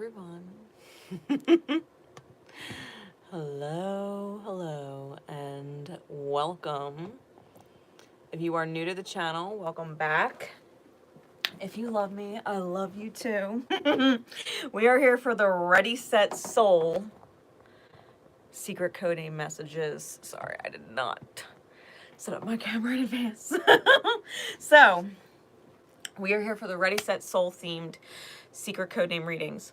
everyone. Hello, and welcome. If you are new to the channel, welcome back. If you love me, I love you too. We are here for the Ready, Set, Soul secret coding messages. Sorry, I did not set up my camera in advance. So, we are here for the Ready, Set, Soul themed secret codename readings.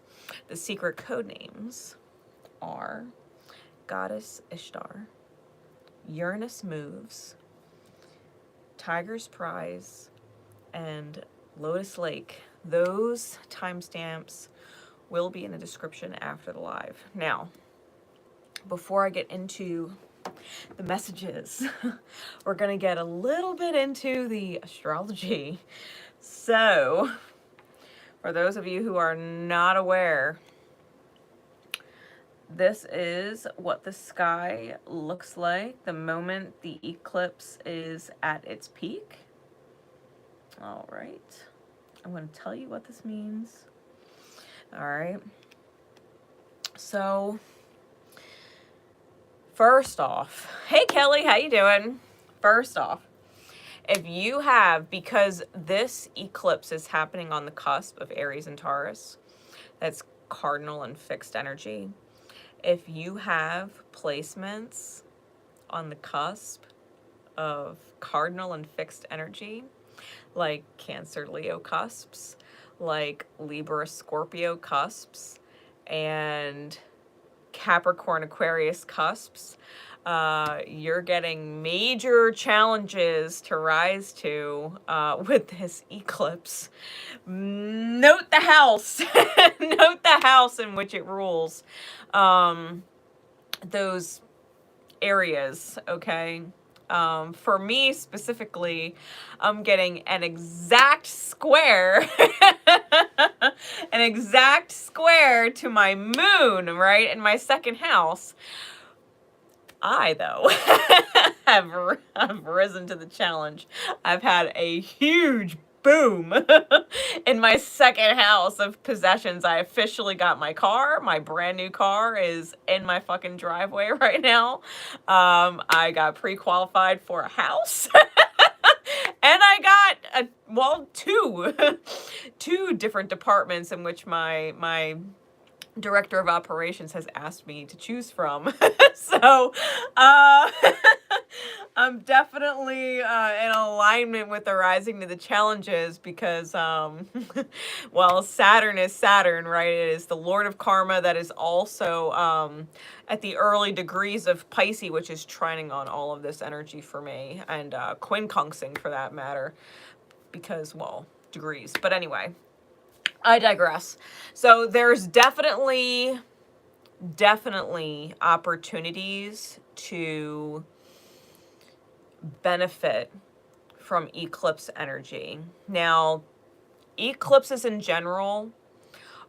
The secret codenames are Goddess Ishtar, Uranus Moves, Tiger's Prize, and Lotus Lake. Those timestamps will be in the description after the live. Now, before I get into the messages, we're going to get a little bit into the astrology. So, for those of you who are not aware, this is what the sky looks like the moment the eclipse is at its peak. All right. I'm going to tell you what this means. All right. So, first off, hey Kelly, how you doing? First off, if you have, because this eclipse is happening on the cusp of Aries and Taurus, that's cardinal and fixed energy. If you have placements on the cusp of cardinal and fixed energy, like Cancer, Leo cusps, like Libra, Scorpio cusps, and Capricorn, Aquarius cusps, you're getting major challenges to rise to with this eclipse. Note the house. Note the house in which it rules. Those areas, okay? For me specifically, I'm getting an exact square, an exact square to my moon, right, in my second house. I, though, have risen to the challenge. I've had a huge boom in my second house of possessions. I officially got my car. My brand new car is in my fucking driveway right now. I got pre-qualified for a house. And I got two different departments in which my director of operations has asked me to choose from. So, I'm definitely in alignment with the rising to the challenges because, well, Saturn is Saturn, right? It is the Lord of Karma that is also at the early degrees of Pisces, which is trining on all of this energy for me, and quincunxing for that matter, because, well, degrees. But anyway, I digress. So there's definitely opportunities to benefit from eclipse energy. Now, eclipses in general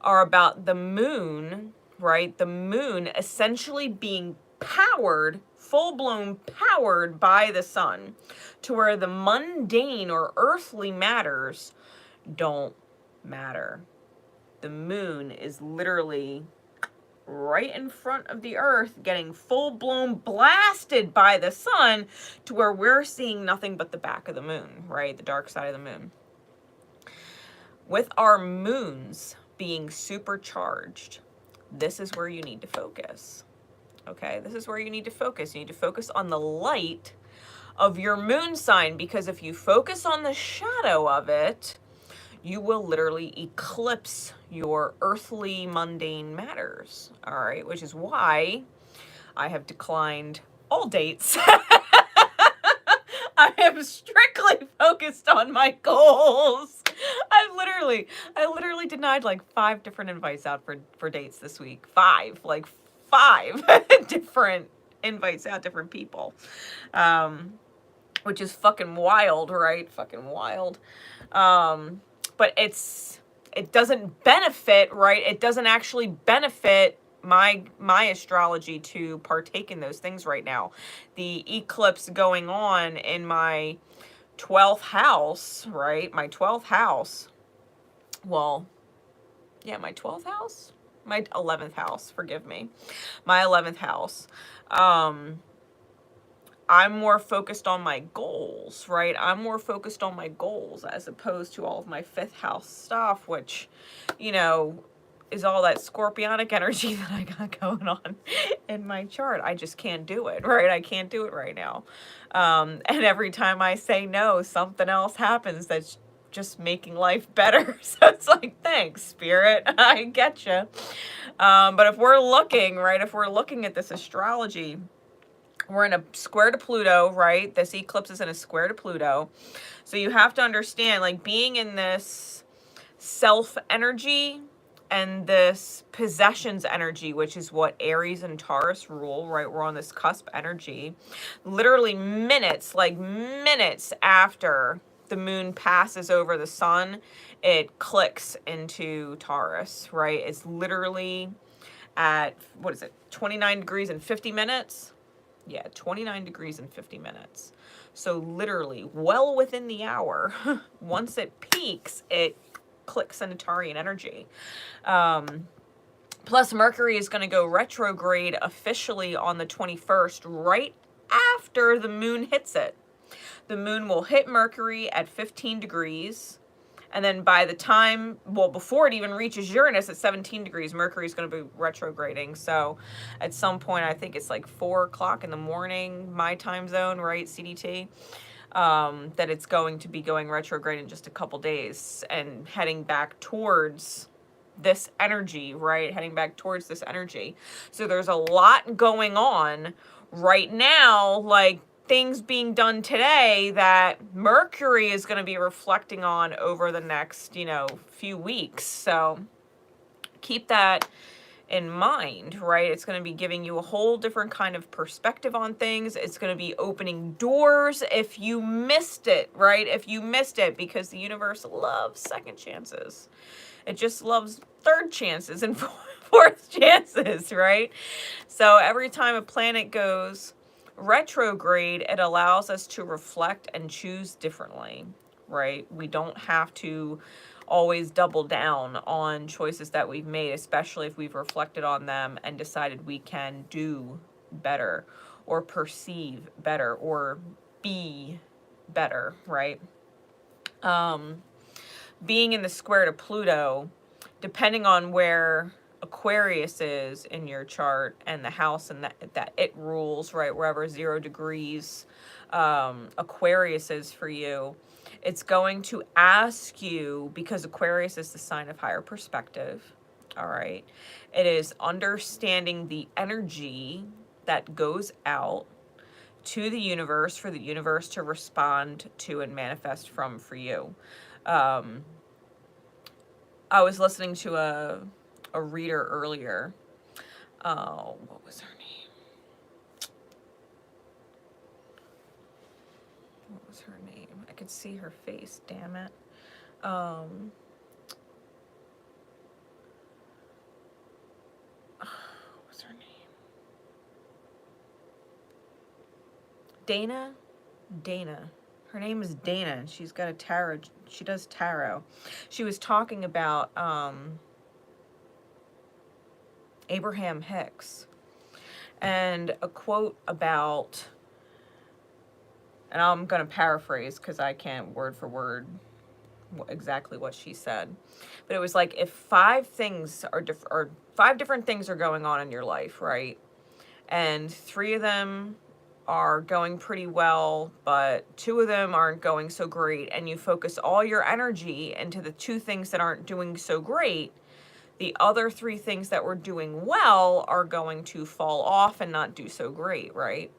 are about the moon, right? The moon essentially being powered, full-blown powered by the sun, to where the mundane or earthly matters don't matter. The moon is literally right in front of the earth, getting full-blown blasted by the sun, to where we're seeing nothing but the back of the moon, right? The dark side of the moon. With our moons being supercharged, this is where you need to focus. Okay, this is where you need to focus. You need to focus on the light of your moon sign, because if you focus on the shadow of it, you will literally eclipse your earthly mundane matters, all right? Which is why I have declined all dates. I am strictly focused on my goals. I literally denied like 5 different invites out for dates this week. 5 different invites out, different people. Which is fucking wild, right? Fucking wild. But it doesn't benefit, right? It doesn't actually benefit my astrology to partake in those things right now. The eclipse going on in my 12th house, right? My 12th house. Well, yeah, my 12th house. my 11th house, forgive me, my 11th house. I'm more focused on my goals, right? I'm more focused on my goals as opposed to all of my 5th house stuff, which, you know, is all that scorpionic energy that I got going on in my chart. I just can't do it, right? I can't do it right now. And every time I say no, something else happens that's just making life better. So it's like, thanks, Spirit. I get you. But if we're looking, right, if we're looking at this astrology, we're in a square to Pluto, right? This eclipse is in a square to Pluto. So you have to understand, like, being in this self energy and this possessions energy, which is what Aries and Taurus rule, right? We're on this cusp energy. Literally minutes, like minutes after the moon passes over the sun, it clicks into Taurus, right? It's literally at, what is it, 29 degrees and 50 minutes? Yeah, 29 degrees and 50 minutes. So literally well within the hour, once it peaks, it clicks into Taurean energy. Plus Mercury is going to go retrograde officially on the 21st, right after the moon hits it. The moon will hit Mercury at 15 degrees. And then by the time, well, before it even reaches Uranus at 17 degrees, Mercury is going to be retrograding. So at some point, I think it's like 4 o'clock in the morning, my time zone, right, CDT, that it's going to be going retrograde in just a couple days and heading back towards this energy, right? Heading back towards this energy. So there's a lot going on right now, like things being done today that Mercury is going to be reflecting on over the next, you know, few weeks. So keep that in mind, right? It's going to be giving you a whole different kind of perspective on things. It's going to be opening doors if you missed it, right? If you missed it, because the universe loves second chances. It just loves third chances and fourth chances, right? So every time a planet goes retrograde, it allows us to reflect and choose differently, right? We don't have to always double down on choices that we've made, especially if we've reflected on them and decided we can do better or perceive better or be better, right? Being in the square to Pluto, depending on where Aquarius is in your chart and the house and that it rules, right, wherever 0 degrees Aquarius is for you, it's going to ask you, because Aquarius is the sign of higher perspective, all right, it is understanding the energy that goes out to the universe for the universe to respond to and manifest from for you. I was listening to a reader earlier. Oh, what was her name? What was her name? I could see her face, damn it. What was her name? Dana? Her name is Dana, and she's got a tarot. She does tarot. She was talking about Abraham Hicks, and a quote about, and I'm going to paraphrase because I can't word for word exactly what she said, but it was like, if 5 things are or 5 different things are going on in your life, right, and 3 of them are going pretty well, but 2 of them aren't going so great, and you focus all your energy into the 2 things that aren't doing so great, the other 3 things that were doing well are going to fall off and not do so great, right?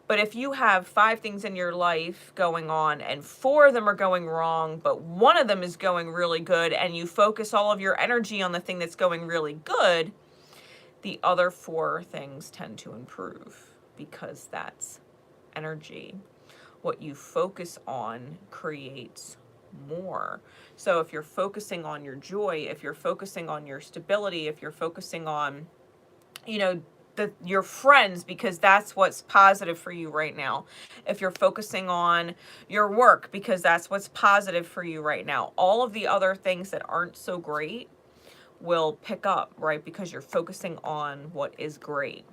But if you have 5 things in your life going on and 4 of them are going wrong, but 1 of them is going really good, and you focus all of your energy on the thing that's going really good, the other 4 things tend to improve, because that's energy. What you focus on creates more. So if you're focusing on your joy, if you're focusing on your stability, if you're focusing on, you know, your friends, because that's what's positive for you right now. If you're focusing on your work, because that's what's positive for you right now. All of the other things that aren't so great will pick up, right? Because you're focusing on what is great,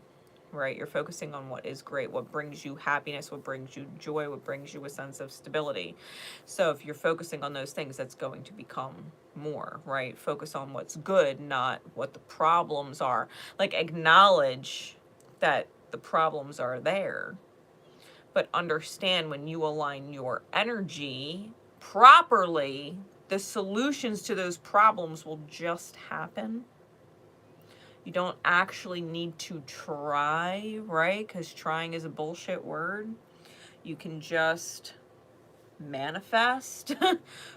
right? You're focusing on what is great, what brings you happiness, what brings you joy, what brings you a sense of stability. So if you're focusing on those things, that's going to become more, right? Focus on what's good, not what the problems are. Like, acknowledge that the problems are there, but understand when you align your energy properly, the solutions to those problems will just happen. You don't actually need to try, right? Because trying is a bullshit word. You can just manifest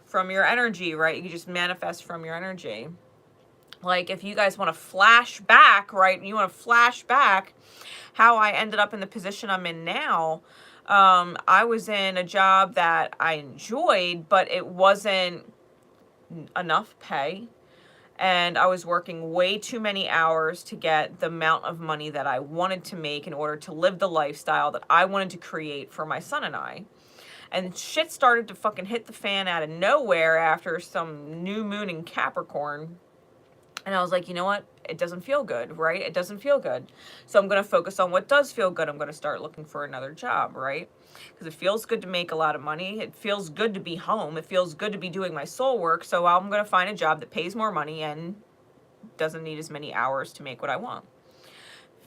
from your energy, right? You can just manifest from your energy. Like, if you guys want to flash back, right? You want to flash back how I ended up in the position I'm in now. I was in a job that I enjoyed, but it wasn't enough pay. And I was working way too many hours to get the amount of money that I wanted to make in order to live the lifestyle that I wanted to create for my son and I. And shit started to fucking hit the fan out of nowhere after some new moon in Capricorn. And I was like, you know what? It doesn't feel good, right? It doesn't feel good. So I'm going to focus on what does feel good. I'm going to start looking for another job, right? Because it feels good to make a lot of money. It feels good to be home. It feels good to be doing my soul work. So I'm going to find a job that pays more money and doesn't need as many hours to make what I want.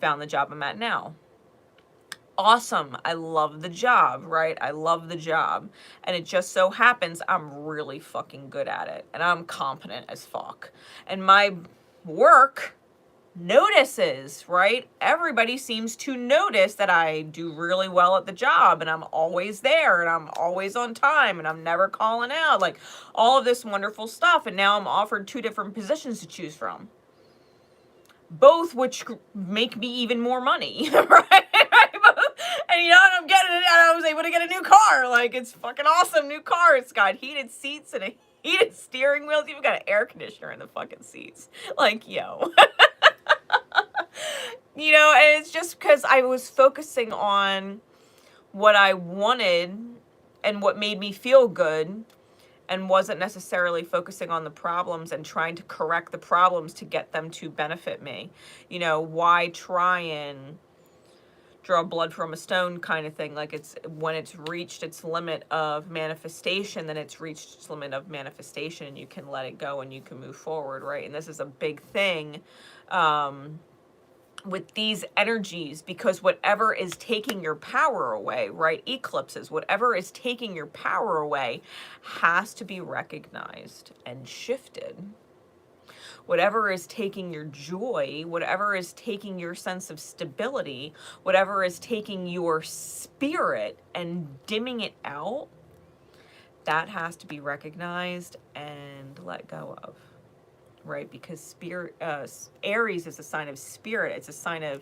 Found the job I'm at now. Awesome. I love the job, right? I love the job. And it just so happens I'm really fucking good at it. And I'm competent as fuck. And my work notices, right? Everybody seems to notice that I do really well at the job, and I'm always there, and I'm always on time, and I'm never calling out, like all of this wonderful stuff. And now I'm offered 2 different positions to choose from, both which make me even more money, right? And you know what, I'm getting it, and I was able to get a new car. Like, it's fucking awesome new car. It's got heated seats and a heated steering wheel. It's even got an air conditioner in the fucking seats. Like, yo. You know, and it's just because I was focusing on what I wanted and what made me feel good, and wasn't necessarily focusing on the problems and trying to correct the problems to get them to benefit me. You know, why try and draw blood from a stone kind of thing? Like, it's when it's reached its limit of manifestation, then it's reached its limit of manifestation, and you can let it go and you can move forward, right? And this is a big thing with these energies, because whatever is taking your power away, right? Eclipses, whatever is taking your power away has to be recognized and shifted. Whatever is taking your joy, whatever is taking your sense of stability, whatever is taking your spirit and dimming it out, that has to be recognized and let go of. Right? Because spirit, Aries is a sign of spirit. It's a sign of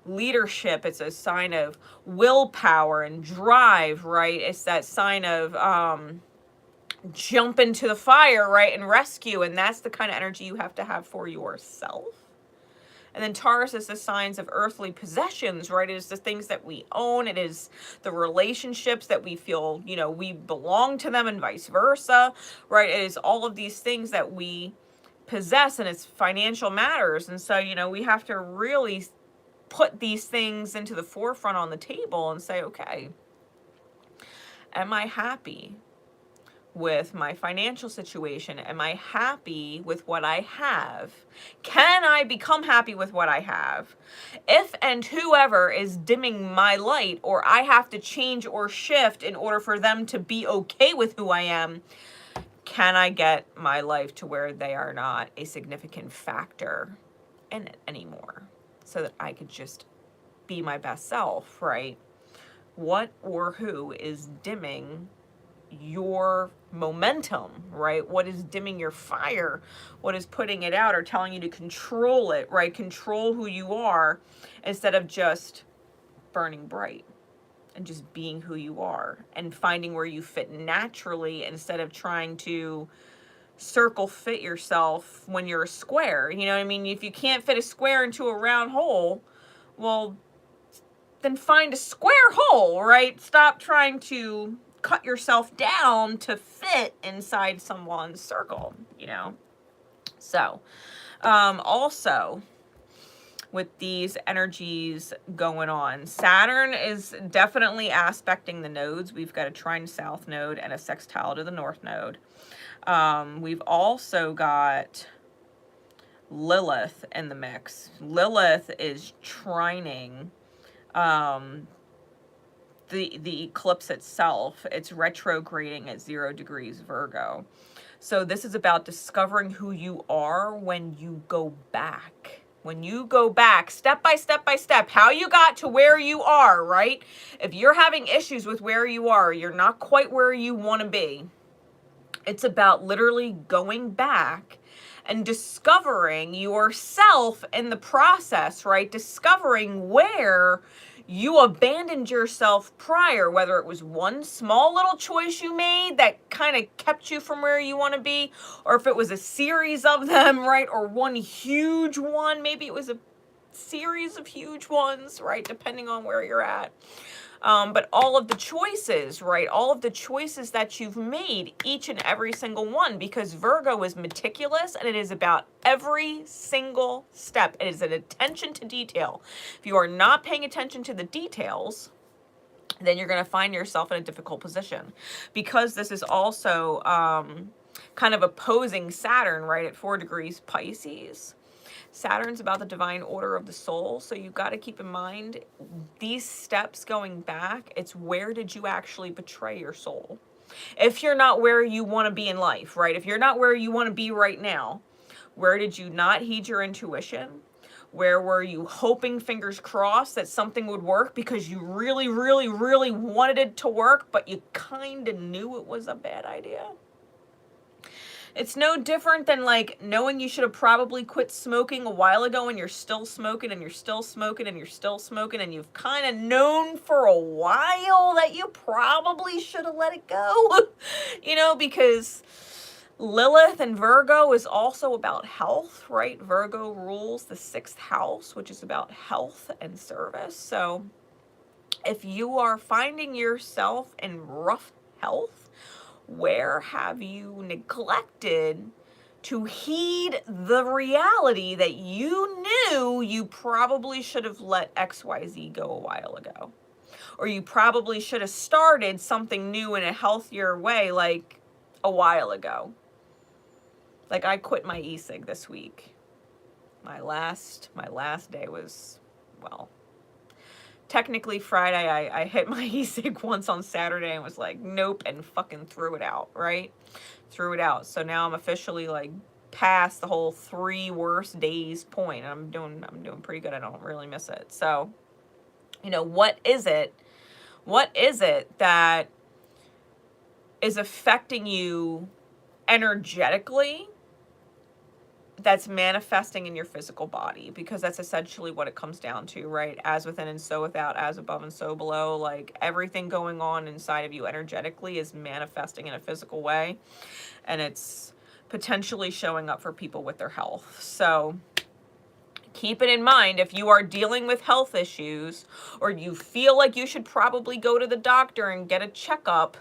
leadership. It's a sign of willpower and drive, right? It's that sign of jump into the fire, right? And rescue. And that's the kind of energy you have to have for yourself. And then Taurus is the signs of earthly possessions, right? It is the things that we own. It is the relationships that we feel, you know, we belong to them, and vice versa, right? It is all of these things that we possess, and it's financial matters. And so, you know, we have to really put these things into the forefront on the table and say, okay, am I happy with my financial situation? Am I happy with what I have? Can I become happy with what I have? If and whoever is dimming my light, or I have to change or shift in order for them to be okay with who I am, can I get my life to where they are not a significant factor in it anymore, so that I could just be my best self, right? What or who is dimming your momentum, right? What is dimming your fire? What is putting it out or telling you to control it, right? Control who you are instead of just burning bright. And just being who you are and finding where you fit naturally, instead of trying to circle fit yourself when you're a square. You know what I mean? If you can't fit a square into a round hole, well, then find a square hole, right? Stop trying to cut yourself down to fit inside someone's circle, you know? So, Also, with these energies going on, Saturn is definitely aspecting the nodes. We've got a trine south node and a sextile to the north node. We've also got Lilith in the mix. Lilith is trining the eclipse itself. It's retrograding at 0 degrees Virgo. So this is about discovering who you are when you go back. When you go back, step by step by step, how you got to where you are, right? If you're having issues with where you are, you're not quite where you want to be. It's about literally going back and discovering yourself in the process, right? Discovering where you abandoned yourself prior, whether it was one small little choice you made that kind of kept you from where you want to be, or if it was a series of them, right? Or one huge one, maybe it was a series of huge ones, right? Depending on where you're at. But all of the choices, right? All of the choices that you've made, each and every single one, because Virgo is meticulous and it is about every single step. It is an attention to detail. If you are not paying attention to the details, then you're going to find yourself in a difficult position, because this is also kind of opposing Saturn, right, at 4 degrees Pisces. Saturn's about the divine order of the soul, so you've got to keep in mind these steps going back. It's where did you actually betray your soul? If you're not where you want to be in life, right? If you're not where you want to be right now, where did you not heed your intuition? Where were you hoping, fingers crossed, that something would work because you really, really, really wanted it to work, but you kind of knew it was a bad idea? It's no different than like knowing you should have probably quit smoking a while ago and you're still smoking and you're still smoking and you're still smoking, and you've kind of known for a while that you probably should have let it go. You know, because Lilith and Virgo is also about health, right? Virgo rules the 6th house, which is about health and service. So if you are finding yourself in rough health, where have you neglected to heed the reality that you knew you probably should have let XYZ go a while ago? Or you probably should have started something new in a healthier way like a while ago. Like I quit my e-cig this week. My last day was, well, technically Friday. I hit my e-cig once on Saturday and was like, nope, and fucking threw it out, right? Threw it out. So now I'm officially like past the whole 3 worst days point. I'm doing pretty good. I don't really miss it. So, you know, what is it that is affecting you energetically that's manifesting in your physical body? Because that's essentially what it comes down to, right? As within and so without, as above and so below. Like everything going on inside of you energetically is manifesting in a physical way, and it's potentially showing up for people with their health. So keep it in mind, if you are dealing with health issues or you feel like you should probably go to the doctor and get a checkup,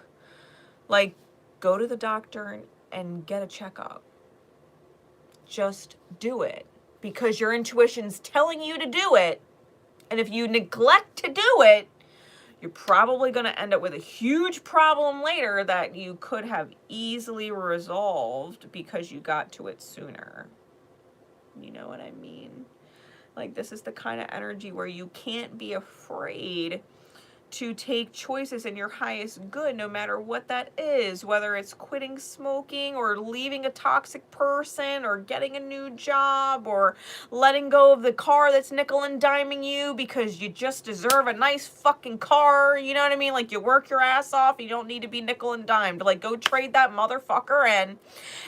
like go to the doctor and get a checkup. Just do it, because your intuition's telling you to do it. And if you neglect to do it, you're probably going to end up with a huge problem later that you could have easily resolved because you got to it sooner. You know what I mean? Like, this is the kind of energy where you can't be afraid to take choices in your highest good, no matter what that is, whether it's quitting smoking or leaving a toxic person or getting a new job or letting go of the car that's nickel and diming you because you just deserve a nice fucking car. You know what I mean? Like, you work your ass off, you don't need to be nickel and dimed. Like, go trade that motherfucker in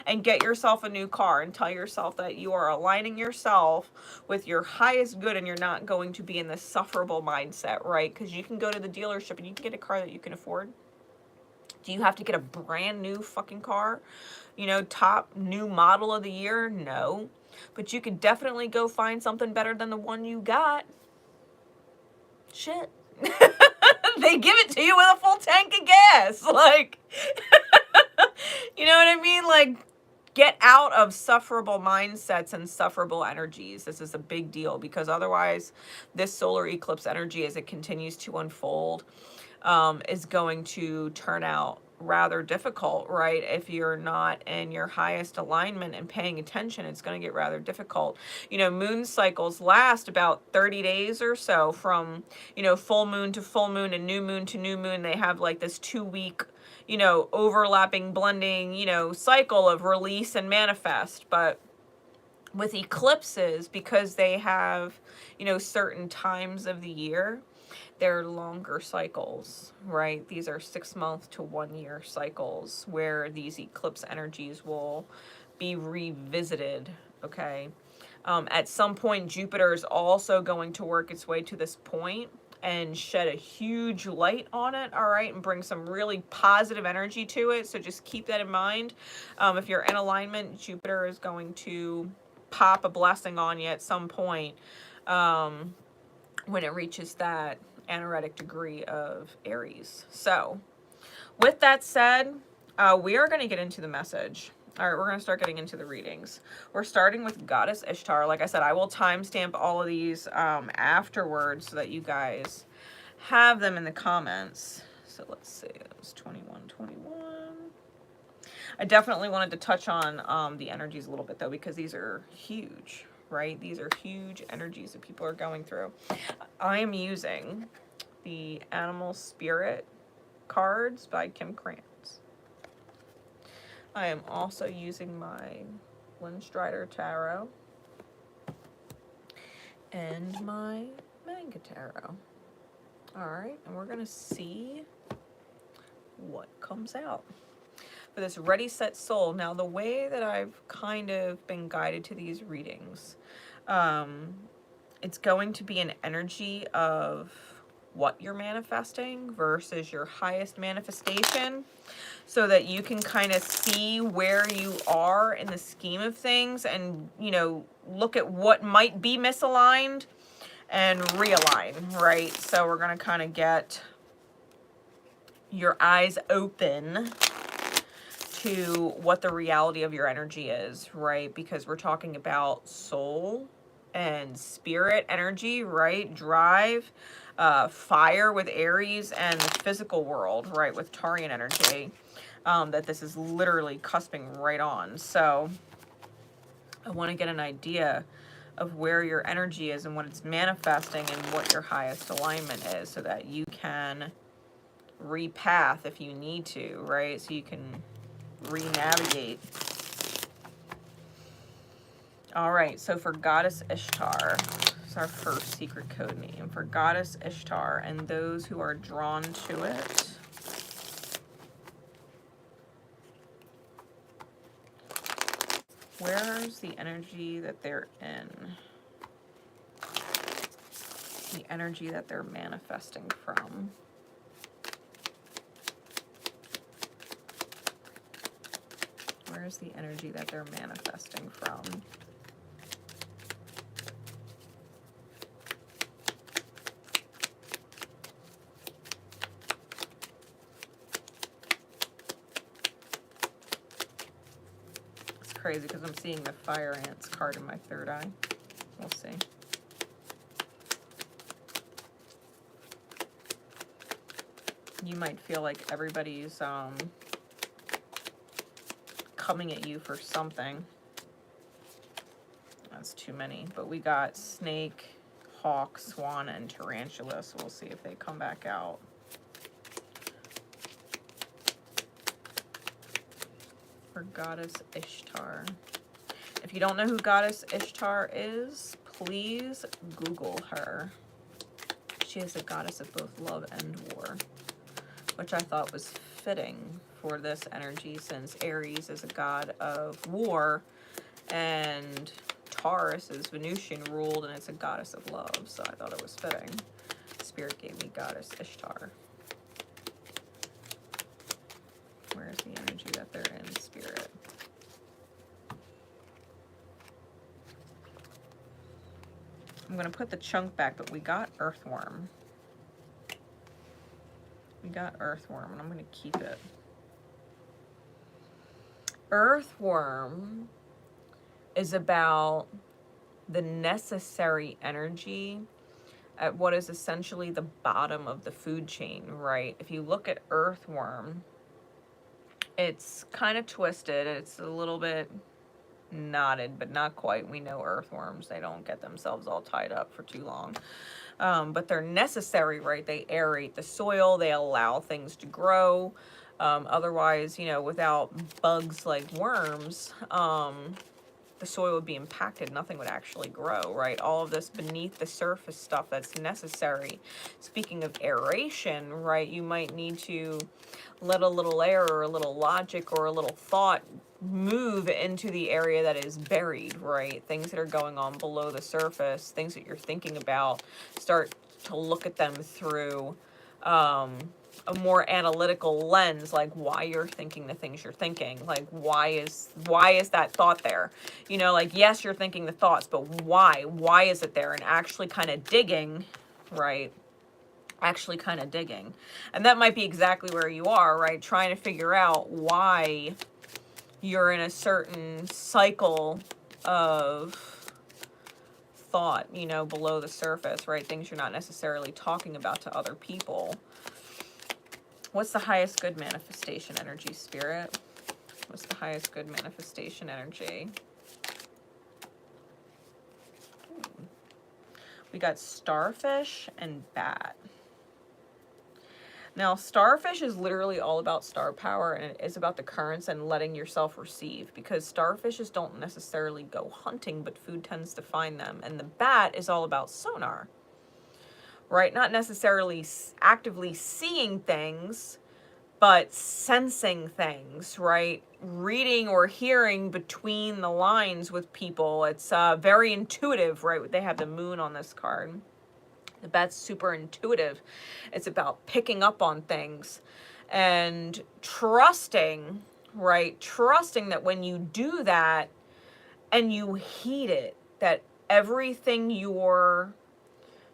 and get yourself a new car and tell yourself that you are aligning yourself with your highest good and you're not going to be in this sufferable mindset, right? Because you can go to the dealership and you can get a car that you can afford. Do you have to get a brand new fucking car? You know, top new model of the year? No. But you could definitely go find something better than the one you got. Shit. They give it to you with a full tank of gas. Like, you know what I mean? Like, get out of sufferable mindsets and sufferable energies. This is a big deal, because otherwise this solar eclipse energy, as it continues to unfold, is going to turn out rather difficult, right? If you're not in your highest alignment and paying attention, it's going to get rather difficult. You know, moon cycles last about 30 days or so, from, you know, full moon to full moon and new moon to new moon. They have like this 2-week, you know, overlapping, blending, you know, cycle of release and manifest. But with eclipses, because they have, you know, certain times of the year, they're longer cycles, right? These are 6-month to 1-year cycles where these eclipse energies will be revisited, okay? At some point, Jupiter is also going to work its way to this point and shed a huge light on it, all right, and bring some really positive energy to it. So just keep that in mind. If you're in alignment, Jupiter is going to pop a blessing on you at some point when it reaches that anaretic degree of Aries. So with that said, we are going to get into the message. All right, we're going to start getting into the readings. We're starting with Goddess Ishtar. Like I said, I will timestamp all of these afterwards so that you guys have them in the comments. So let's see, it was 21. I definitely wanted to touch on the energies a little bit, though, because these are huge, right? These are huge energies that people are going through. I am using the Animal Spirit cards by Kim Krantz. I am also using my Lynn Strider Tarot and my Manga Tarot. All right, and we're going to see what comes out for this Ready, Set, Soul. Now, the way that I've kind of been guided to these readings, it's going to be an energy of what you're manifesting versus your highest manifestation, so that you can kind of see where you are in the scheme of things and, you know, look at what might be misaligned and realign, right? So we're going to kind of get your eyes open to what the reality of your energy is, right? Because we're talking about soul and spirit energy, right? Drive, fire with Aries, and the physical world, right, with Taurean energy, that this is literally cusping right on. So I want to get an idea of where your energy is and what it's manifesting and what your highest alignment is, so that you can repath if you need to, right? So you can re-navigate. All right, so for Goddess Ishtar, it's our first secret code name. For Goddess Ishtar and those who are drawn to it, where's the energy that they're in? The energy that they're manifesting from. Where's the energy that they're manifesting from? It's crazy because I'm seeing the Fire Ants card in my third eye. We'll see. You might feel like everybody's coming at you for something. That's too many. But we got snake, hawk, swan, and tarantula. So we'll see if they come back out. For Goddess Ishtar. If you don't know who Goddess Ishtar is, please Google her. She is a goddess of both love and war, which I thought was fitting for this energy, since Aries is a god of war and Taurus is Venusian ruled and it's a goddess of love. So I thought it was fitting. Spirit gave me Goddess Ishtar. Where's the energy that they're in, Spirit? I'm going to put the chunk back, but we got Earthworm. We got Earthworm, and I'm going to keep it. Earthworm is about the necessary energy at what is essentially the bottom of the food chain, right? If you look at earthworm, it's kind of twisted. It's a little bit knotted, but not quite. We know earthworms, they don't get themselves all tied up for too long. But they're necessary, right? They aerate the soil, they allow things to grow. Otherwise, you know, without bugs like worms, the soil would be impacted. Nothing would actually grow, right? All of this beneath the surface stuff that's necessary. Speaking of aeration, right, you might need to let a little air or a little logic or a little thought move into the area that is buried, right? Things that are going on below the surface, things that you're thinking about, start to look at them through a more analytical lens, like why you're thinking the things you're thinking, like why is that thought there, you know, like yes, you're thinking the thoughts, but why is it there? And actually kind of digging, right? Actually kind of digging. And that might be exactly where you are, right? Trying to figure out why you're in a certain cycle of thought, you know, below the surface, right? Things you're not necessarily talking about to other people. What's the highest good manifestation energy, Spirit? What's the highest good manifestation energy? We got starfish and bat. Now, starfish is literally all about star power, and it is about the currents and letting yourself receive, because starfishes don't necessarily go hunting, but food tends to find them. And the bat is all about sonar, right? Not necessarily actively seeing things, but sensing things, right? Reading or hearing between the lines with people. It's very intuitive, right? They have the moon on this card. The bat's super intuitive. It's about picking up on things and trusting, right? Trusting that when you do that and you heed it, that everything you're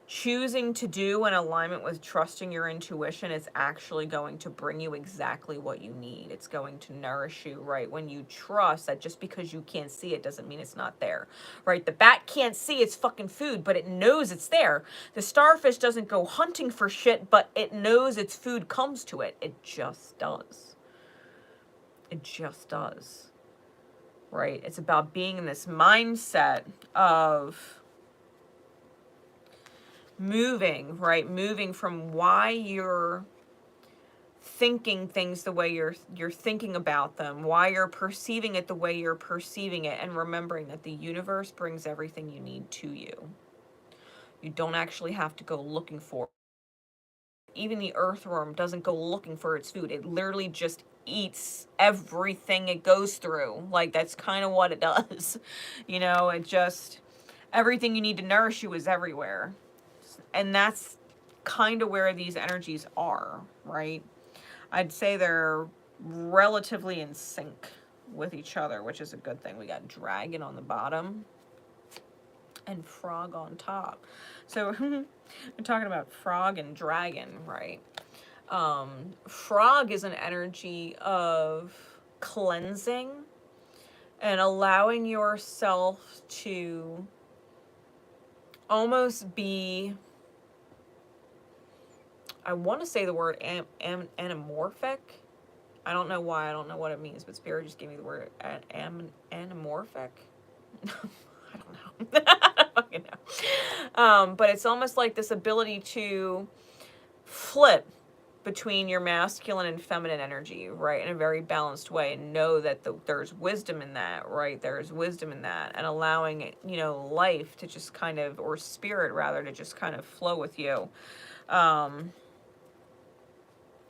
choosing to do in alignment with trusting your intuition is actually going to bring you exactly what you need. It's going to nourish you, right? When you trust that just because you can't see it doesn't mean it's not there, right? The bat can't see its fucking food, but it knows it's there. The starfish doesn't go hunting for shit, but it knows its food comes to it. It just does. It just does, right? It's about being in this mindset of moving, right? Moving from why you're thinking things the way you're thinking about them, why you're perceiving it the way you're perceiving it, and remembering that the universe brings everything you need to you. You don't actually have to go looking for it. Even the earthworm doesn't go looking for its food. It literally just eats everything it goes through. Like, that's kind of what it does. You know, it just, everything you need to nourish you is everywhere. And that's kind of where these energies are, right? I'd say they're relatively in sync with each other, which is a good thing. We got dragon on the bottom and frog on top. So we're talking about frog and dragon, right? Frog is an energy of cleansing and allowing yourself to almost be, I want to say the word anamorphic. I don't know why. I don't know what it means, but Spirit just gave me the word anamorphic. I don't know. I don't fucking know. But it's almost like this ability to flip between your masculine and feminine energy, right, in a very balanced way, and know that there's wisdom in that, right? There's wisdom in that, and allowing, you know, life to just kind of, or spirit rather, to just kind of flow with you.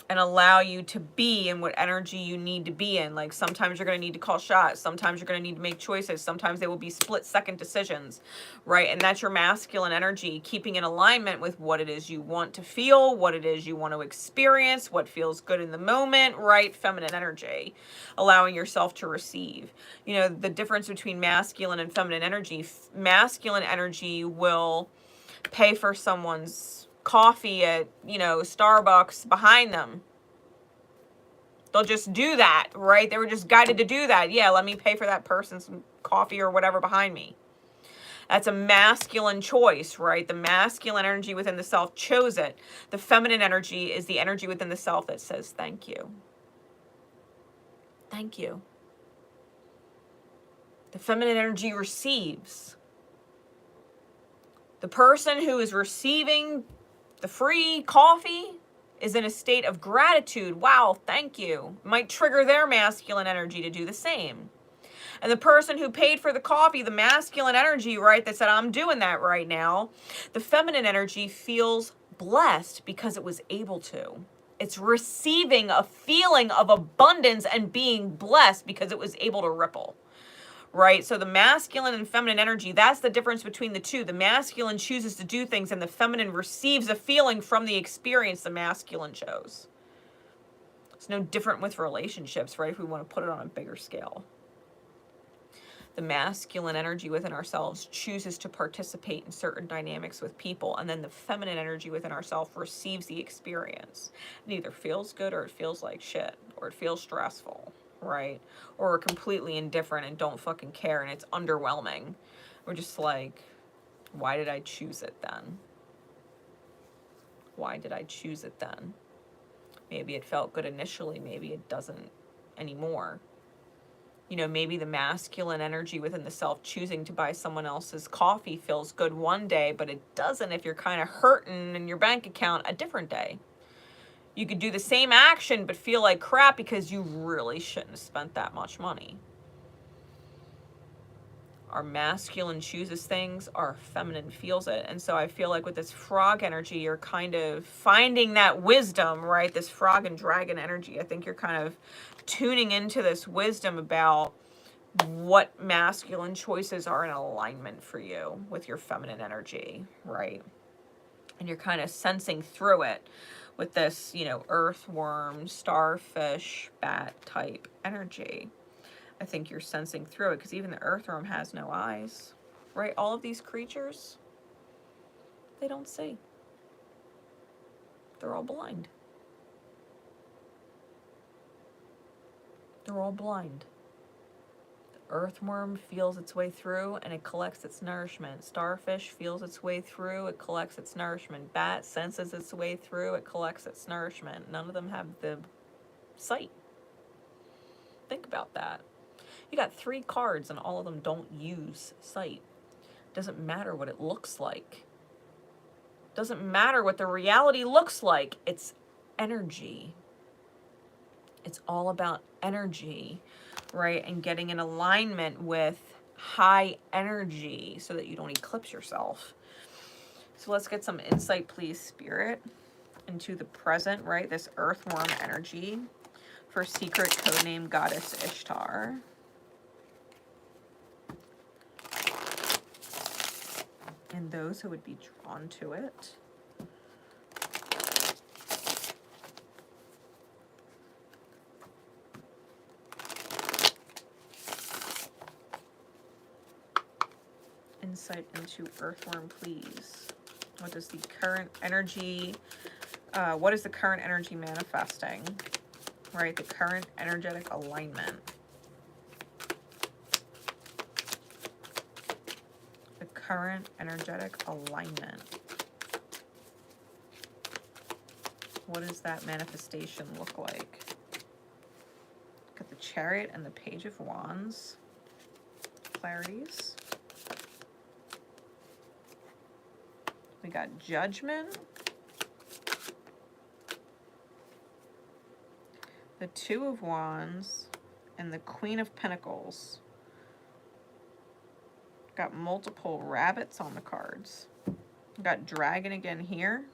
And allow you to be in what energy you need to be in. Like, sometimes you're going to need to call shots. Sometimes you're going to need to make choices. Sometimes they will be split-second decisions, right? And that's your masculine energy, keeping in alignment with what it is you want to feel, what it is you want to experience, what feels good in the moment, right? Feminine energy, allowing yourself to receive. You know, the difference between masculine and feminine energy, masculine energy will pay for someone's coffee at, you know, Starbucks behind them. They'll just do that, right? They were just guided to do that. Yeah, let me pay for that person some coffee or whatever behind me. That's a masculine choice, right? The masculine energy within the self chose it. The feminine energy is the energy within the self that says, thank you. Thank you. The feminine energy receives. The person who is receiving the free coffee is in a state of gratitude. Wow, thank you. Might trigger their masculine energy to do the same. And the person who paid for the coffee, the masculine energy, right, that said, I'm doing that right now, the feminine energy feels blessed because it was able to. It's receiving a feeling of abundance and being blessed because it was able to ripple. Right? So the masculine and feminine energy, that's the difference between the two. The masculine chooses to do things and the feminine receives a feeling from the experience the masculine chose. It's no different with relationships, right? If we want to put it on a bigger scale. The masculine energy within ourselves chooses to participate in certain dynamics with people, and then the feminine energy within ourselves receives the experience. It either feels good or it feels like shit, or it feels stressful, right? Or we're completely indifferent and don't fucking care and it's underwhelming. We're just like, why did I choose it then? Why did I choose it then? Maybe it felt good initially, maybe it doesn't anymore. You know, maybe the masculine energy within the self choosing to buy someone else's coffee feels good one day, but it doesn't if you're kind of hurting in your bank account a different day. You could do the same action but feel like crap because you really shouldn't have spent that much money. Our masculine chooses things, our feminine feels it. And so I feel like with this frog energy, you're kind of finding that wisdom, right? This frog and dragon energy. I think you're kind of tuning into this wisdom about what masculine choices are in alignment for you with your feminine energy, right? And you're kind of sensing through it with this, you know, earthworm, starfish, bat type energy. I think you're sensing through it because even the earthworm has no eyes, right? All of these creatures, they don't see. They're all blind. They're all blind. The earthworm feels its way through and it collects its nourishment. Starfish feels its way through, it collects its nourishment. Bat senses its way through, it collects its nourishment. None of them have the sight. Think about that. You got 3 cards and all of them don't use sight. Doesn't matter what it looks like. Doesn't matter what the reality looks like. It's energy. It's all about energy, right? And getting in alignment with high energy so that you don't eclipse yourself. So let's get some insight, please, Spirit, into the present, right? This earthworm energy for secret codename Goddess Ishtar. And those who would be drawn to it. Insight into earthworm, please. What is the current energy? What is the current energy manifesting? Right, the current energetic alignment. Current energetic alignment. What does that manifestation look like? Got the Chariot and the Page of Wands. Clarities. We got Judgment. The Two of Wands and the Queen of Pentacles. Got multiple rabbits on the cards. Got dragon again here.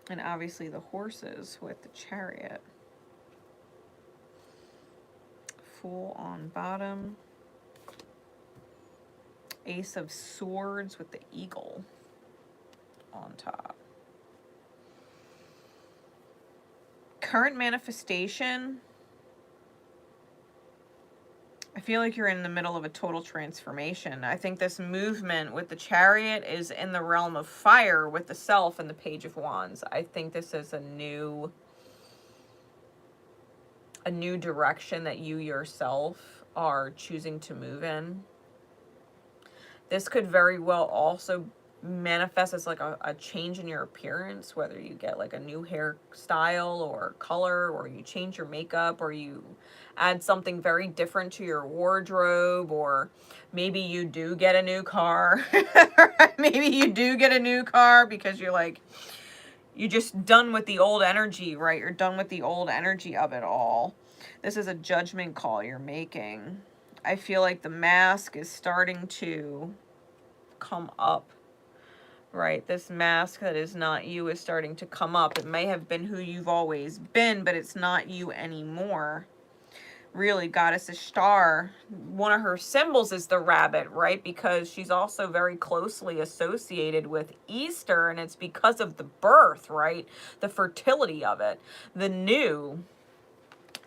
And obviously the horses with the Chariot. Fool on bottom. Ace of Swords with the eagle on top. Current manifestation. I feel like you're in the middle of a total transformation. I think this movement with the Chariot is in the realm of fire with the Self and the Page of Wands. I think this is a new a new direction that you yourself are choosing to move in. This could very well also manifest as like a change in your appearance, whether you get like a new hairstyle or color, or you change your makeup, or you add something very different to your wardrobe, or maybe you do get a new car. Maybe you do get a new car because you're like, you're just done with the old energy, right? You're done with the old energy of it all. This is a judgment call you're making. I feel like the mask is starting to come up, right? This mask that is not you is starting to come up. It may have been who you've always been, but it's not you anymore. Really, Goddess Ishtar, one of her symbols is the rabbit, right? Because she's also very closely associated with Easter, and it's because of the birth, right? The fertility of it, the new.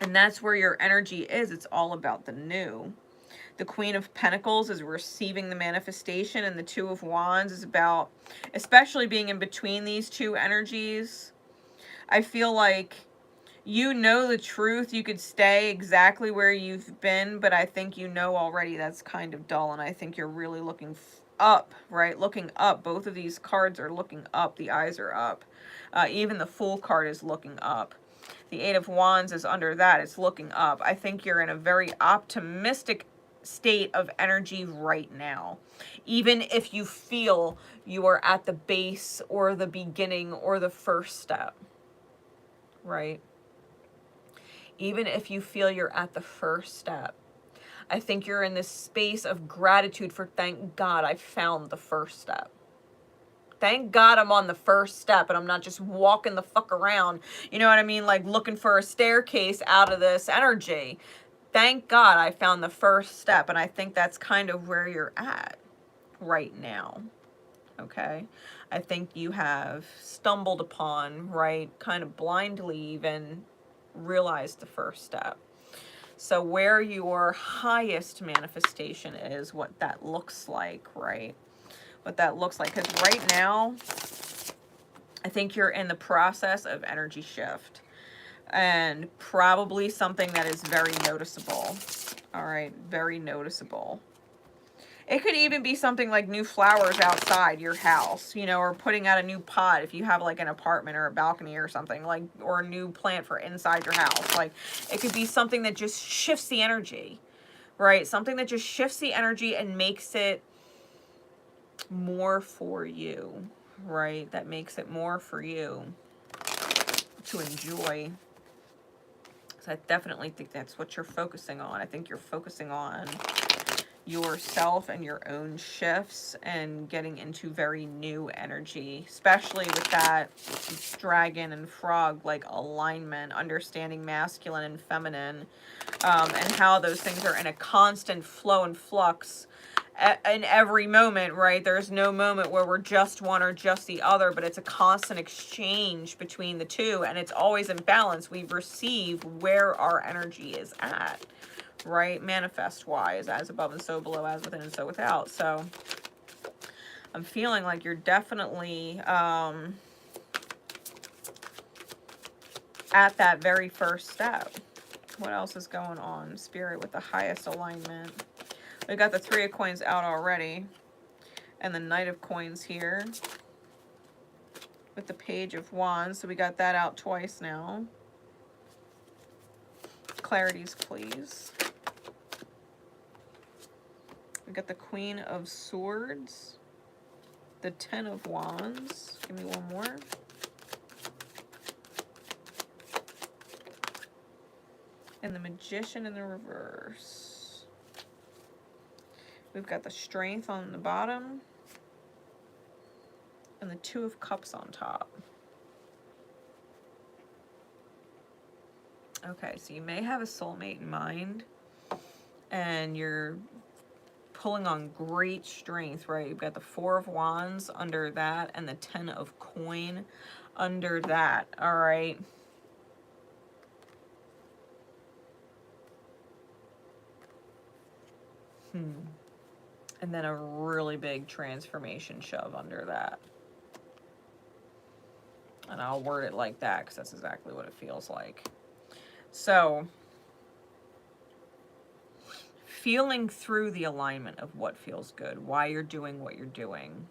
And that's where your energy is. It's all about the new. The Queen of Pentacles is receiving the manifestation, and the Two of Wands is about, especially being in between these two energies. I feel like you know the truth. You could stay exactly where you've been, but I think you know already that's kind of dull, and I think you're really looking up, right? Looking up. Both of these cards are looking up. The eyes are up. Even the Fool card is looking up. The Eight of Wands is under that. It's looking up. I think you're in a very optimistic state of energy right now. Even if you feel you are at the base or the beginning or the first step, right? Even if you feel you're at the first step, I think you're in this space of gratitude for, thank God I found the first step. Thank God I'm on the first step and I'm not just walking the fuck around, you know what I mean? Like looking for a staircase out of this energy. Thank God I found the first step, and I think that's kind of where you're at right now, okay? I think you have stumbled upon, right, kind of blindly even realized the first step. So where your highest manifestation is, what that looks like, right? What that looks like. Because right now, I think you're in the process of energy shift. And probably something that is very noticeable. All right, very noticeable. It could even be something like new flowers outside your house, you know, or putting out a new pot if you have like an apartment or a balcony or something, like, or a new plant for inside your house. Like, it could be something that just shifts the energy, right? Something that just shifts the energy and makes it more for you, right? That makes it more for you to enjoy. So I definitely think that's what you're focusing on. I think you're focusing on yourself and your own shifts and getting into very new energy, especially with that dragon and frog like alignment, understanding masculine and feminine, and how those things are in a constant flow and flux in every moment, right? There's no moment where we're just one or just the other, but it's a constant exchange between the two, and it's always in balance. We receive where our energy is at, right? Manifest wise, as above and so below, as within and so without. So I'm feeling like you're definitely at that very first step. What else is going on, Spirit, with the highest alignment? We got the Three of Coins out already, and the Knight of Coins here with the Page of Wands. So we got that out twice now. Clarities, please. We got the Queen of Swords, the Ten of Wands. Give me one more. And the Magician in the reverse. We've got the Strength on the bottom and the Two of Cups on top. Okay, so you may have a soulmate in mind, and you're pulling on great strength, right? You've got the Four of Wands under that and the Ten of Coin under that, all right? And then a really big transformation shove under that. And I'll word it like that because that's exactly what it feels like. So feeling through the alignment of what feels good, why you're doing what you're doing,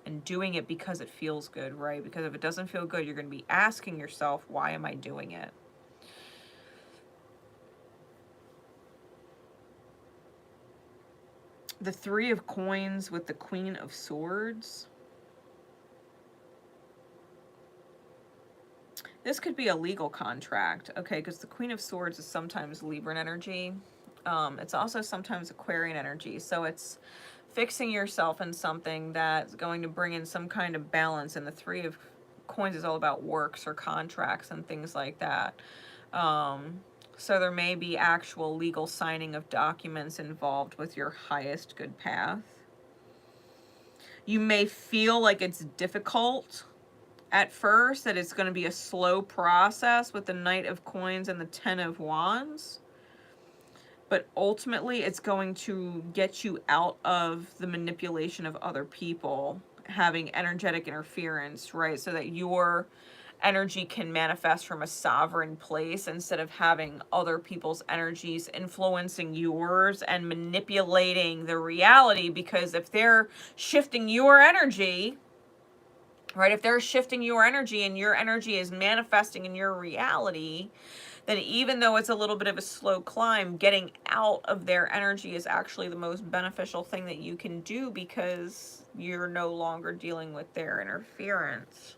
and doing it because it feels good, right? Because if it doesn't feel good, you're going to be asking yourself, why am I doing it? The Three of Coins with the Queen of Swords. This could be a legal contract, okay, because the Queen of Swords is sometimes Libran energy. It's also sometimes Aquarian energy. So it's fixing yourself in something that's going to bring in some kind of balance. And the Three of Coins is all about works or contracts and things like that. So there may be actual legal signing of documents involved with your highest good path. You may feel like it's difficult at first, that it's going to be a slow process with the Knight of Coins and the Ten of Wands. But ultimately, it's going to get you out of the manipulation of other people having energetic interference, right? So that your energy can manifest from a sovereign place instead of having other people's energies influencing yours and manipulating the reality. Because if they're shifting your energy, right, if they're shifting your energy and your energy is manifesting in your reality, then even though it's a little bit of a slow climb, getting out of their energy is actually the most beneficial thing that you can do, because you're no longer dealing with their interference.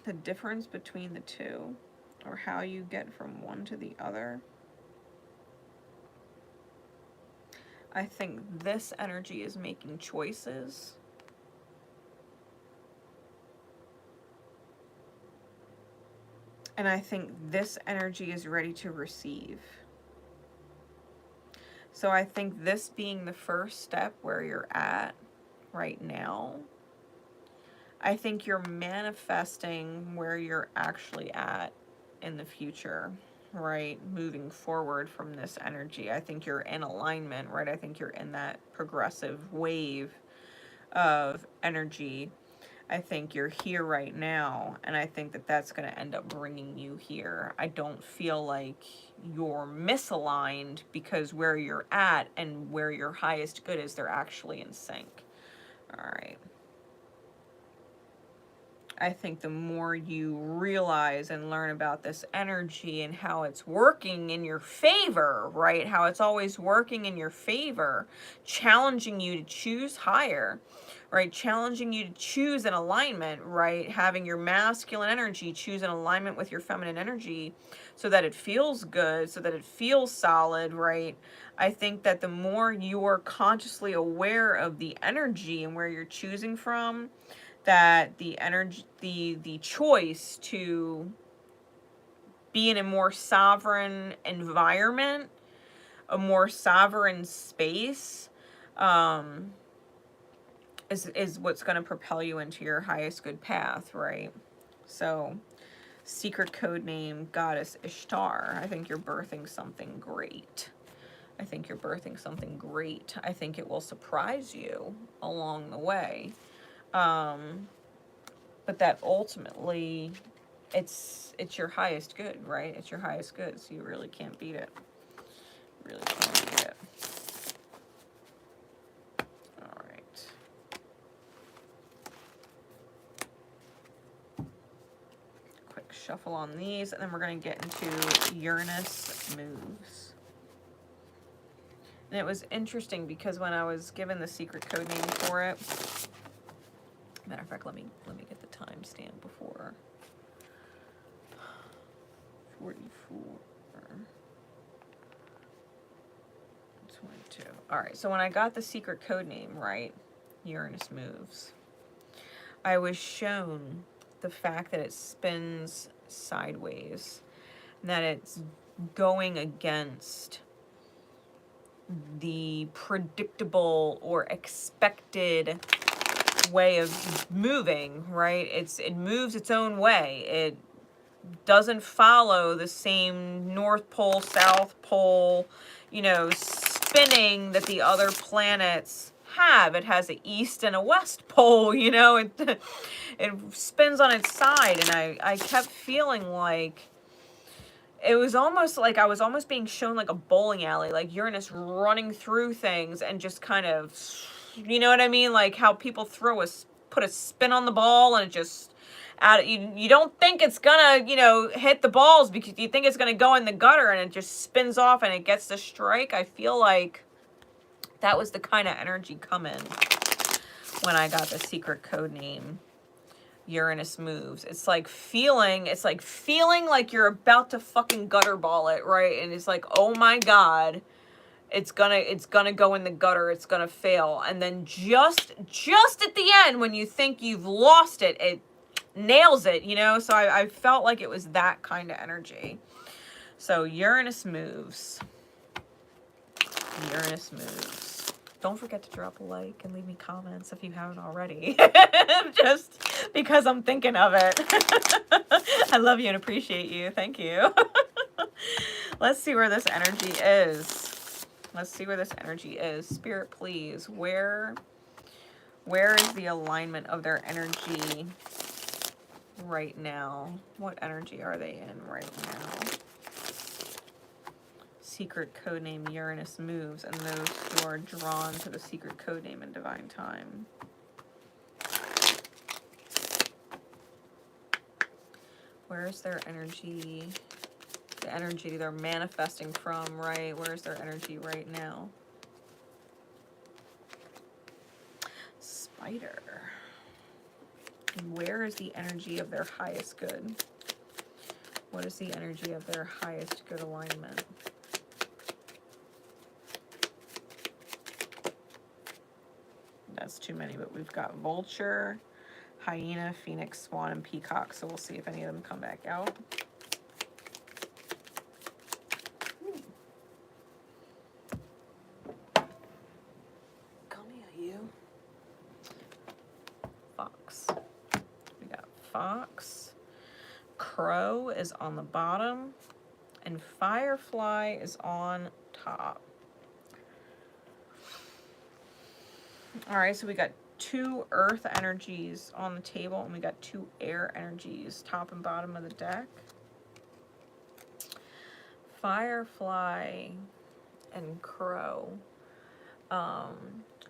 The difference between the two, or how you get from one to the other. I think this energy is making choices. And I think this energy is ready to receive. So I think this being the first step where you're at right now, I think you're manifesting where you're actually at in the future, right? Moving forward from this energy. I think you're in alignment, right? I think you're in that progressive wave of energy. I think you're here right now, and I think that that's going to end up bringing you here. I don't feel like you're misaligned, because where you're at and where your highest good is, they're actually in sync. All right. I think the more you realize and learn about this energy and how it's working in your favor, right? How it's always working in your favor, challenging you to choose higher, right? Challenging you to choose an alignment, right? Having your masculine energy choose an alignment with your feminine energy so that it feels good, so that it feels solid, right? I think that the more you're consciously aware of the energy and where you're choosing from, that the energy, the choice to be in a more sovereign environment, a more sovereign space, is what's going to propel you into your highest good path, right? So, secret code name, Goddess Ishtar. I think you're birthing something great. I think you're birthing something great. I think it will surprise you along the way. But that ultimately, it's your highest good, right? It's your highest good, so you really can't beat it. Really can't beat it. All right. Quick shuffle on these, and then we're going to get into Uranus moves. And it was interesting because when I was given the secret code name for it, matter of fact, let me get the timestamp before 44 22. All right, so when I got the secret code name right, Uranus moves, I was shown the fact that it spins sideways, and that it's going against the predictable or expected way of moving, right? It moves its own way. It doesn't follow the same North Pole, South Pole, spinning that the other planets have. It has an east and a west pole, you know, it spins on its side. And I kept feeling like it was almost like I was almost being shown like a bowling alley, like Uranus running through things and just kind of, you know what I mean? Like how people put a spin on the ball and it just, you don't think it's gonna, you know, hit the balls because you think it's gonna go in the gutter and it just spins off and it gets the strike. I feel like that was the kind of energy coming when I got the secret code name. Uranus moves. It's like feeling like you're about to fucking gutter ball it, right? And it's like, oh my God, it's gonna go in the gutter, it's gonna fail. And then just at the end, when you think you've lost it, it nails it, you know? So I felt like it was that kind of energy. So Uranus moves. Uranus moves. Don't forget to drop a like and leave me comments if you haven't already. Just because I'm thinking of it. I love you and appreciate you. Thank you. Let's see where this energy is. Let's see where this energy is. Spirit, please. Where is the alignment of their energy right now? What energy are they in right now? Secret codename Uranus moves, and those who are drawn to the secret codename in divine time. Where is their energy? The energy they're manifesting from, right? Where is their energy right now? Spider. And where is the energy of their highest good? What is the energy of their highest good alignment? That's too many, but we've got Vulture, Hyena, Phoenix, Swan, and Peacock. So we'll see if any of them come back out. Come here, you. Fox. We got Fox. Crow is on the bottom. And Firefly is on top. All right, so we got 2 earth energies on the table, and we got 2 air energies, top and bottom of the deck. Firefly and Crow.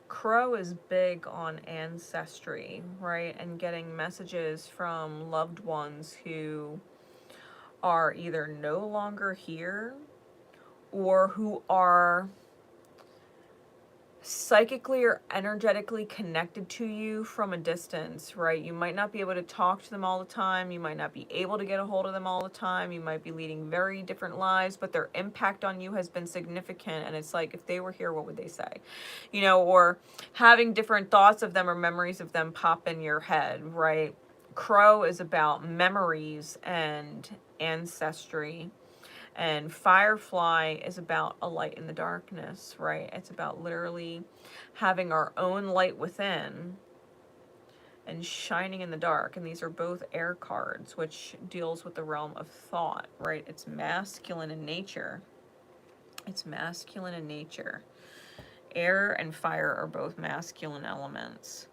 Crow is big on ancestry, right? And getting messages from loved ones who are either no longer here or who are psychically or energetically connected to you from a distance, right? You might not be able to talk to them all the time. You might not be able to get a hold of them all the time. You might be leading very different lives, but their impact on you has been significant. And it's like, if they were here, what would they say? You know, or having different thoughts of them or memories of them pop in your head, right? Crow is about memories and ancestry. And Firefly is about a light in the darkness, right? It's about literally having our own light within and shining in the dark. And these are both air cards, which deals with the realm of thought, right? It's masculine in nature. It's masculine in nature. Air and fire are both masculine elements.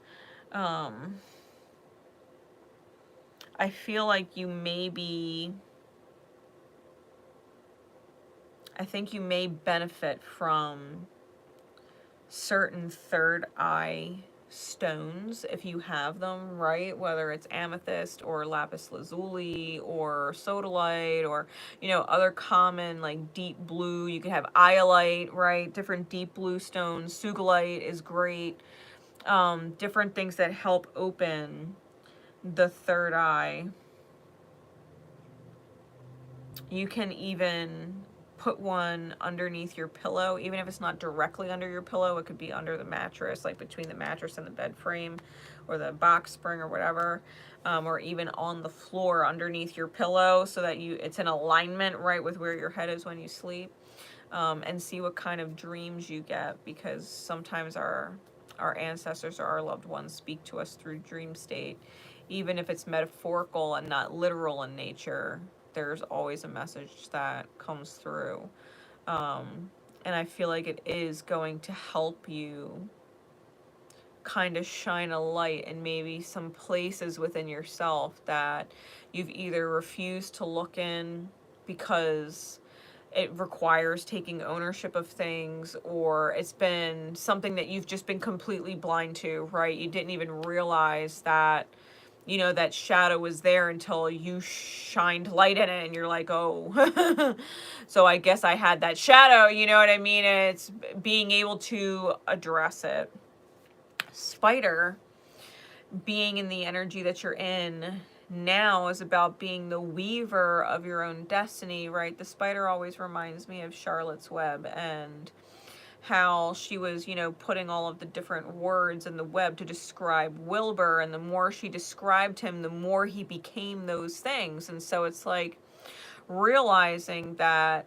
I feel like you may be... I think you may benefit from certain third eye stones if you have them, right? Whether it's amethyst or lapis lazuli or sodalite or, you know, other common like deep blue. You can have iolite, right? Different deep blue stones. Sugilite is great. Different things that help open the third eye. You can even put one underneath your pillow, even if it's not directly under your pillow. It could be under the mattress, like between the mattress and the bed frame or the box spring or whatever, or even on the floor underneath your pillow so that it's in alignment, right, with where your head is when you sleep, and see what kind of dreams you get, because sometimes our ancestors or our loved ones speak to us through dream state. Even if it's metaphorical and not literal in nature, there's always a message that comes through. And I feel like it is going to help you kind of shine a light in maybe some places within yourself that you've either refused to look in because it requires taking ownership of things, or it's been something that you've just been completely blind to, right? You didn't even realize that, you know, that shadow was there until you shined light in it and you're like, oh, so I guess I had that shadow, you know what I mean? And it's being able to address it. Spider, being in the energy that you're in now, is about being the weaver of your own destiny, right? The spider always reminds me of Charlotte's Web and how she was, you know, putting all of the different words in the web to describe Wilbur, and the more she described him, the more he became those things. And so it's like realizing that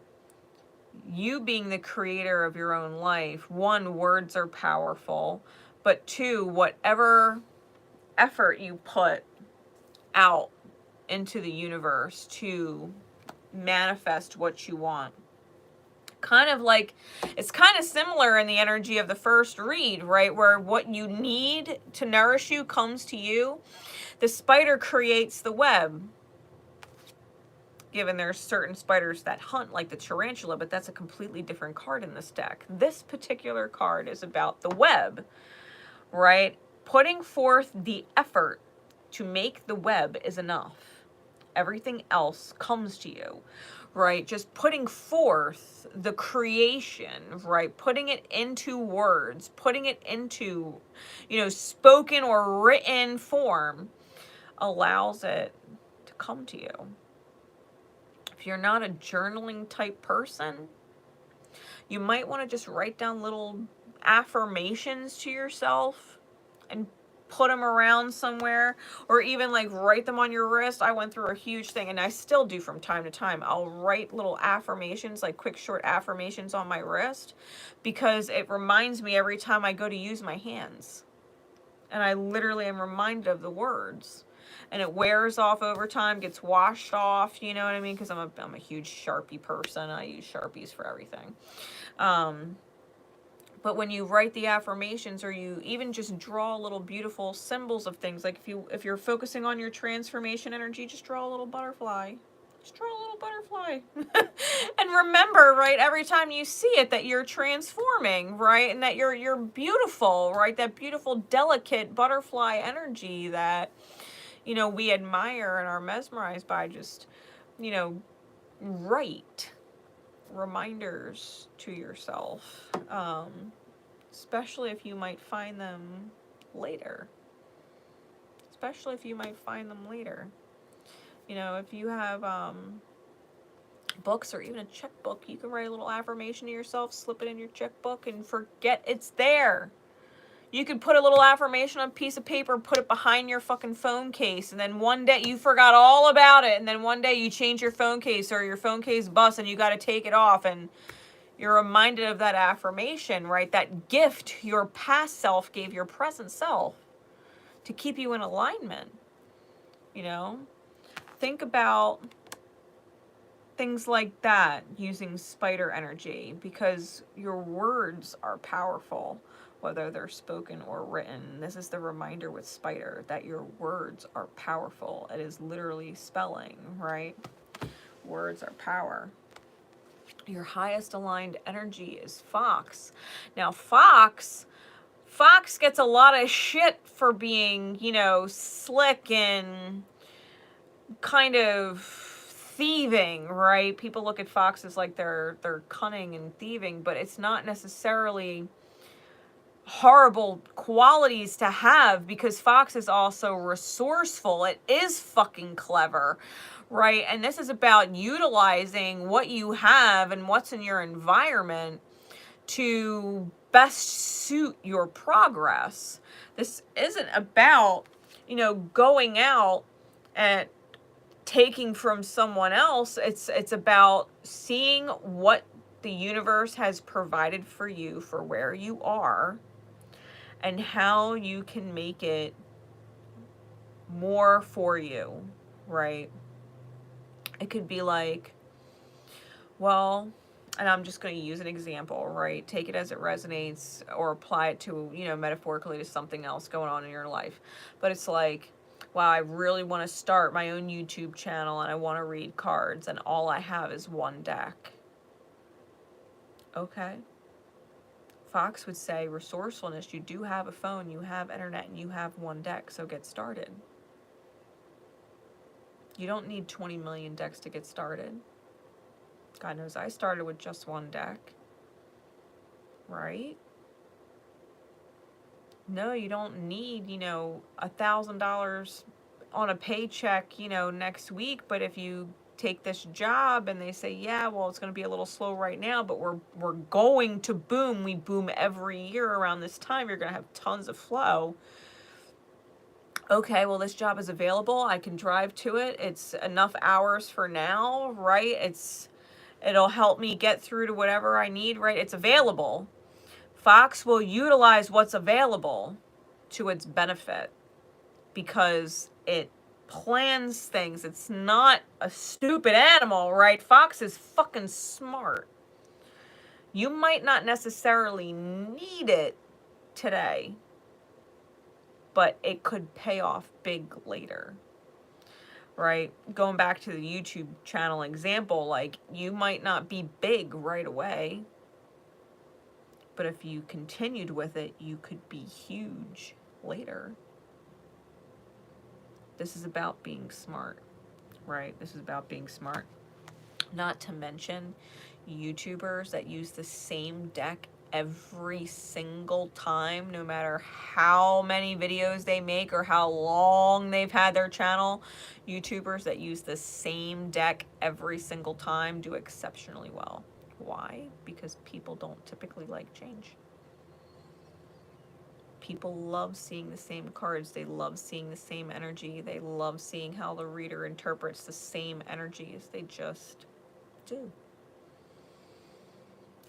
you being the creator of your own life, one, words are powerful, but two, whatever effort you put out into the universe to manifest what you want. Kind of like, it's kind of similar in the energy of the first read, right? Where what you need to nourish you comes to you. The spider creates the web. Given there's certain spiders that hunt, like the tarantula, but that's a completely different card in this deck. This particular card is about the web, right? Putting forth the effort to make the web is enough. Everything else comes to you, right? Just putting forth the creation, right? Putting it into words, putting it into, you know, spoken or written form allows it to come to you. If you're not a journaling type person, you might want to just write down little affirmations to yourself and put them around somewhere, or even like write them on your wrist. I went through a huge thing, and I still do from time to time. I'll write little affirmations, like quick short affirmations on my wrist, because it reminds me every time I go to use my hands, and I literally am reminded of the words. And it wears off over time, gets washed off, you know what I mean? Because I'm a huge Sharpie person. I use Sharpies for everything. But when you write the affirmations, or you even just draw little beautiful symbols of things, like if you're focusing on your transformation energy, just draw a little butterfly. Just draw a little butterfly. And remember, right, every time you see it, that you're transforming, right? And that you're beautiful, right? That beautiful, delicate butterfly energy that, you know, we admire and are mesmerized by. Just, you know, write reminders to yourself, especially if you might find them later. Especially if you might find them later. You know, if you have books or even a checkbook, you can write a little affirmation to yourself, slip it in your checkbook, and forget it's there. You could put a little affirmation on a piece of paper, put it behind your fucking phone case, and then one day you forgot all about it, and then one day you change your phone case, or your phone case busts and you got to take it off, and you're reminded of that affirmation, right? That gift your past self gave your present self to keep you in alignment, you know? Think about things like that using spider energy, because your words are powerful, whether they're spoken or written. This is the reminder with spider, that your words are powerful. It is literally spelling, right? Words are power. Your highest aligned energy is fox. Now, fox gets a lot of shit for being, you know, slick and kind of thieving, right? People look at foxes like they're cunning and thieving, but it's not necessarily horrible qualities to have, because fox is also resourceful. It is fucking clever, right? And this is about utilizing what you have and what's in your environment to best suit your progress. This isn't about, you know, going out and taking from someone else. It's about seeing what the universe has provided for you for where you are, and how you can make it more for you, right? It could be like, well, and I'm just going to use an example, right? Take it as it resonates or apply it to, you know, metaphorically to something else going on in your life. But it's like, wow, I really want to start my own YouTube channel and I want to read cards and all I have is one deck. Okay. Fox would say resourcefulness. You do have a phone, you have internet, and you have one deck, so get started. You don't need 20 million decks to get started. God knows I started with just one deck, right? No, you don't need, you know, $1,000 on a paycheck, you know, next week. But if you take this job and they say, yeah, well, it's going to be a little slow right now, but we're going to boom. We boom every year around this time. You're going to have tons of flow. Okay, well, this job is available. I can drive to it. It's enough hours for now, right? It'll help me get through to whatever I need, right? It's available. Fox will utilize what's available to its benefit because it plans things. It's not a stupid animal, right? Fox is fucking smart. You might not necessarily need it today, but it could pay off big later, right? Going back to the YouTube channel example, like, you might not be big right away, but if you continued with it, you could be huge later. This is about being smart, right? This is about being smart. Not to mention YouTubers that use the same deck every single time, no matter how many videos they make or how long they've had their channel. YouTubers that use the same deck every single time do exceptionally well. Why? Because people don't typically like change. People love seeing the same cards. They love seeing the same energy. They love seeing how the reader interprets the same energies. They just do.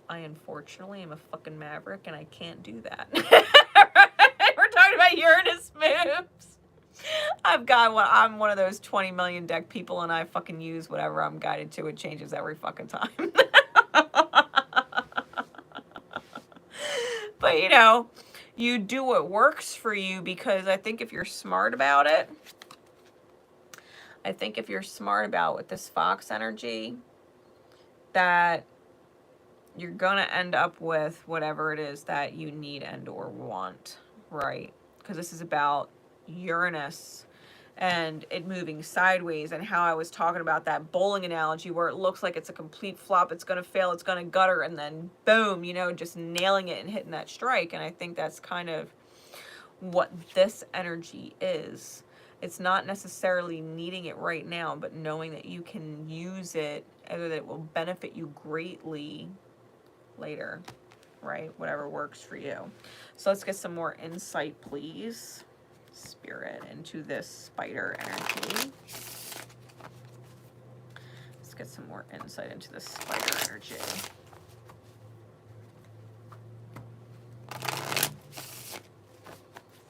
I unfortunately am a fucking maverick and I can't do that. We're talking about Uranus moves. I'm one of those 20 million deck people and I fucking use whatever I'm guided to. It changes every fucking time. But, you know, you do what works for you, because I think if you're smart about it, with this Fox energy, that you're gonna end up with whatever it is that you need and or want, right? Because this is about Uranus and it moving sideways, and how I was talking about that bowling analogy where it looks like it's a complete flop, it's gonna fail, it's gonna gutter, and then boom, you know, just nailing it and hitting that strike. And I think that's kind of what this energy is. It's not necessarily needing it right now, but knowing that you can use it, and that it will benefit you greatly later, right? Whatever works for you. So let's get some more insight, please, Spirit, into this spider energy. Let's get some more insight into this spider energy.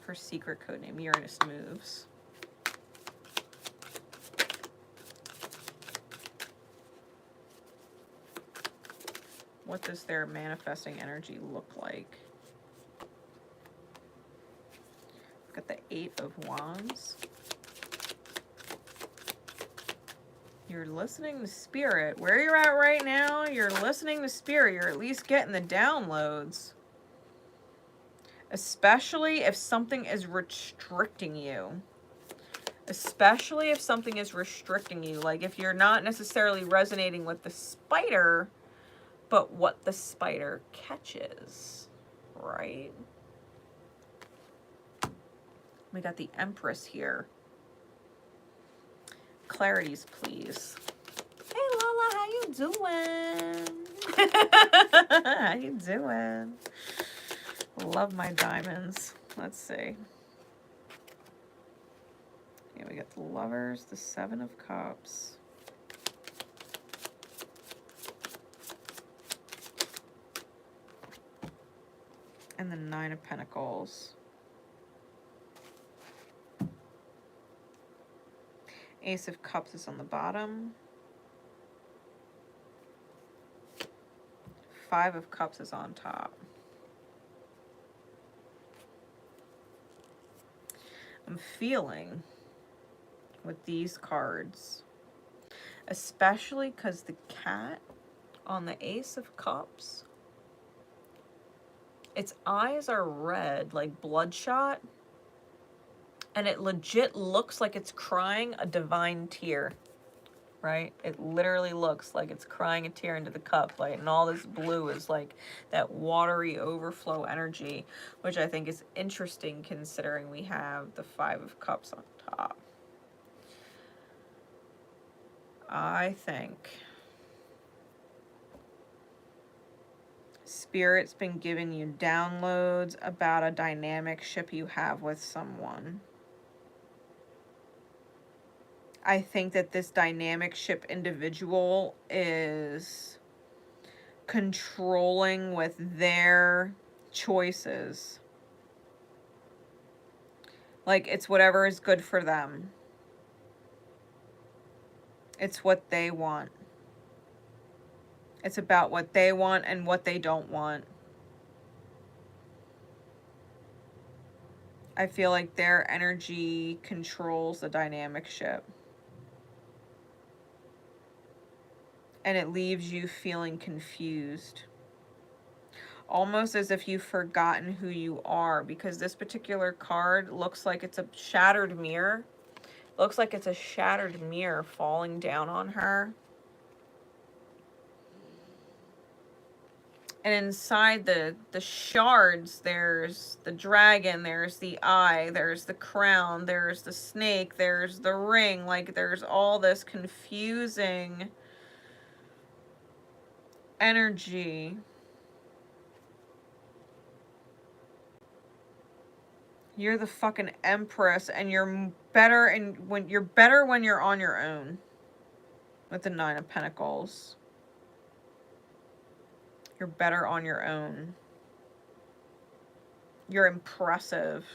Her secret code name, Uranus moves. What does their manifesting energy look like? Got the 8 of Wands. You're listening to Spirit. Where you're at right now, you're listening to Spirit. You're at least getting the downloads. Especially if something is restricting you. Especially if something is restricting you. Like if you're not necessarily resonating with the spider, but what the spider catches, right? We got the Empress here. Clarities, please. Hey, Lala, how you doing? How you doing? Love my diamonds. Let's see. Here we got the Lovers, the 7 of Cups. And the 9 of Pentacles. Ace of Cups is on the bottom. Five of Cups is on top. I'm feeling with these cards, especially because the cat on the Ace of Cups, its eyes are red, like bloodshot, and it legit looks like it's crying a divine tear, right? It literally looks like it's crying a tear into the cup, like, and all this blue is like that watery overflow energy, which I think is interesting considering we have the Five of Cups on top. I think Spirit's been giving you downloads about a dynamic ship you have with someone. I think that this dynamic ship individual is controlling with their choices. Like, it's whatever is good for them. It's what they want. It's about what they want and what they don't want. I feel like their energy controls the dynamic ship. And it leaves you feeling confused. Almost as if you've forgotten who you are, because this particular card looks like it's a shattered mirror. Looks like it's a shattered mirror falling down on her. And inside the shards, there's the dragon, there's the eye, there's the crown, there's the snake, there's the ring. Like, there's all this confusing energy. You're the fucking Empress, and you're better, and when you're on your own. With the Nine of Pentacles. You're better on your own. You're impressive.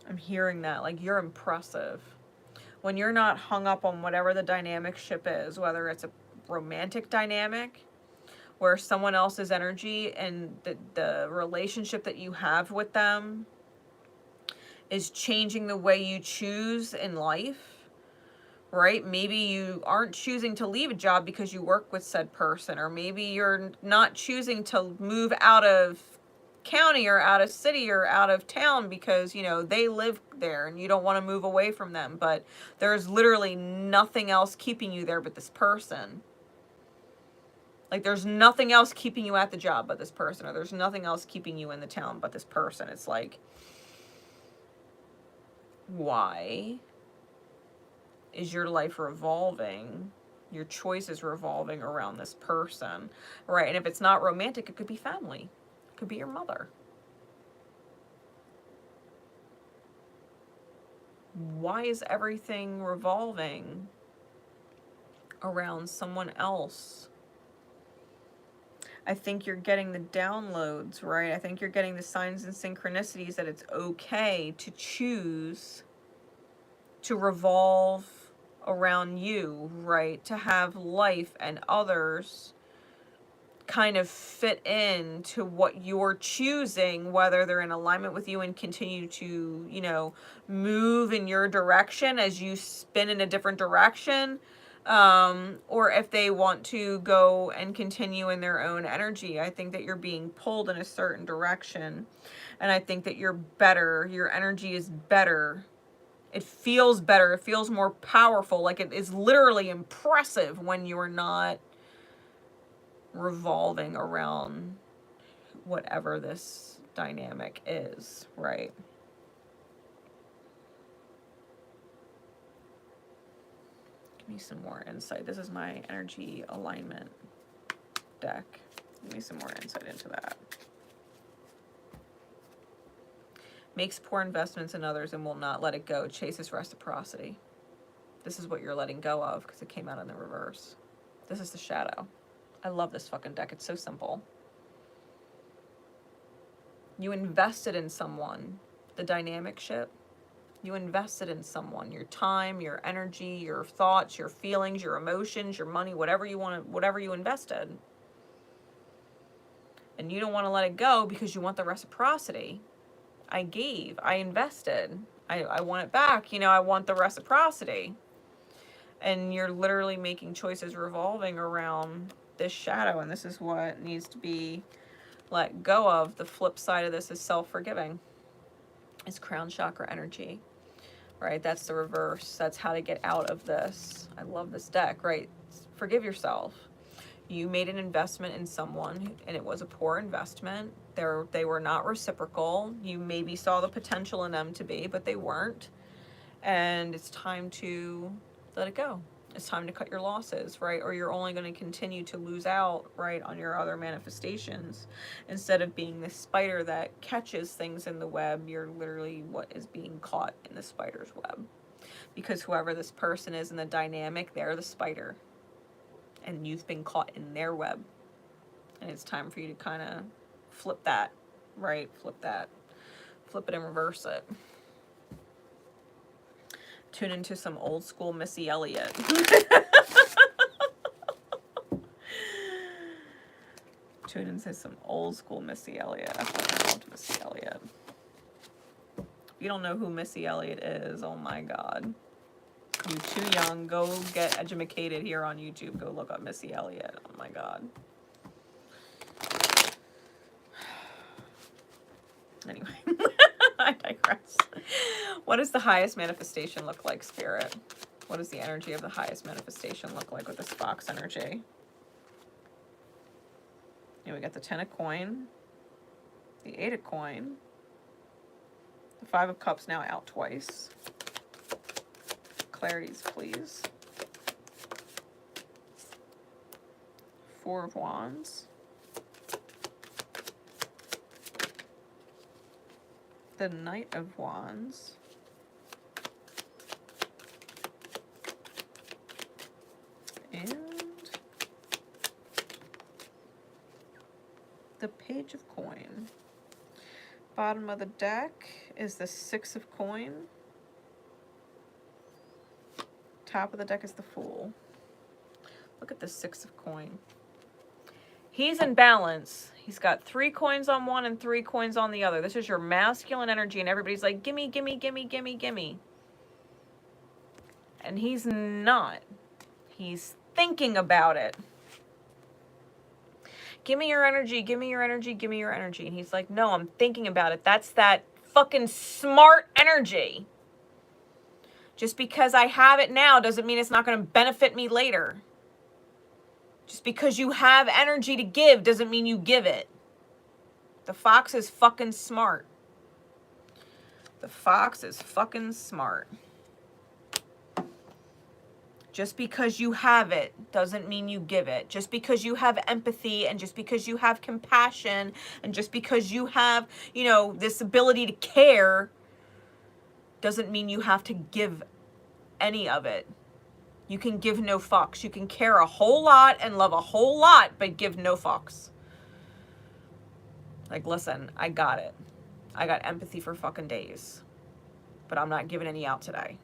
I'm hearing that. Like, you're impressive. When you're not hung up on whatever the dynamic ship is, whether it's a romantic dynamic, where someone else's energy and the relationship that you have with them is changing the way you choose in life. Right? Maybe you aren't choosing to leave a job because you work with said person, or maybe you're not choosing to move out of county or out of city or out of town because, you know, they live there and you don't want to move away from them, but there's literally nothing else keeping you there but this person. Like, there's nothing else keeping you at the job but this person, or there's nothing else keeping you in the town but this person. It's like, why is your life revolving, your choices revolving around this person, right? And if it's not romantic, it could be family. It could be your mother. Why is everything revolving around someone else? I think you're getting the downloads, right? I think you're getting the signs and synchronicities that it's okay to choose to revolve around you, right? To have life and others kind of fit in to what you're choosing, whether they're in alignment with you and continue to, you know, move in your direction as you spin in a different direction, or if they want to go and continue in their own energy. I think that you're being pulled in a certain direction, and I think that you're better. Your energy is better. It feels better. It feels more powerful. Like, it is literally impressive when you are not revolving around whatever this dynamic is, right? Give me some more insight. This is my energy alignment deck. Give me some more insight into that. Makes poor investments in others and will not let it go. Chases reciprocity. This is what you're letting go of because it came out in the reverse. This is the shadow. I love this fucking deck. It's so simple. You invested in someone, the dynamic ship, You invested in someone, your time, your energy, your thoughts, your feelings, your emotions, your money, whatever you want to, whatever you invested. And you don't want to let it go because you want the reciprocity. I gave, I invested, I want it back, you know, I want the reciprocity. And you're literally making choices revolving around this shadow, and this is what needs to be let go of. The flip side of this is self-forgiving. It's crown chakra energy, right? That's the reverse. That's how to get out of this. I love this deck, right? Forgive yourself. You made an investment in someone and it was a poor investment. They were not reciprocal. You maybe saw the potential in them to be, but they weren't. And it's time to let it go. It's time to cut your losses, right? Or you're only going to continue to lose out, right, on your other manifestations. Instead of being the spider that catches things in the web, you're literally what is being caught in the spider's web. Because whoever this person is in the dynamic, they're the spider. And you've been caught in their web. And it's time for you to kind of flip that, right? Flip that. Flip it and reverse it. Tune into some old school Missy Elliott. Tune into some old school Missy Elliott. I fucking loved Missy Elliott. If you don't know who Missy Elliott is, oh my God. You're too young. Go get educated here on YouTube. Go look up Missy Elliott. Oh my God. Anyway, I digress. What does the highest manifestation look like, Spirit? What does the energy of the highest manifestation look like with this Fox energy? Here we got the 10 of coin, the 8 of coin, the 5 of cups now out twice. Clarities, please. 4 of wands. The Knight of Wands. And the Page of Coin. Bottom of the deck is the 6 of coin. Top of the deck is the Fool. Look at the 6 of coin. He's in balance. He's got 3 coins on one and 3 coins on the other. This is your masculine energy, and everybody's like, gimme, gimme, gimme, gimme, gimme. And he's not. He's thinking about it. Give me your energy, give me your energy, give me your energy. And he's like, no, I'm thinking about it. That's that fucking smart energy. Just because I have it now doesn't mean it's not going to benefit me later. Just because you have energy to give doesn't mean you give it. The fox is fucking smart. The fox is fucking smart. Just because you have it doesn't mean you give it. Just because you have empathy and just because you have compassion and just because you have, you know, this ability to care doesn't mean you have to give any of it. You can give no fucks. You can care a whole lot and love a whole lot, but give no fucks. Like, listen, I got it. I got empathy for fucking days. But I'm not giving any out today.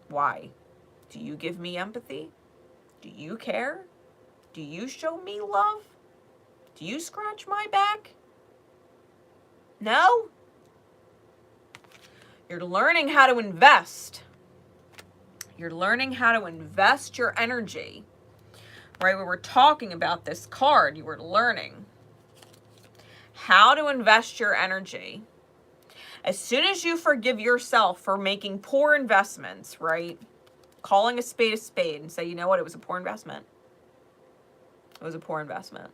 Why? Do you give me empathy? Do you care? Do you show me love? Do you scratch my back? No? You're learning how to invest. You're learning how to invest your energy. Right, when we're talking about this card, you were learning how to invest your energy. As soon as you forgive yourself for making poor investments, right? Calling a spade and say, you know what, it was a poor investment. It was a poor investment.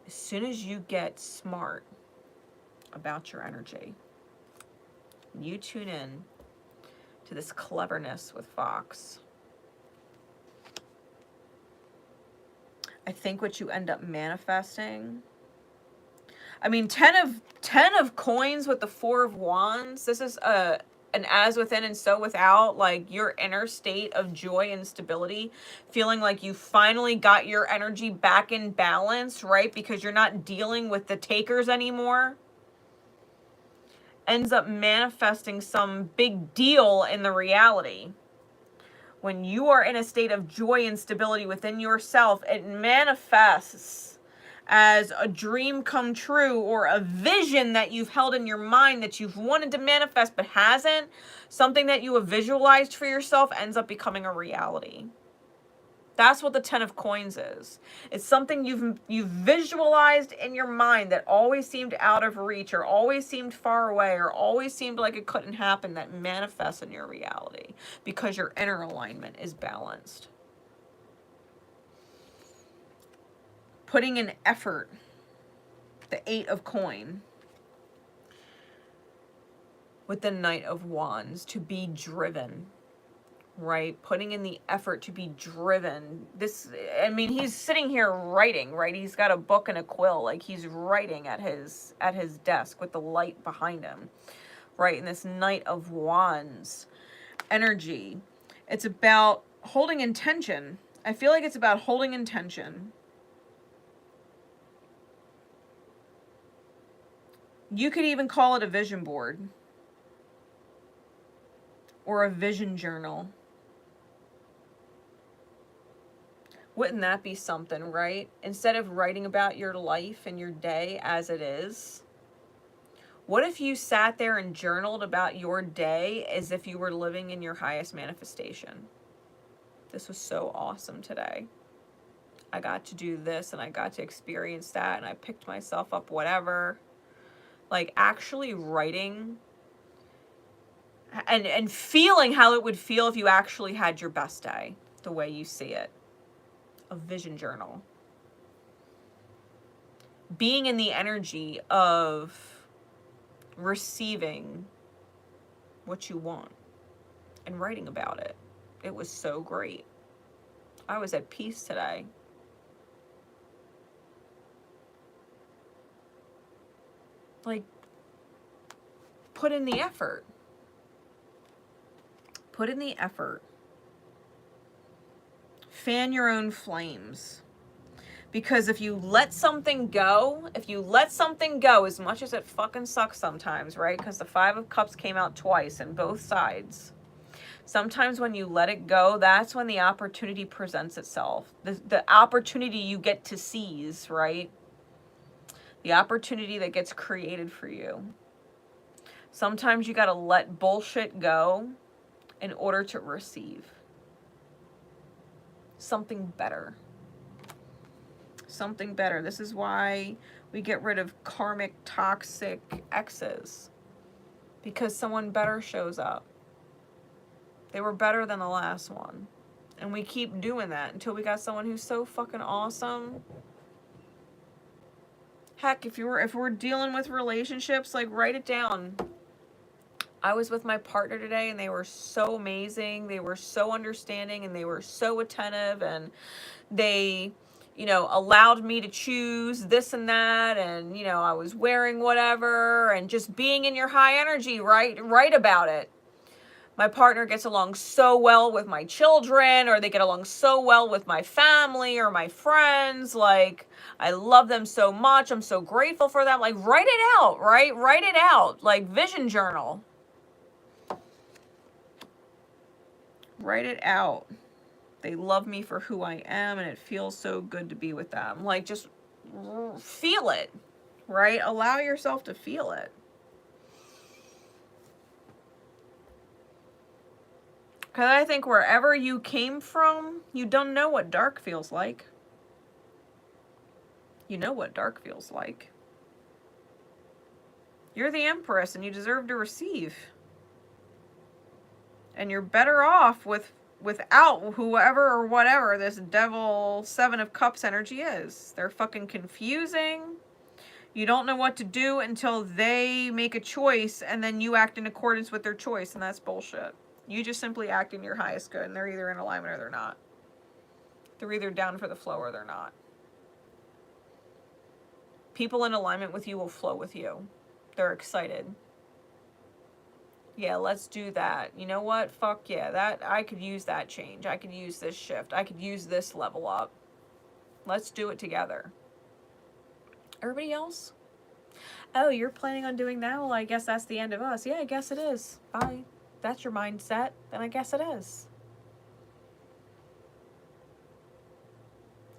As soon as you get smart about your energy, you tune in to this cleverness with Fox. I think what you end up manifesting, I mean, 10 of coins with the 4 of wands. This is a an as within and so without, like your inner state of joy and stability, feeling like you finally got your energy back in balance, right? Because you're not dealing with the takers anymore, ends up manifesting some big deal in the reality. When you are in a state of joy and stability within yourself, it manifests as a dream come true, or a vision that you've held in your mind that you've wanted to manifest but hasn't. Something that you have visualized for yourself ends up becoming a reality. That's what the 10 of coins is. It's something you've visualized in your mind that always seemed out of reach, or always seemed far away, or always seemed like it couldn't happen, that manifests in your reality because your inner alignment is balanced. Putting in effort, the 8 of coin, with the Knight of Wands, to be driven. Right? Putting in the effort to be driven. This, I mean, he's sitting here writing, right? He's got a book and a quill, like he's writing at his desk with the light behind him, right? And this Knight of Wands energy, it's about holding intention. I feel like it's about holding intention. You could even call it a vision board or a vision journal. Wouldn't that be something, right? Instead of writing about your life and your day as it is, what if you sat there and journaled about your day as if you were living in your highest manifestation? This was so awesome today. I got to do this and I got to experience that and I picked myself up, whatever. Like actually writing and feeling how it would feel if you actually had your best day, the way you see it. A vision journal. Being in the energy of receiving what you want and writing about it. It was so great. I was at peace today. Like, put in the effort. Put in the effort. Fan your own flames. Because if you let something go, as much as it fucking sucks sometimes, right? Because the 5 of Cups came out twice in both sides. Sometimes when you let it go, that's when the opportunity presents itself. The opportunity you get to seize, right? The opportunity that gets created for you. Sometimes you gotta let bullshit go in order to receive something better. Something better. This is why we get rid of karmic, toxic exes. Because someone better shows up. They were better than the last one. And we keep doing that until we got someone who's so fucking awesome. Heck, if we're dealing with relationships, like, write it down. I was with my partner today and they were so amazing. They were so understanding and they were so attentive, and they, you know, allowed me to choose this and that, and, you know, I was wearing whatever, and just being in your high energy, right? Write about it. My partner gets along so well with my children, or they get along so well with my family or my friends. Like, I love them so much. I'm so grateful for them. Like, write it out, right? Write it out. Like, vision journal. Write it out. They love me for who I am, and it feels so good to be with them. Like, just feel it, right? Allow yourself to feel it. Because I think wherever you came from, you don't know what dark feels like. You know what dark feels like. You're the Empress, and you deserve to receive. And you're better off without whoever or whatever this devil 7 of Cups energy is. They're fucking confusing. You don't know what to do until they make a choice, and then you act in accordance with their choice, and that's bullshit. You just simply act in your highest good, and they're either in alignment or they're not. They're either down for the flow or they're not. People in alignment with you will flow with you. They're excited. Yeah, let's do that. You know what? Fuck yeah. That, I could use that change. I could use this shift. I could use this level up. Let's do it together. Everybody else? Oh, you're planning on doing that? Well, I guess that's the end of us. Yeah, I guess it is. Bye. That's your mindset. Then I guess it is.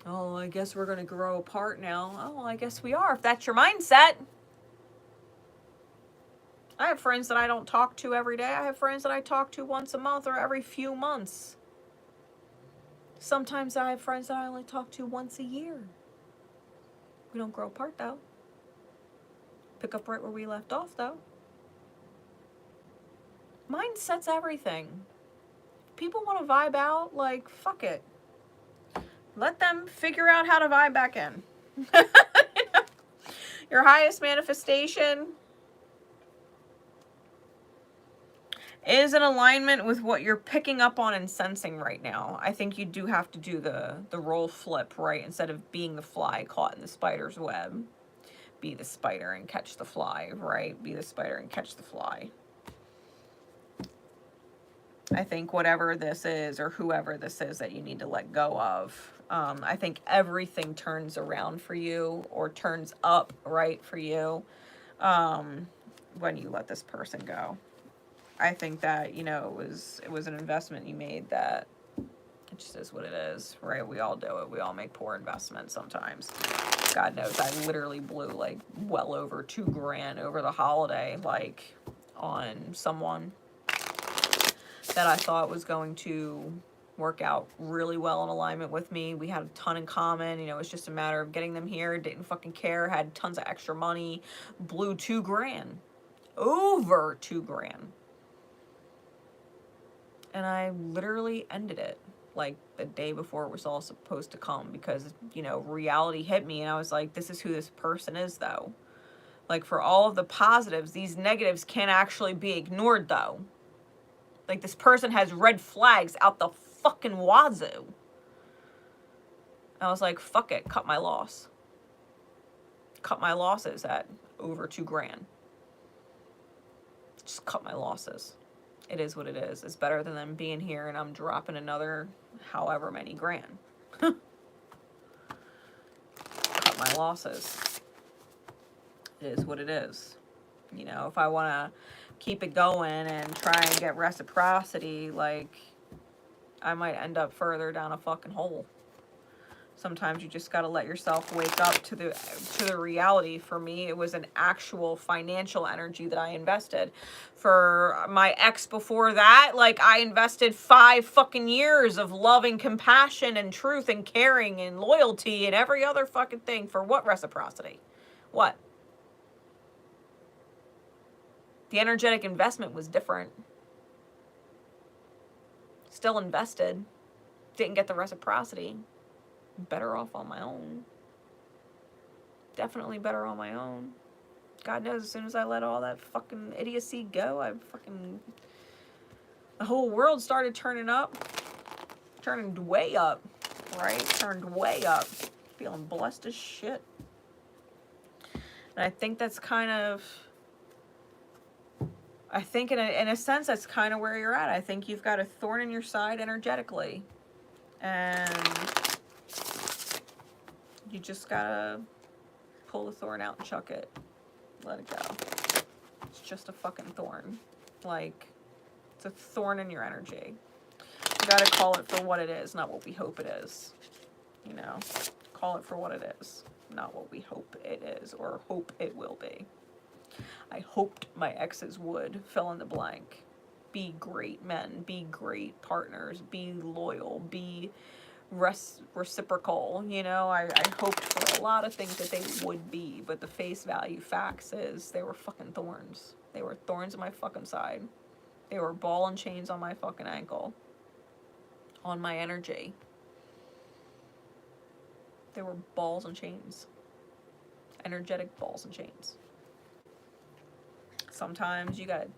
Oh, I guess we're going to grow apart now. Oh, well, I guess we are, if that's your mindset. I have friends that I don't talk to every day. I have friends that I talk to once a month or every few months. Sometimes I have friends that I only talk to once a year. We don't grow apart, though. Pick up right where we left off, though. Mindset's everything. If people want to vibe out, like, fuck it. Let them figure out how to vibe back in. Your highest manifestation is in alignment with what you're picking up on and sensing right now. I think you do have to do the role flip, right? Instead of being the fly caught in the spider's web, be the spider and catch the fly, right? Be the spider and catch the fly. I think whatever this is or whoever this is that you need to let go of, I think everything turns around for you or turns up right for you when you let this person go. I think that, you know, it was an investment you made that it just is what it is, right? We all do it. We all make poor investments sometimes. God knows I literally blew like well over $2,000 over the holiday, like on someone that I thought was going to work out really well in alignment with me. We had a ton in common. You know, it's just a matter of getting them here. Didn't fucking care. Had tons of extra money. Blew $2,000. Over $2,000. And I literally ended it like the day before it was all supposed to come because, you know, reality hit me and I was like, this is who this person is though. Like for all of the positives, these negatives can't actually be ignored though. Like this person has red flags out the fucking wazoo. I was like, fuck it, cut my loss. Cut my losses at over $2,000. Just cut my losses. It is what it is. It's better than them being here and I'm dropping another however many grand. Cut my losses. It is what it is. You know, if I want to keep it going and try and get reciprocity, like, I might end up further down a fucking hole. Sometimes you just got to let yourself wake up to the reality. For me, it was an actual financial energy that I invested. For my ex before that, like I invested 5 fucking years of love and compassion and truth and caring and loyalty and every other fucking thing. For what reciprocity? What? The energetic investment was different. Still invested. Didn't get the reciprocity. Better off on my own. Definitely better on my own. God knows, as soon as I let all that fucking idiocy go, the whole world started turning up. Turning way up, right? Turned way up. Feeling blessed as shit. And I think that's kind of, I think in a sense, that's kind of where you're at. I think you've got a thorn in your side energetically. And you just gotta pull the thorn out and chuck it. Let it go. It's just a fucking thorn. Like, it's a thorn in your energy. You gotta call it for what it is, not what we hope it is. You know? Call it for what it is, not what we hope it is or hope it will be. I hoped my exes would fill in the blank. Be great men, be great partners, be loyal, be reciprocal. You know, I hoped for a lot of things that they would be, but the face value facts is they were fucking thorns. They were thorns in my fucking side. They were ball and chains on my fucking ankle. On my energy. They were balls and chains. Energetic balls and chains. Sometimes you gotta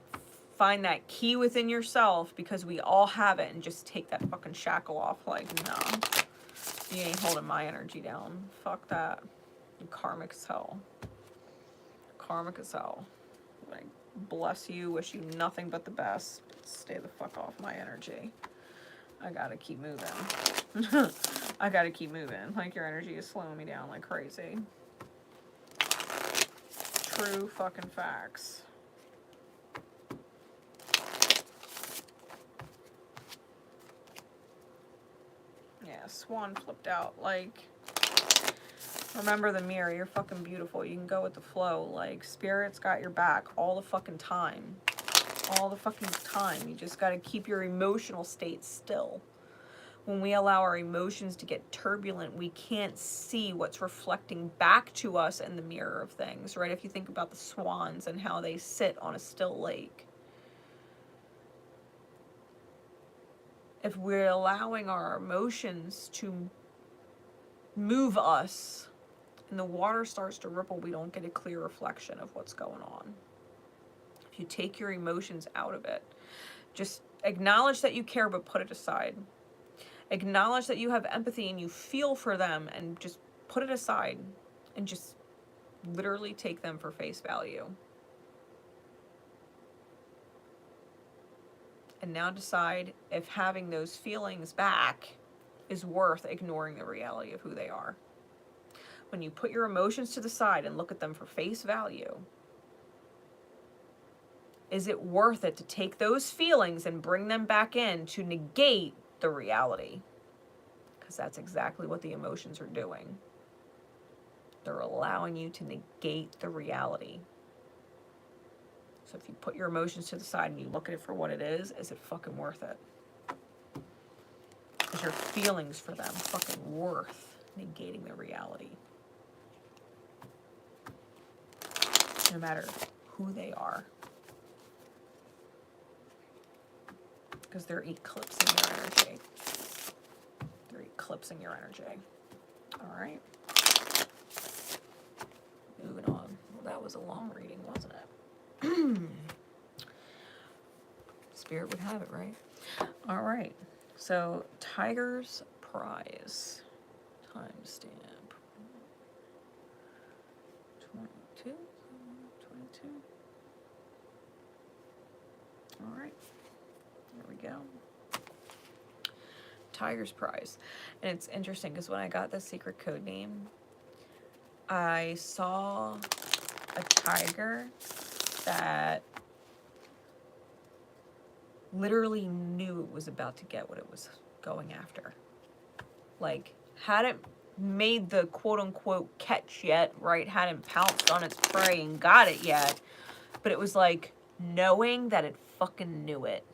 find that key within yourself because we all have it and just take that fucking shackle off. Like, no, you ain't holding my energy down. Fuck that. Karmic as hell. Karmic as hell. Like, bless you, wish you nothing but the best. Stay the fuck off my energy. I gotta keep moving. I gotta keep moving. Like, your energy is slowing me down like crazy. True fucking facts. Yeah, Swan flipped out. Like, remember the mirror. You're fucking beautiful. You can go with the flow. Like, Spirit's got your back all the fucking time. All the fucking time. You just gotta keep your emotional state still. When we allow our emotions to get turbulent, we can't see what's reflecting back to us in the mirror of things, right? If you think about the swans and how they sit on a still lake. If we're allowing our emotions to move us and the water starts to ripple, we don't get a clear reflection of what's going on. If you take your emotions out of it, just acknowledge that you care, but put it aside. Acknowledge that you have empathy and you feel for them, and just put it aside and just literally take them for face value. And now decide if having those feelings back is worth ignoring the reality of who they are. When you put your emotions to the side and look at them for face value, is it worth it to take those feelings and bring them back in to negate the reality? Because that's exactly what the emotions are doing. They're allowing you to negate the reality. So if you put your emotions to the side and you look at it for what it is it fucking worth it? Is your feelings for them fucking worth negating the reality? No matter who they are. Because they're eclipsing your energy. They're eclipsing your energy. All right. Moving on. Well, that was a long reading, wasn't it? Spirit would have it, right? All right. So, Tiger's Prize. Timestamp. 22? 22? All right. There we go. Tiger's Prize. And it's interesting because when I got the secret code name, I saw a tiger that literally knew it was about to get what it was going after. Like, hadn't made the quote-unquote catch yet, right? Hadn't pounced on its prey and got it yet. But it was like knowing that it fucking knew it.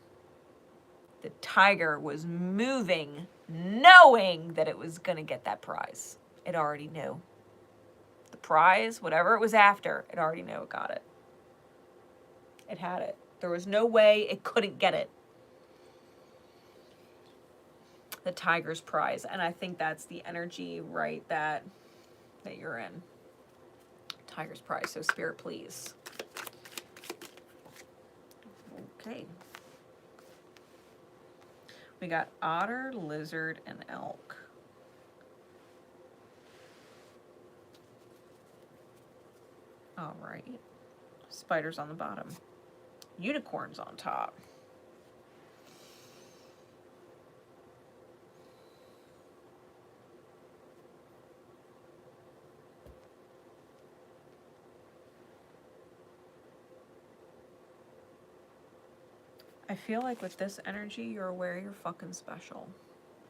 The tiger was moving, knowing that it was gonna get that prize. It already knew. The prize, whatever it was after, it already knew it got it. It had it. There was no way it couldn't get it. The Tiger's Prize. And I think that's the energy, right, that you're in. Tiger's Prize. So, Spirit, please. Okay. We got otter, lizard, and elk. All right. Spiders on the bottom. Unicorns on top. I feel like with this energy, you're aware you're fucking special.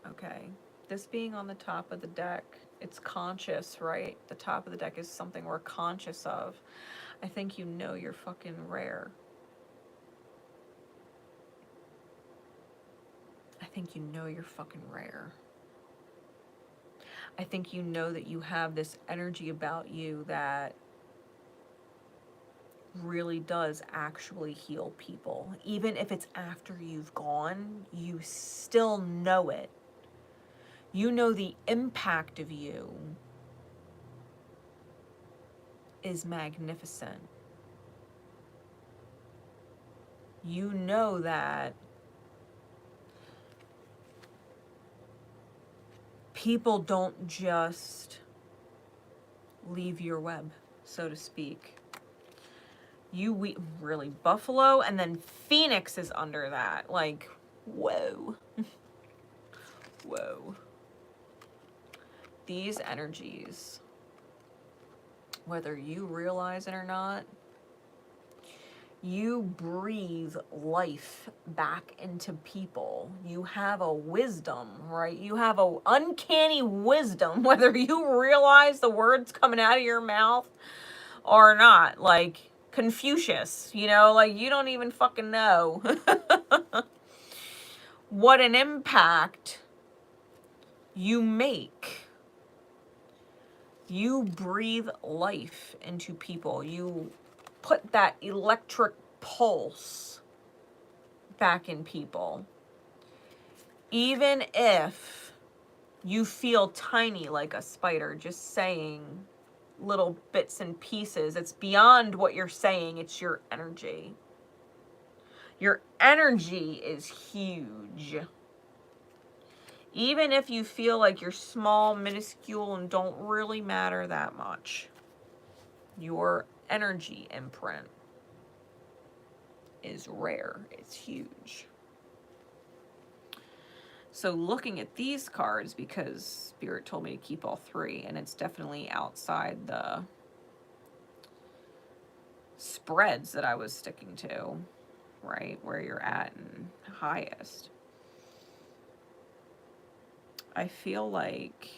Okay? This being on the top of the deck, it's conscious, right? The top of the deck is something we're conscious of. I think you know you're fucking rare. I think you know you're fucking rare. I think you know that you have this energy about you that really does actually heal people. Even if it's after you've gone, you still know it. You know the impact of you is magnificent. You know that people don't just leave your web, so to speak. really, Buffalo, and then Phoenix is under that. Like, whoa. Whoa. These energies, whether you realize it or not, you breathe life back into people. You have a wisdom, right? You have a uncanny wisdom, whether you realize the words coming out of your mouth or not. Like Confucius, you know, like you don't even fucking know what an impact you make. You breathe life into people. You put that electric pulse back in people. Even if you feel tiny like a spider, just saying little bits and pieces, it's beyond what you're saying, it's your energy. Your energy is huge. Even if you feel like you're small, minuscule, and don't really matter that much, your energy imprint is rare. It's huge. So looking at these cards, because Spirit told me to keep all three, and it's definitely outside the spreads that I was sticking to, right, where you're at and highest. I feel like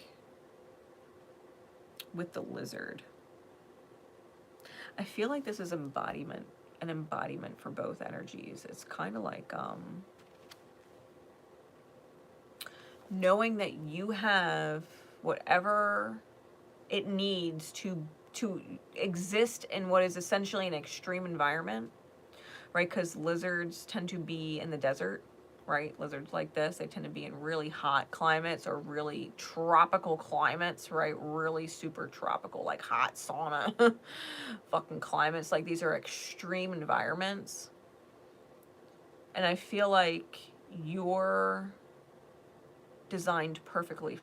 with the lizard, I feel like this is an embodiment for both energies. It's kind of like knowing that you have whatever it needs to exist in what is essentially an extreme environment, right? Because lizards tend to be in the desert, right? Lizards like this, they tend to be in really hot climates or really tropical climates, right? Really super tropical, like hot sauna fucking climates. Like these are extreme environments. And I feel like you're designed perfectly for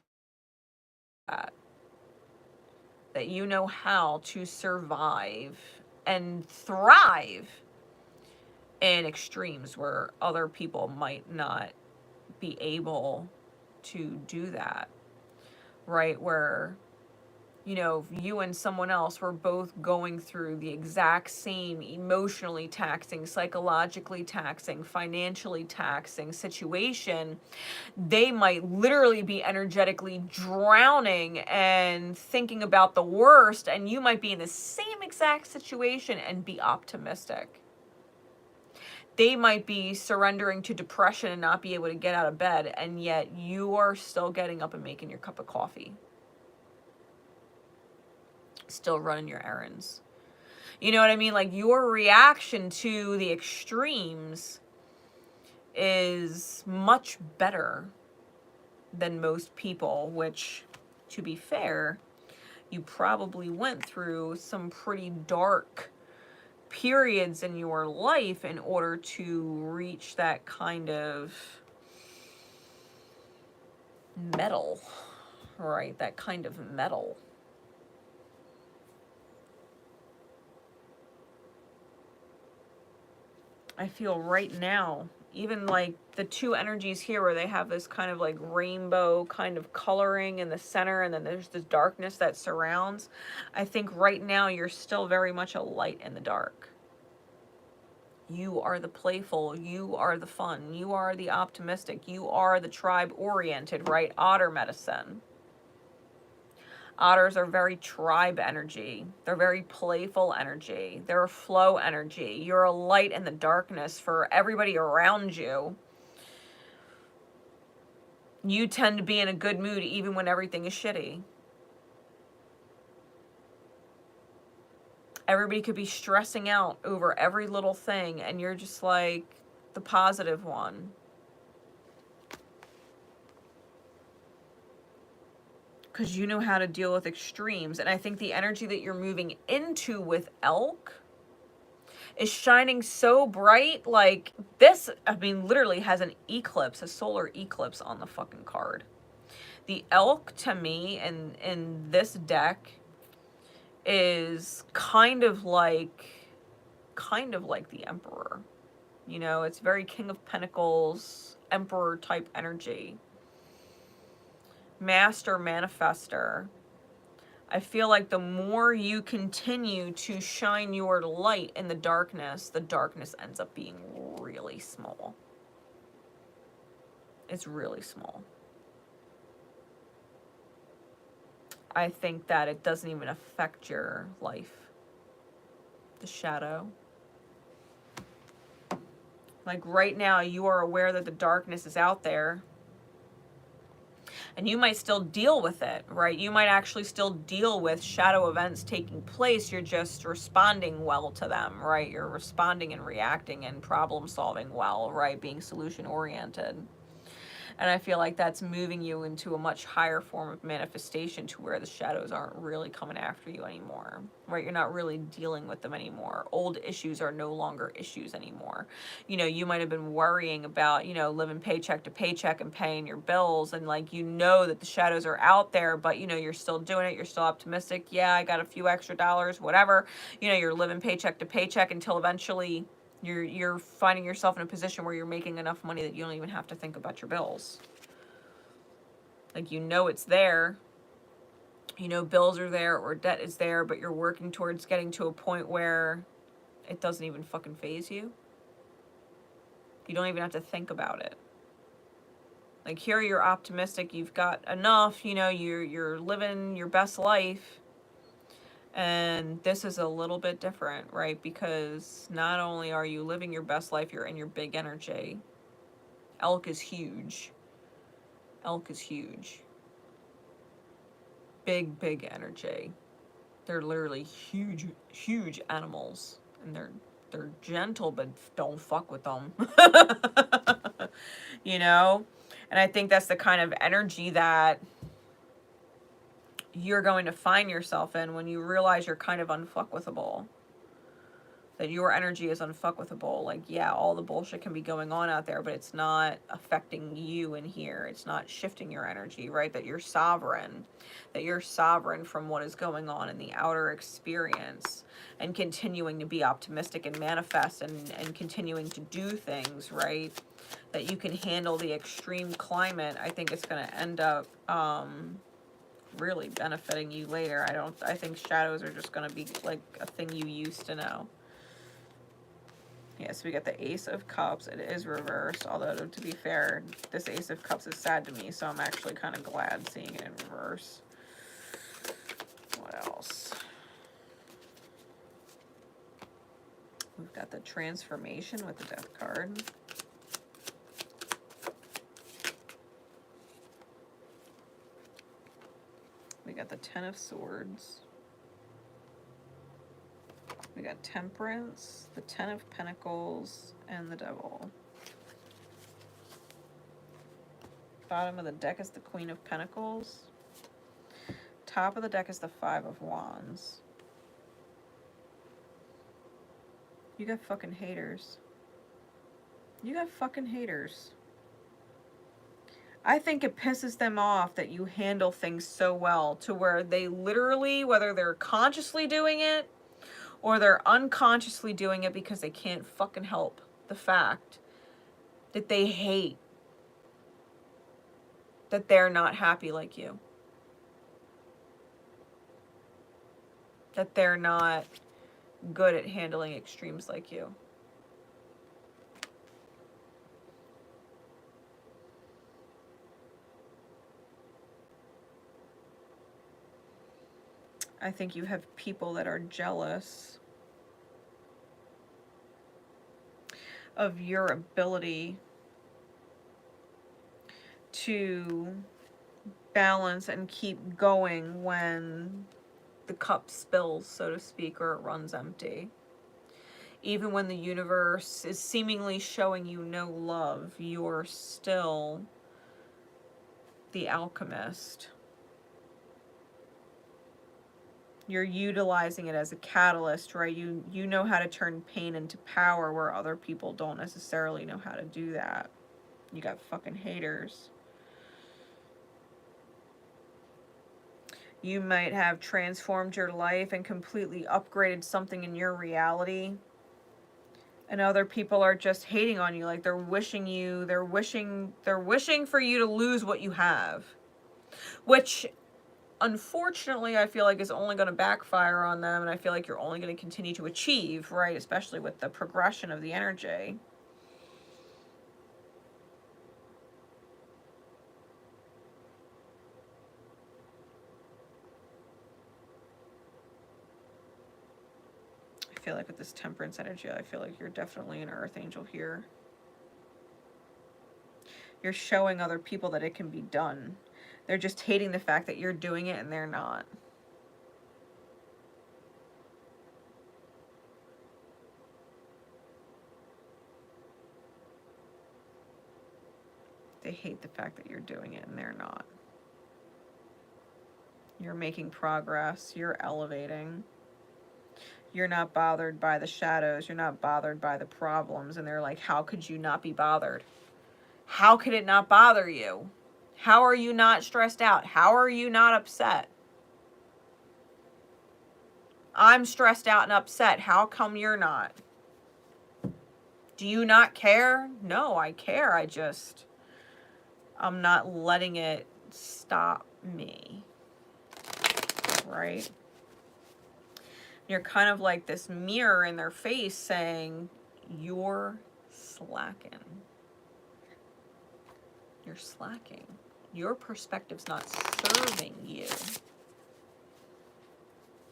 that you know how to survive and thrive in extremes where other people might not be able to do that, right? Where, you know, you and someone else were both going through the exact same emotionally taxing, psychologically taxing, financially taxing situation, they might literally be energetically drowning and thinking about the worst, and you might be in the same exact situation and be optimistic. They might be surrendering to depression and not be able to get out of bed, and yet you are still getting up and making your cup of coffee. Still running your errands. You know what I mean? Like your reaction to the extremes is much better than most people, which, to be fair, you probably went through some pretty dark periods in your life in order to reach that kind of metal, right? That kind of metal. I feel right now, even like the two energies here where they have this kind of like rainbow kind of coloring in the center, and then there's this darkness that surrounds. I think right now you're still very much a light in the dark. You are the playful, you are the fun, you are the optimistic, you are the tribe-oriented, right? Otter medicine. Otters are very tribe energy. They're very playful energy. They're a flow energy. You're a light in the darkness for everybody around you. You tend to be in a good mood even when everything is shitty. Everybody could be stressing out over every little thing, and you're just like the positive one. Because you know how to deal with extremes. And I think the energy that you're moving into with elk is shining so bright. Like this, I mean, literally has an eclipse, a solar eclipse on the fucking card. The elk, to me, in this deck, is kind of like kind of like the Emperor. You know, it's very King of Pentacles, Emperor type energy. Master Manifester. I feel like the more you continue to shine your light in the darkness ends up being really small. It's really small. I think that it doesn't even affect your life. The shadow. Like right now, you are aware that the darkness is out there. And you might still deal with it, right? You might actually still deal with shadow events taking place. You're just responding well to them, right? You're responding and reacting and problem solving well, right? Being solution oriented. And I feel like that's moving you into a much higher form of manifestation to where the shadows aren't really coming after you anymore, right? You're not really dealing with them anymore. Old issues are no longer issues anymore. You know, you might have been worrying about, you know, living paycheck to paycheck and paying your bills. And like, you know that the shadows are out there, but you know, you're still doing it. You're still optimistic. Yeah, I got a few extra dollars, whatever. You know, you're living paycheck to paycheck until eventually you're finding yourself in a position where you're making enough money that you don't even have to think about your bills. Like, you know it's there. You know bills are there or debt is there, but you're working towards getting to a point where it doesn't even fucking faze you. You don't even have to think about it. Like, here you're optimistic, you've got enough, you know, you're living your best life. And this is a little bit different, right? Because not only are you living your best life, you're in your big energy. Elk is huge. Elk is huge. Big, big energy. They're literally huge, huge animals. And they're gentle, but don't fuck with them. You know? And I think that's the kind of energy that you're going to find yourself in when you realize you're kind of unfuckwithable. That your energy is unfuckwithable. Like, yeah, all the bullshit can be going on out there, but it's not affecting you in here. It's not shifting your energy, right? That you're sovereign. That you're sovereign from what is going on in the outer experience. And continuing to be optimistic and manifest and continuing to do things, right? That you can handle the extreme climate. I think it's going to end up really benefiting you later. I think shadows are just going to be like a thing you used to know. Yeah, so we got the Ace of Cups. It is reversed, although to be fair, this Ace of Cups is sad to me, so I'm actually kind of glad seeing it in reverse. What else? We've got the Transformation with the Death card. We got the Ten of Swords. We got Temperance, the Ten of Pentacles, and the Devil. Bottom of the deck is the Queen of Pentacles. Top of the deck is the Five of Wands. You got fucking haters. You got fucking haters. I think it pisses them off that you handle things so well to where they literally, whether they're consciously doing it or they're unconsciously doing it because they can't fucking help the fact that they hate that they're not happy like you. That they're not good at handling extremes like you. I think you have people that are jealous of your ability to balance and keep going when the cup spills, so to speak, or it runs empty. Even when the universe is seemingly showing you no love, you're still the alchemist. You're utilizing it as a catalyst, right? You know how to turn pain into power where other people don't necessarily know how to do that. You got fucking haters. You might have transformed your life and completely upgraded something in your reality And other people are just hating on you, like they're wishing for you to lose what you have. Which, unfortunately, I feel like is only going to backfire on them, and I feel like you're only going to continue to achieve, right? Especially with the progression of the energy. I feel like with this Temperance energy, I feel like you're definitely an Earth Angel here. You're showing other people that it can be done. They're just hating the fact that you're doing it and they're not. They hate the fact that you're doing it and they're not. You're making progress. You're elevating. You're not bothered by the shadows. You're not bothered by the problems. And they're like, how could you not be bothered? How could it not bother you? How are you not stressed out? How are you not upset? I'm stressed out and upset. How come you're not? Do you not care? No, I care. I'm not letting it stop me. Right? You're kind of like this mirror in their face saying, you're slacking. You're slacking. Your perspective's not serving you.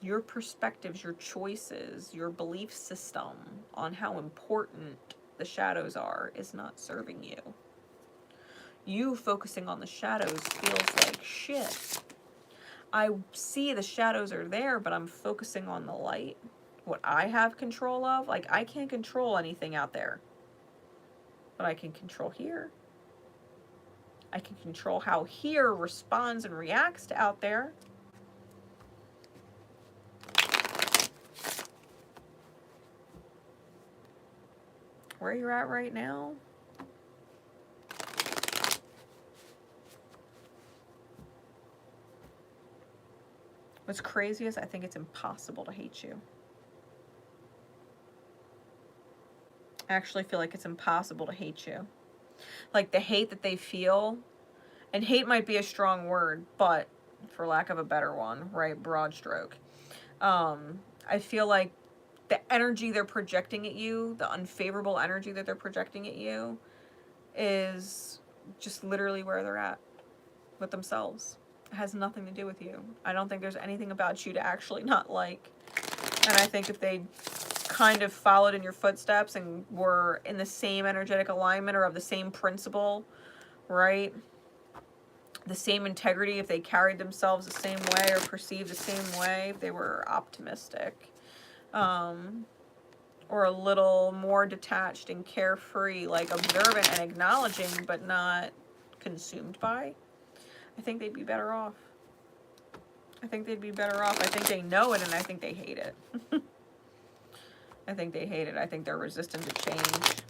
Your perspectives, your choices, your belief system on how important the shadows are is not serving you. You focusing on the shadows feels like shit. I see the shadows are there, but I'm focusing on the light. What I have control of, like I can't control anything out there. But I can control here. I can control how here responds and reacts to out there. Where you're at right now. What's crazy is I think it's impossible to hate you. I actually feel like it's impossible to hate you. Like the hate that they feel, and hate might be a strong word, but for lack of a better one, right? Broad stroke. I feel like the energy they're projecting at you, the unfavorable energy that they're projecting at you, is just literally where they're at with themselves. It has nothing to do with you. I don't think there's anything about you to actually not like. And I think if they kind of followed in your footsteps and were in the same energetic alignment or of the same principle, right? The same integrity, if they carried themselves the same way or perceived the same way, if they were optimistic, or a little more detached and carefree, like observant and acknowledging, but not consumed by, I think they'd be better off. I think they'd be better off. I think they know it, and I think they hate it. I think they hate it. I think they're resistant to change.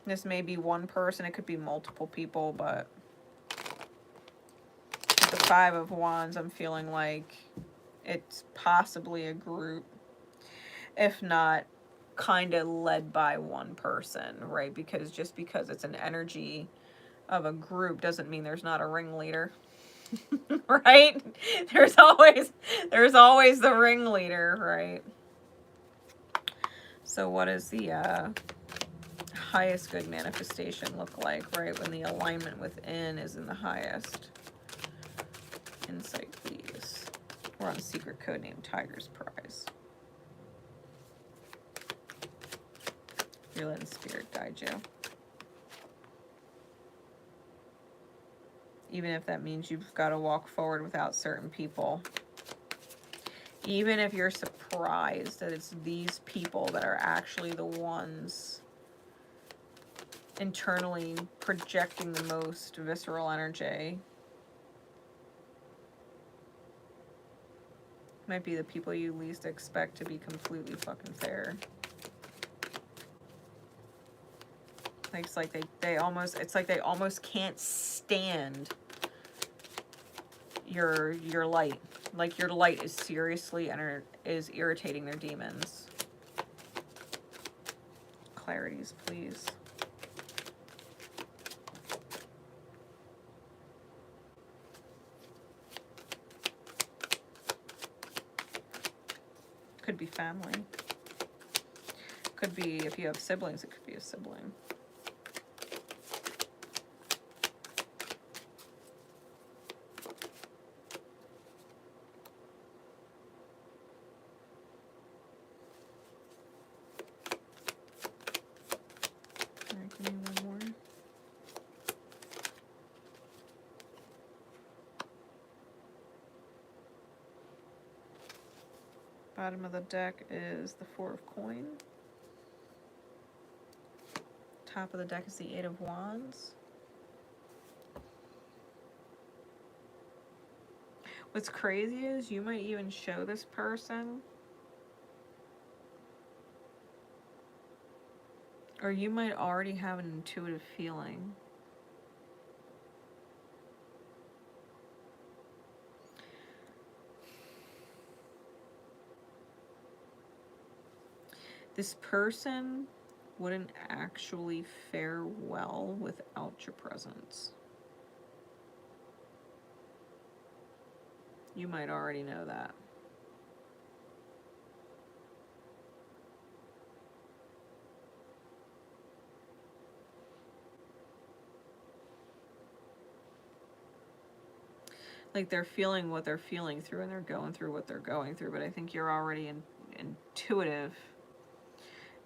This may be one person. It could be multiple people, but with the Five of Wands, I'm feeling like it's possibly a group, if not kind of led by one person, right? Because just because it's an energy of a group doesn't mean there's not a ringleader. Right? There's always the ringleader, right? So what is the highest good manifestation look like, right? When the alignment within is in the highest. Insight, please. We're on secret code name Tiger's Prize. You're letting spirit guide you. Even if that means you've got to walk forward without certain people. Even if you're surprised that it's these people that are actually the ones internally projecting the most visceral energy. Might be the people you least expect to be completely fucking fair. Like it's like they almost can't stand your light, Like your light is seriously is irritating their demons. Clarities, please. Could be family. Could be, if you have siblings, it could be a sibling. All right, give me one more. Bottom of the deck is the Four of Coins. Top of the deck is the Eight of Wands. What's crazy is you might even show this person, or you might already have an intuitive feeling. This person wouldn't actually fare well without your presence. You might already know that. Like they're feeling what they're feeling through and they're going through what they're going through, but I think you're already intuitive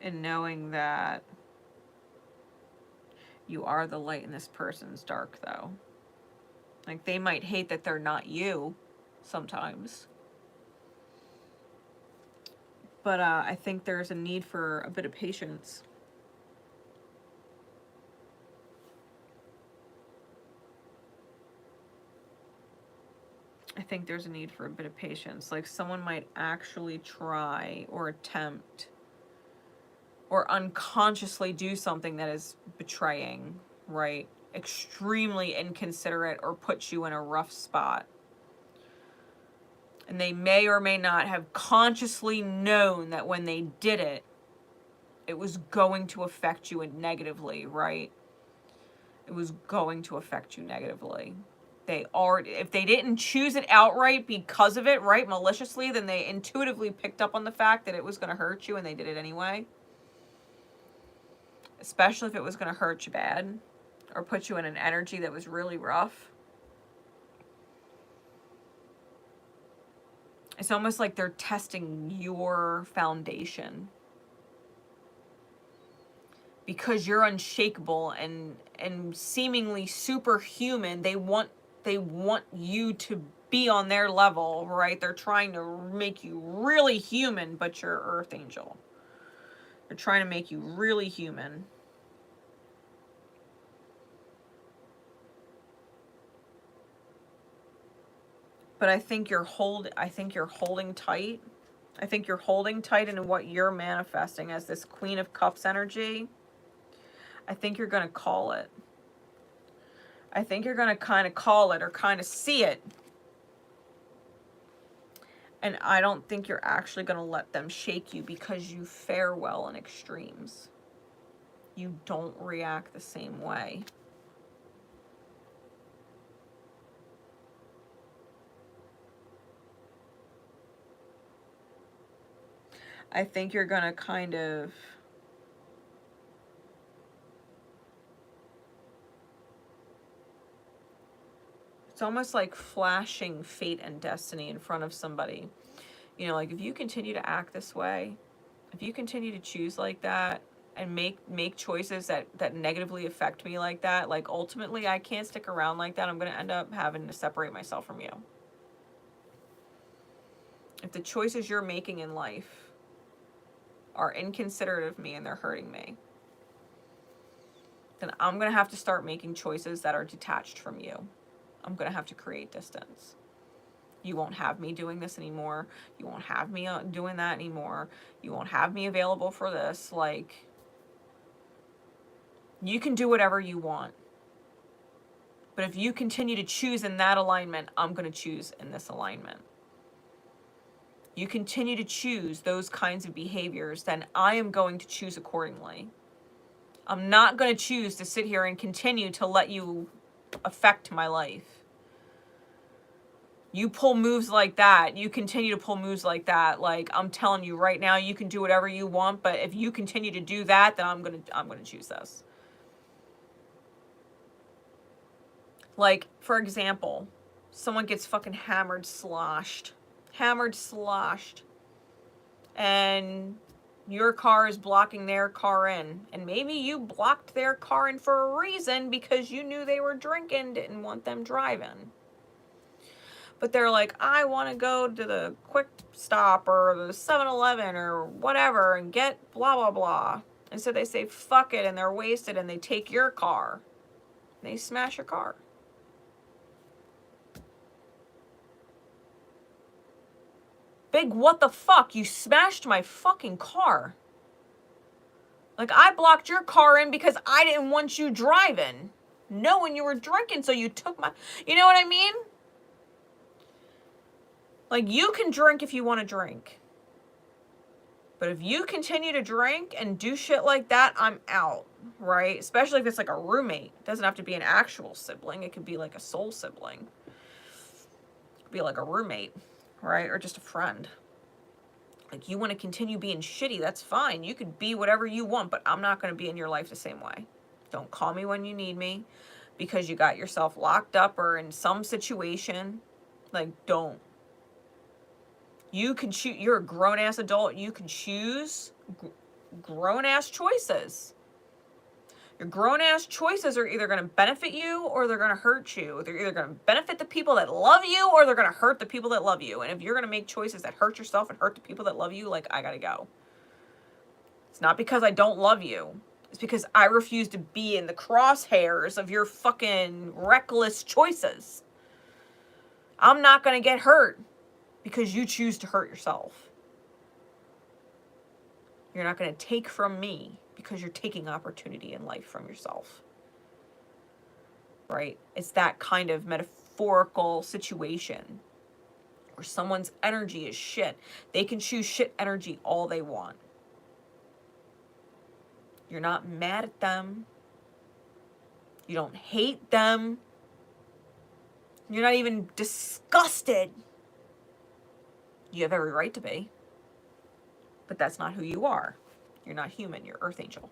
in knowing that you are the light in this person's dark, though. Like they might hate that they're not you sometimes. But I think there's a need for a bit of patience. I think there's a need for a bit of patience. Like someone might actually try or attempt or unconsciously do something that is betraying, right? Extremely inconsiderate or puts you in a rough spot. And they may or may not have consciously known that when they did it, it was going to affect you negatively, right? It was going to affect you negatively. If they didn't choose it outright because of it, right, maliciously, then they intuitively picked up on the fact that it was going to hurt you and they did it anyway. Especially if it was going to hurt you bad or put you in an energy that was really rough. It's almost like they're testing your foundation. Because you're unshakable and seemingly superhuman, they want you to be on their level, right? They're trying to make you really human, but you're Earth Angel. They're trying to make you really human. But I think you're holding tight. I think you're holding tight in what you're manifesting as this Queen of Cups energy. I think you're going to call it. I think you're going to kind of call it or kind of see it. And I don't think you're actually going to let them shake you because you fare well in extremes. You don't react the same way. I think you're going to kind of... It's almost like flashing fate and destiny in front of somebody. You know, like if you continue to act this way, if you continue to choose like that and make choices that negatively affect me like that, like ultimately I can't stick around like that. I'm going to end up having to separate myself from you. If the choices you're making in life are inconsiderate of me and they're hurting me, then I'm going to have to start making choices that are detached from you. I'm going to have to create distance. You won't have me doing this anymore. You won't have me doing that anymore. You won't have me available for this. Like, you can do whatever you want. But if you continue to choose in that alignment, I'm going to choose in this alignment. you continue to choose those kinds of behaviors, then I am going to choose accordingly. I'm not going to choose to sit here and continue to let you affect my life. You pull moves like that, you continue to pull moves like that, like, I'm telling you right now, you can do whatever you want, but if you continue to do that, then I'm going to choose this. Like, for example, someone gets fucking hammered, sloshed, and your car is blocking their car in, and maybe you blocked their car in for a reason because you knew they were drinking, didn't want them driving. But they're like, I want to go to the quick stop or the 7-Eleven or whatever and get blah, blah, blah. And so they say, fuck it, and they're wasted, and they take your car. They smash your car. Big what the fuck? You smashed my fucking car. Like, I blocked your car in because I didn't want you driving, knowing you were drinking, so you took my... You know what I mean? Like, you can drink if you want to drink. But if you continue to drink and do shit like that, I'm out, right? Especially if it's like a roommate. It doesn't have to be an actual sibling. It could be like a soul sibling. It could be like a roommate, right? Or just a friend. Like, you want to continue being shitty, that's fine. You could be whatever you want, but I'm not going to be in your life the same way. Don't call me when you need me because you got yourself locked up or in some situation. Like, don't. You can choose. You're a grown-ass adult. You can choose grown-ass choices. Your grown-ass choices are either going to benefit you or they're going to hurt you. They're either going to benefit the people that love you or they're going to hurt the people that love you. And if you're going to make choices that hurt yourself and hurt the people that love you, like, I got to go. It's not because I don't love you. It's because I refuse to be in the crosshairs of your fucking reckless choices. I'm not going to get hurt because you choose to hurt yourself. You're not going to take from me because you're taking opportunity in life from yourself. Right? It's that kind of metaphorical situation where someone's energy is shit. They can choose shit energy all they want. You're not mad at them. You don't hate them. You're not even disgusted. You have every right to be. But that's not who you are. You're not human. You're Earth Angel.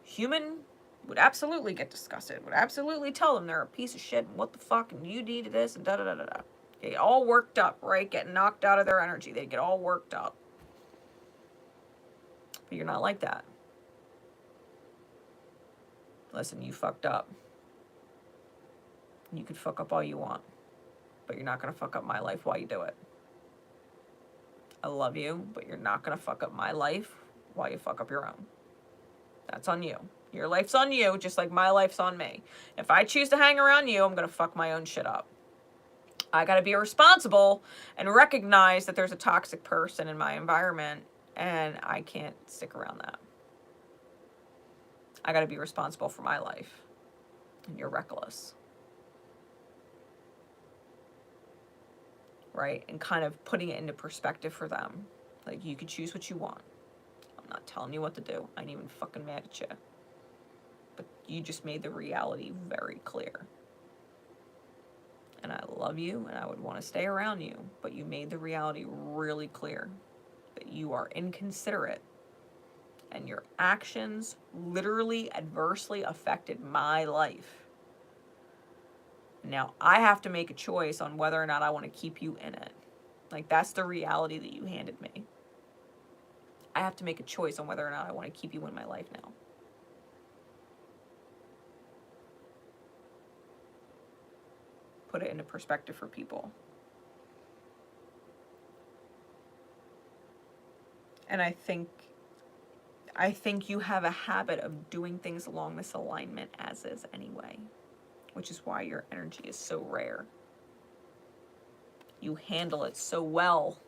Human would absolutely get disgusted. Would absolutely tell them they're a piece of shit and what the fuck and you needed this and da-da-da-da-da. They get all worked up, right? Get knocked out of their energy. They get all worked up. But you're not like that. Listen, you fucked up. You could fuck up all you want. But you're not going to fuck up my life while you do it. I love you, but you're not going to fuck up my life while you fuck up your own. That's on you. Your life's on you, just like my life's on me. If I choose to hang around you, I'm going to fuck my own shit up. I got to be responsible and recognize that there's a toxic person in my environment, and I can't stick around that. I got to be responsible for my life. And you're reckless. Right? And kind of putting it into perspective for them. Like, you can choose what you want. I'm not telling you what to do. I ain't even fucking mad at you. But you just made the reality very clear. And I love you, and I would want to stay around you. But you made the reality really clear. That you are inconsiderate. And your actions literally adversely affected my life. Now, I have to make a choice on whether or not I want to keep you in it. Like, that's the reality that you handed me. I have to make a choice on whether or not I want to keep you in my life now. Put it into perspective for people. And I think you have a habit of doing things along this alignment as is anyway. Which is why your energy is so rare. You handle it so well.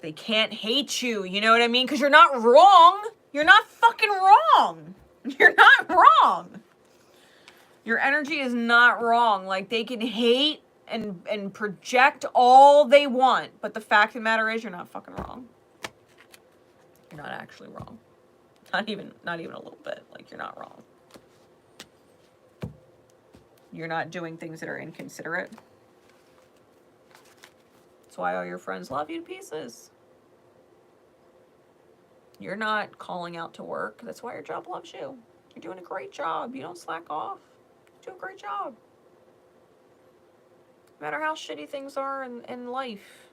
They can't hate you, you know what I mean? Because you're not wrong. You're not fucking wrong. You're not wrong. Your energy is not wrong. Like, they can hate and project all they want. But the fact of the matter is, you're not fucking wrong. You're not actually wrong. Not even a little bit. Like, you're not wrong. You're not doing things that are inconsiderate. That's why all your friends love you to pieces. You're not calling out to work. That's why your job loves you. You're doing a great job. You don't slack off. You do a great job. No matter how shitty things are in life,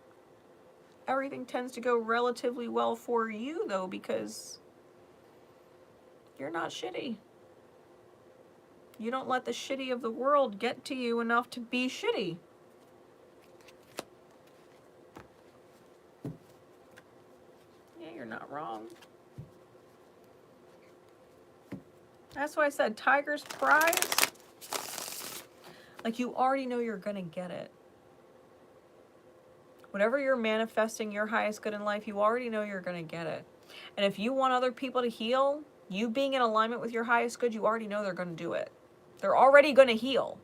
everything tends to go relatively well for you, though, because you're not shitty. You don't let the shitty of the world get to you enough to be shitty. Yeah, you're not wrong. That's why I said tiger's prize. Like, you already know you're gonna get it. Whatever you're manifesting your highest good in life, you already know you're gonna get it. And if you want other people to heal, you being in alignment with your highest good, you already know they're gonna do it. They're already gonna heal.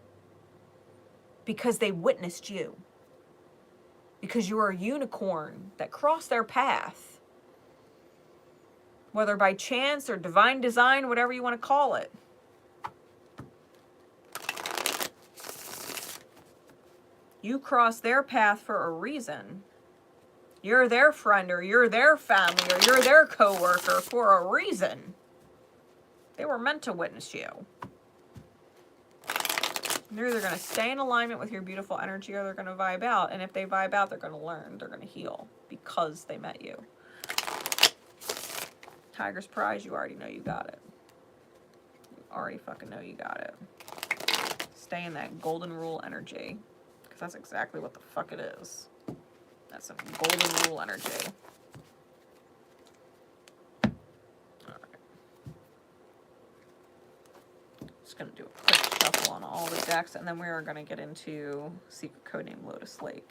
Because they witnessed you. Because you are a unicorn that crossed their path. Whether by chance or divine design, whatever you want to call it. You crossed their path for a reason. You're their friend, or you're their family, or you're their coworker for a reason. They were meant to witness you. They're either going to stay in alignment with your beautiful energy, or they're going to vibe out. And if they vibe out, they're going to learn. They're going to heal because they met you. Tiger's prize, you already know you got it. You already fucking know you got it. Stay in that golden rule energy. Because that's exactly what the fuck it is. That's some golden rule energy. Alright. Just going to do a quick shuffle on all the decks, and then we are going to get into Secret Codename Lotus Lake.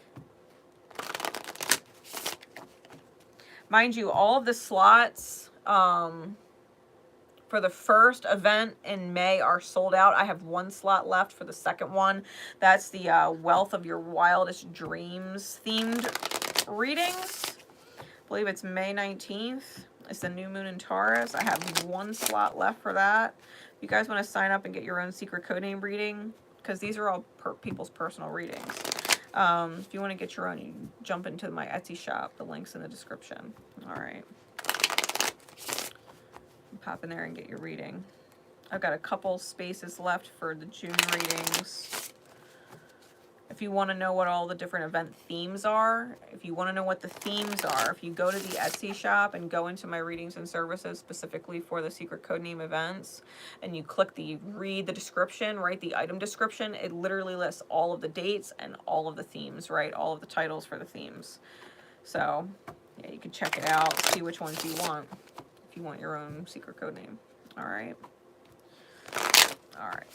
Mind you, all of the slots for the first event in May are sold out. I have one slot left for the second one. That's the Wealth of Your Wildest Dreams themed readings. I believe it's May 19th. It's the new moon in Taurus. I have one slot left for that. If you guys want to sign up and get your own secret codename reading, because these are all people's personal readings. If you want to get your own, you can jump into my Etsy shop. The link's in the description. All right. Pop in there and get your reading. I've got a couple spaces left for the June readings. If you want to know what all the different event themes are, if you want to know what the themes are, if you go to the Etsy shop and go into my readings and services specifically for the secret codename events, and you click the read the description, right, the item description, it literally lists all of the dates and all of the themes, right, all of the titles for the themes. So, yeah, you can check it out, see which ones you want, if you want your own secret codename. All right. All right.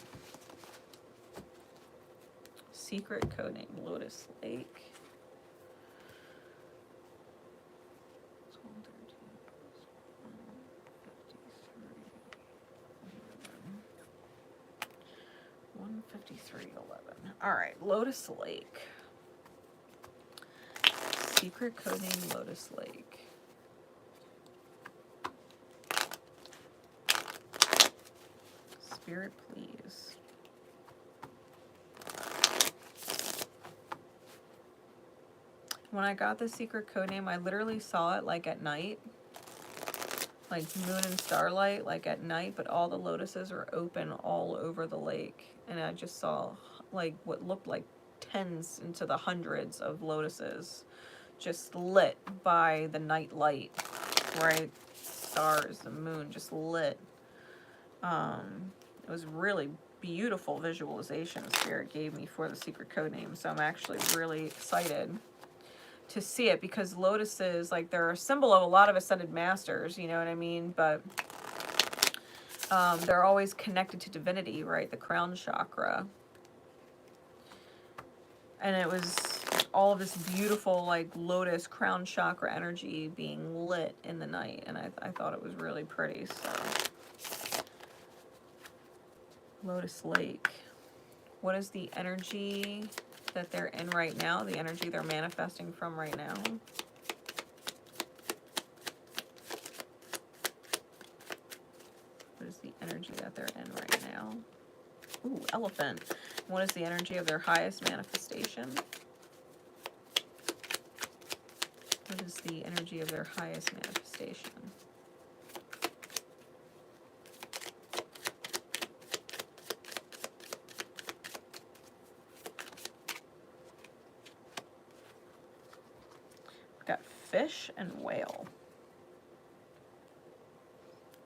Secret codename Lotus Lake. 153.11. All right, Lotus Lake. Secret codename Lotus Lake. Spirit, please. When I got the secret codename, I literally saw it like at night. Like moon and starlight, like at night, but all the lotuses are open all over the lake. And I just saw like what looked like tens into the hundreds of lotuses just lit by the night light, right? Stars, the moon just lit. It was really beautiful visualization Spirit gave me for the secret codename. So I'm actually really excited to see it, because lotuses, like, they're a symbol of a lot of ascended masters, you know what I mean? But they're always connected to divinity, right? The crown chakra. And it was all of this beautiful, like, lotus crown chakra energy being lit in the night. And I thought it was really pretty, so. Lotus Lake. What is the energy that they're in right now, the energy they're manifesting from right now. What is the energy that they're in right now? Ooh, Elephant. What is the energy of their highest manifestation? What is the energy of their highest manifestation? We've got Fish and Whale.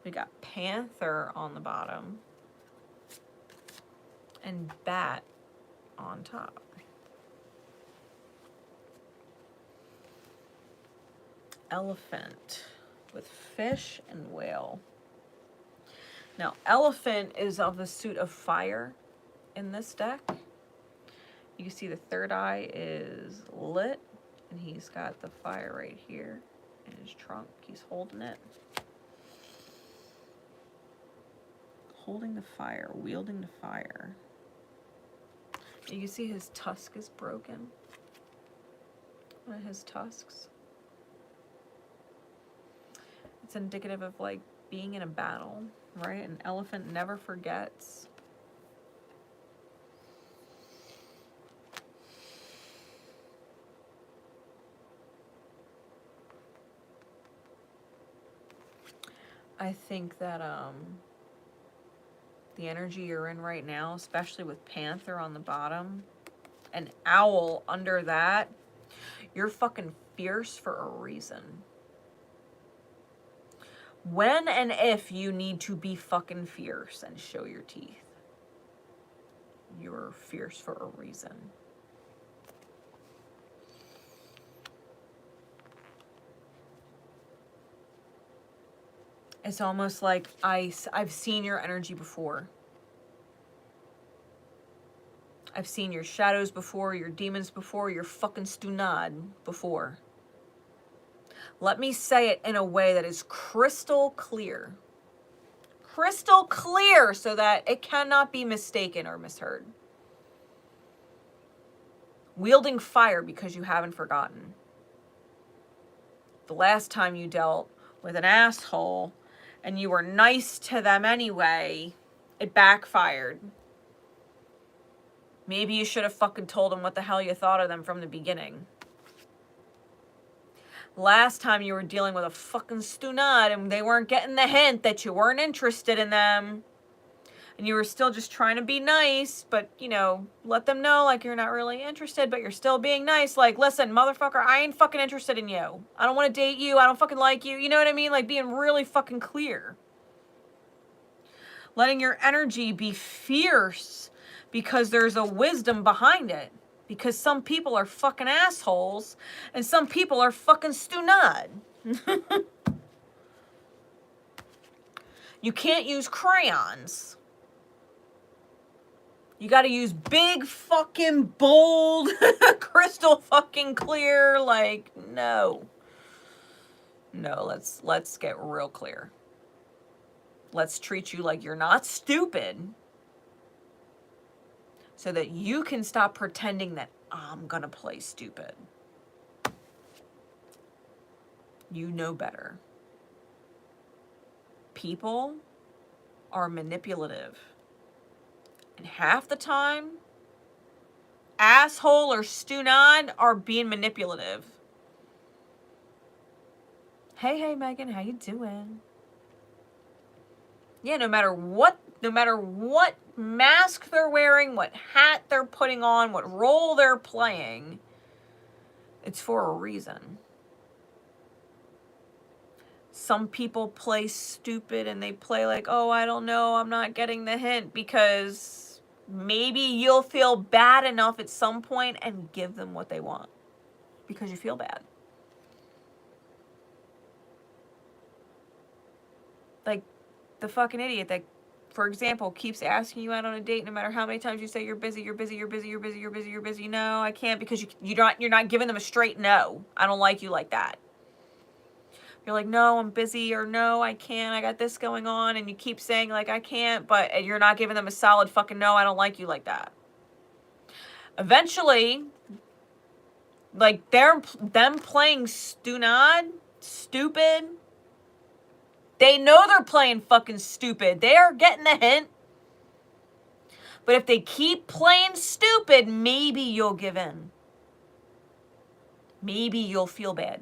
We got Panther on the bottom and Bat on top. Elephant with Fish and Whale. Now, Elephant is of the suit of fire in this deck. You can see the third eye is lit, and he's got the fire right here in his trunk. He's holding it. Holding the fire, wielding the fire. You can see his tusk is broken. One of his tusks. It's indicative of like being in a battle, right? An elephant never forgets. I think that the energy you're in right now, especially with Panther on the bottom and Owl under that, you're fucking fierce for a reason. When and if you need to be fucking fierce and show your teeth, you're fierce for a reason. It's almost like I've seen your energy before. I've seen your shadows before, your demons before, your fucking stunad before. Let me say it in a way that is crystal clear. Crystal clear so that it cannot be mistaken or misheard. Wielding fire because you haven't forgotten. The last time you dealt with an asshole and you were nice to them anyway, it backfired. Maybe you should have fucking told them what the hell you thought of them from the beginning. Last time you were dealing with a fucking stunad and they weren't getting the hint that you weren't interested in them. And you were still just trying to be nice, but, you know, let them know, like, you're not really interested, but you're still being nice. Like, listen, motherfucker, I ain't fucking interested in you. I don't want to date you. I don't fucking like you. You know what I mean? Like, being really fucking clear. Letting your energy be fierce because there's a wisdom behind it. Because some people are fucking assholes and some people are fucking stunad. You can't use crayons. You got to use big fucking bold, crystal fucking clear. Like, no. No, let's get real clear. Let's treat you like you're not stupid so that you can stop pretending that I'm gonna play stupid. You know better. People are manipulative. And half the time, asshole or stunad are being manipulative. Hey, Megan, how you doing? Yeah, no matter what mask they're wearing, what hat they're putting on, what role they're playing, it's for a reason. Some people play stupid and they play like, oh, I don't know, I'm not getting the hint, because maybe you'll feel bad enough at some point and give them what they want because you feel bad. Like the fucking idiot that, for example, keeps asking you out on a date no matter how many times you say you're busy. No, I can't, because you're not giving them a straight no. I don't like you like that. You're like, no, I'm busy, or no, I can't, I got this going on, and you keep saying like I can't, but you're not giving them a solid fucking no, I don't like you like that. Eventually, like, them playing stupid. They know they're playing fucking stupid. They are getting the hint. But if they keep playing stupid, maybe you'll give in. Maybe you'll feel bad.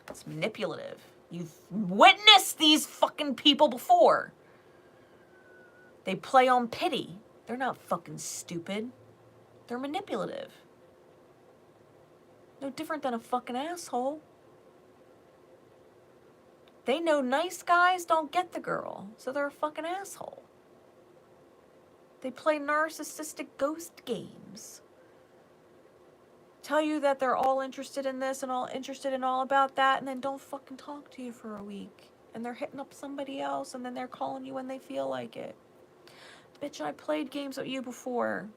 It's manipulative. You've witnessed these fucking people before. They play on pity. They're not fucking stupid. They're manipulative. No different than a fucking asshole. They know nice guys don't get the girl, so they're a fucking asshole. They play narcissistic ghost games. Tell you that they're all interested in this and all interested in all about that, and then don't fucking talk to you for a week. And they're hitting up somebody else, and then they're calling you when they feel like it. Bitch, I played games with you before.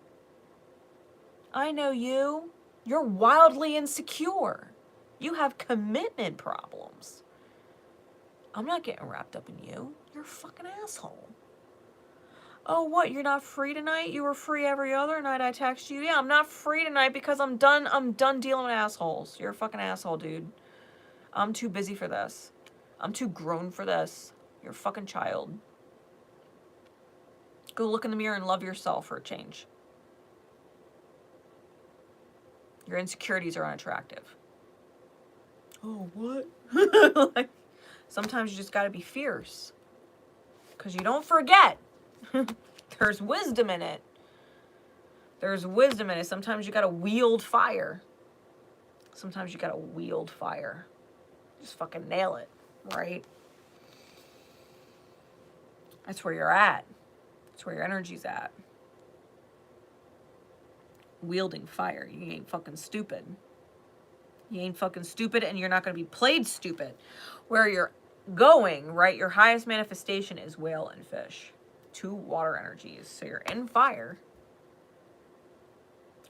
I know you. You're wildly insecure. You have commitment problems. I'm not getting wrapped up in you. You're a fucking asshole. Oh, what? You're not free tonight? You were free every other night I text you. Yeah, I'm not free tonight because I'm done dealing with assholes. You're a fucking asshole, dude. I'm too busy for this. I'm too grown for this. You're a fucking child. Go look in the mirror and love yourself for a change. Your insecurities are unattractive. Oh, what? Like, sometimes you just gotta be fierce. Because you don't forget. There's wisdom in it. There's wisdom in it. Sometimes you gotta wield fire. Sometimes you gotta wield fire. Just fucking nail it, right? That's where you're at. That's where your energy's at. Wielding fire. You ain't fucking stupid. You ain't fucking stupid, and you're not gonna be played stupid. Where you're going, right? Your highest manifestation is whale and fish. 2 water energies. So you're in fire.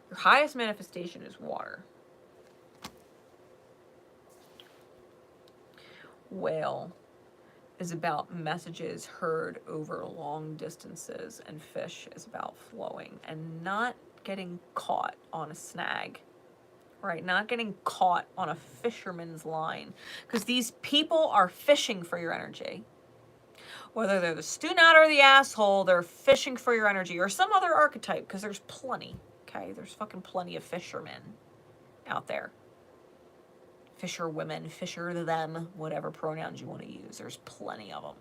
Your highest manifestation is water. Whale is about messages heard over long distances, and fish is about flowing and not getting caught on a snag, right? Not getting caught on a fisherman's line, because these people are fishing for your energy. Whether they're the student or the asshole, they're fishing for your energy, or some other archetype, because there's plenty, okay? There's fucking plenty of fishermen out there. Fisher women, fisher them, whatever pronouns you want to use. There's plenty of them.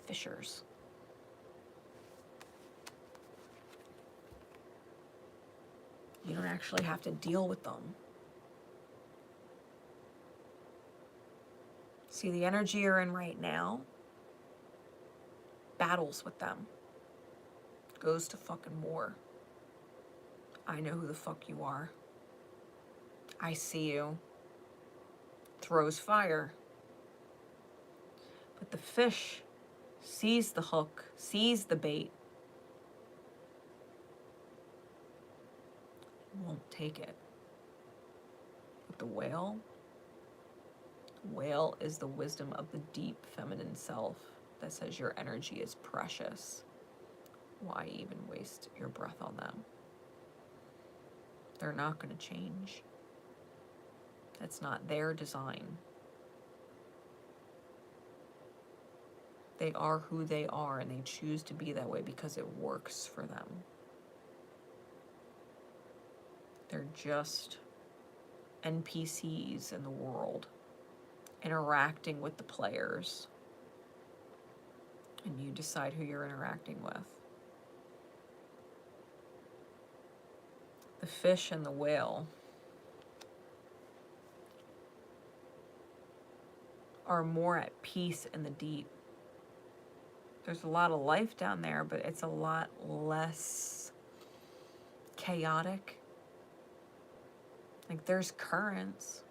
Fishers. You don't actually have to deal with them. See, the energy you're in right now battles with them. Goes to fucking war. I know who the fuck you are. I see you. Throws fire. But the fish sees the hook, sees the bait. Won't take it. But the whale is the wisdom of the deep feminine self that says your energy is precious. Why even waste your breath on them? They're not going to change. That's not their design. They are who they are, and they choose to be that way because it works for them. They're just NPCs in the world, interacting with the players. And you decide who you're interacting with. The fish and the whale are more at peace in the deep. There's a lot of life down there, but it's a lot less chaotic. Like, there's currents.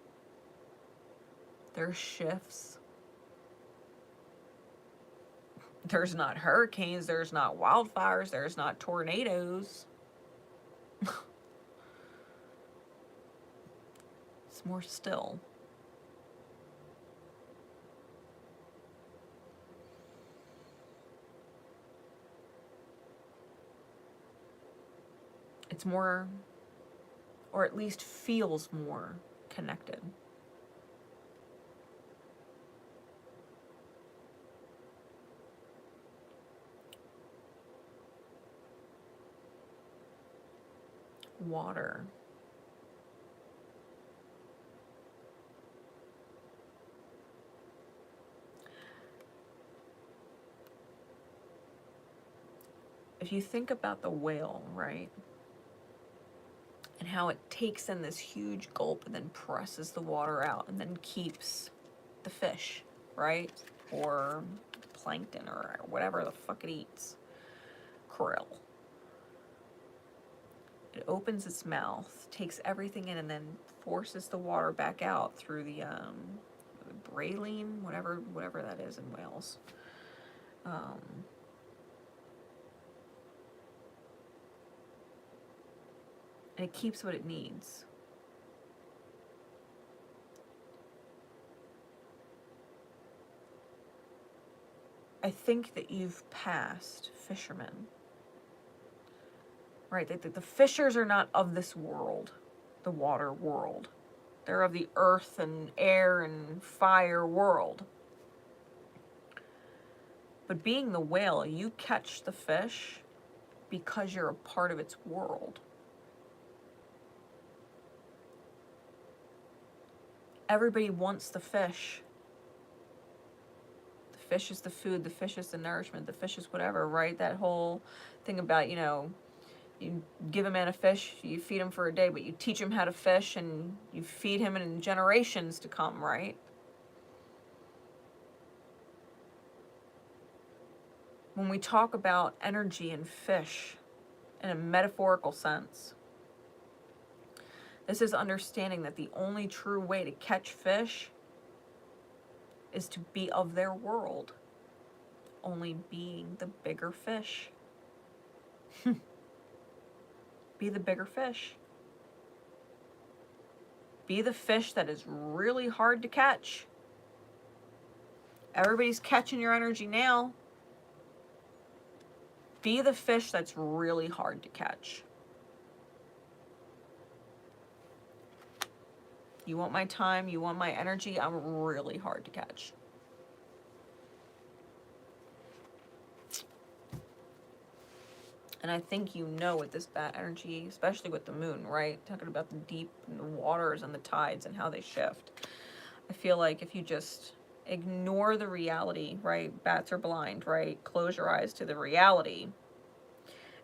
There's shifts. There's not hurricanes. There's not wildfires. There's not tornadoes. It's more still. it's more, or at least feels more connected. Water. If you think about the whale, right? And how it takes in this huge gulp and then presses the water out and then keeps the fish, right? Or plankton or whatever the fuck it eats. Krill. It opens its mouth, takes everything in, and then forces the water back out through the baleen, whatever that is in whales. And it keeps what it needs. I think that you've passed fishermen. Right, the fishers are not of this world, the water world. They're of the earth and air and fire world. But being the whale, you catch the fish because you're a part of its world. Everybody wants the fish. The fish is the food, the fish is the nourishment, the fish is whatever, right? That whole thing about, you give a man a fish, you feed him for a day, but you teach him how to fish and you feed him in generations to come, right? When we talk about energy and fish in a metaphorical sense, this is understanding that the only true way to catch fish is to be of their world, only being the bigger fish. Be the bigger fish. Be the fish that is really hard to catch. Everybody's catching your energy now. Be the fish that's really hard to catch. You want my time, you want my energy, I'm really hard to catch. And I think with this bad energy, especially with the moon, right? Talking about the deep and the waters and the tides and how they shift. I feel like if you just ignore the reality, right? Bats are blind, right? Close your eyes to the reality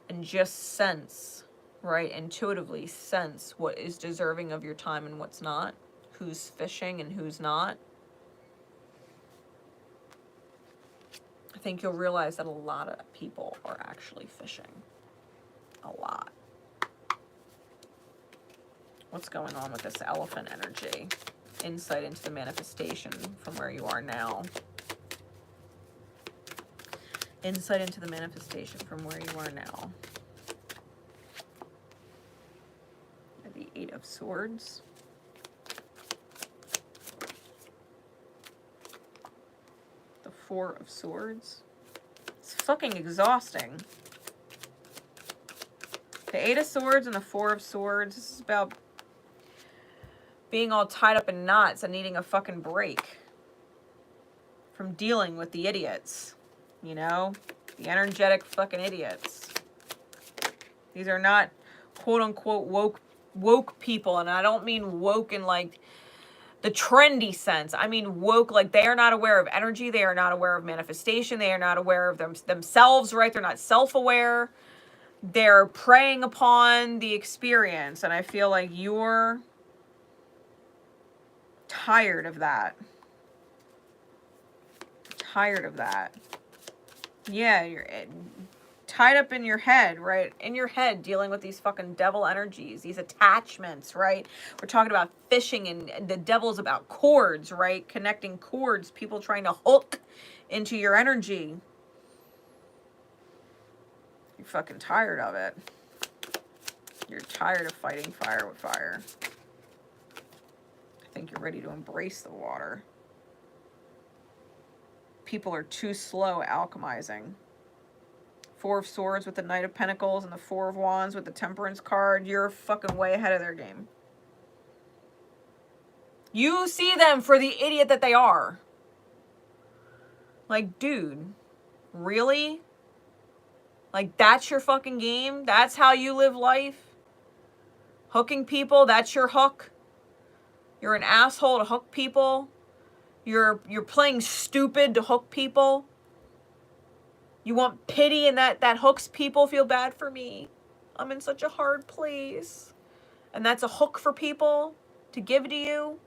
and just sense, right? Intuitively sense what is deserving of your time and what's not. Who's fishing and who's not. I think you'll realize that a lot of people are actually fishing. A lot. What's going on with this elephant energy? Insight into the manifestation from where you are now. Insight into the manifestation from where you are now. The Eight of Swords. The Four of Swords. It's fucking exhausting. The Eight of Swords and the Four of Swords. This is about being all tied up in knots and needing a fucking break from dealing with the idiots. The energetic fucking idiots. These are not quote unquote woke people, and I don't mean woke in like the trendy sense. I mean woke like they are not aware of energy, they are not aware of manifestation, they are not aware of themselves, right? They're not self-aware. They're preying upon the experience, and I feel like you're tired of that. Tired of that. Yeah, you're tied up in your head, right? In your head, dealing with these fucking devil energies, these attachments, right? We're talking about fishing, and the devil's about cords, right? Connecting cords, people trying to hook into your energy. You're fucking tired of it. You're tired of fighting fire with fire. I think you're ready to embrace the water. People are too slow alchemizing. Four of Swords with the Knight of Pentacles and the Four of Wands with the Temperance card. You're fucking way ahead of their game. You see them for the idiot that they are. Like, dude, really? Like, that's your fucking game? That's how you live life? Hooking people, that's your hook? You're an asshole to hook people? You're playing stupid to hook people? You want pity and that hooks people? Feel bad for me. I'm in such a hard place. And that's a hook for people to give to you?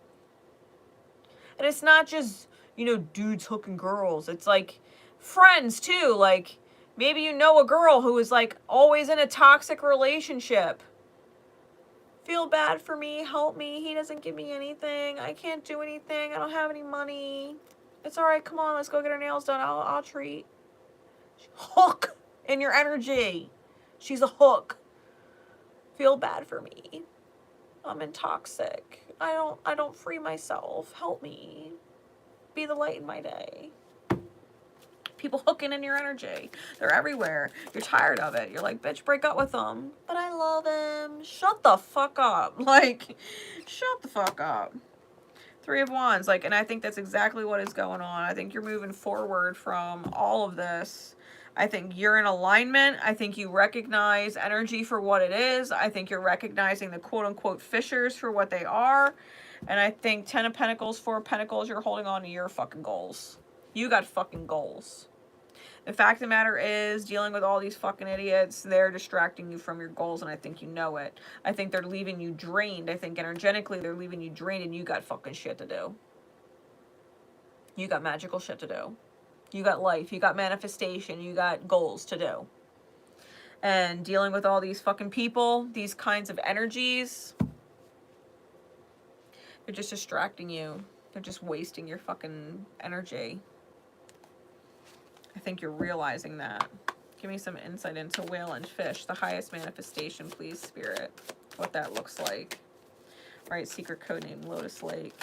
And it's not just, you know, dudes hooking girls. It's like friends too. Like, maybe you know a girl who is like always in a toxic relationship. Feel bad for me. Help me. He doesn't give me anything. I can't do anything. I don't have any money. It's all right. Come on. Let's go get our nails done. I'll treat. Hook in your energy. She's a hook. Feel bad for me. I'm in toxic. I don't free myself. Help me. Be the light in my day. People hooking in your energy. They're everywhere. You're tired of it. You're like, bitch, break up with them. But I love him. Shut the fuck up. Like, shut the fuck up. Three of Wands. Like, and I think that's exactly what is going on. I think you're moving forward from all of this. I think you're in alignment. I think you recognize energy for what it is. I think you're recognizing the quote-unquote fishers for what they are. And I think 10 of Pentacles, 4 of Pentacles, you're holding on to your fucking goals. You got fucking goals. The fact of the matter is, dealing with all these fucking idiots, they're distracting you from your goals, and I think you know it. I think they're leaving you drained. I think energetically they're leaving you drained, and you got fucking shit to do. You got magical shit to do. You got life. You got manifestation. You got goals to do. And dealing with all these fucking people, these kinds of energies, they're just distracting you. They're just wasting your fucking energy. I think you're realizing that. Give me some insight into whale and fish. The highest manifestation, please, Spirit. What that looks like. All right, secret code name, Lotus Lake.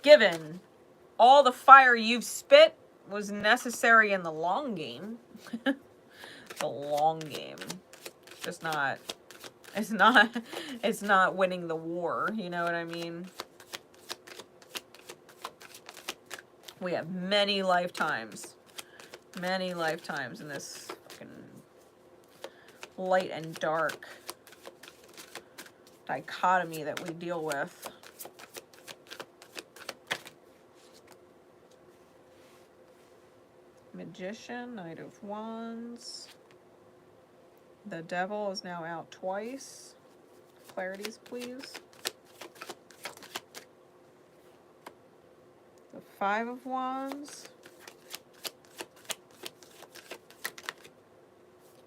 Given all the fire you've spit was necessary in the long game. The long game. Just not, it's not winning the war. You know what I mean? We have many lifetimes in this fucking light and dark dichotomy that we deal with. Magician, Knight of Wands. The Devil is now out twice. Clarities, please. The Five of Wands.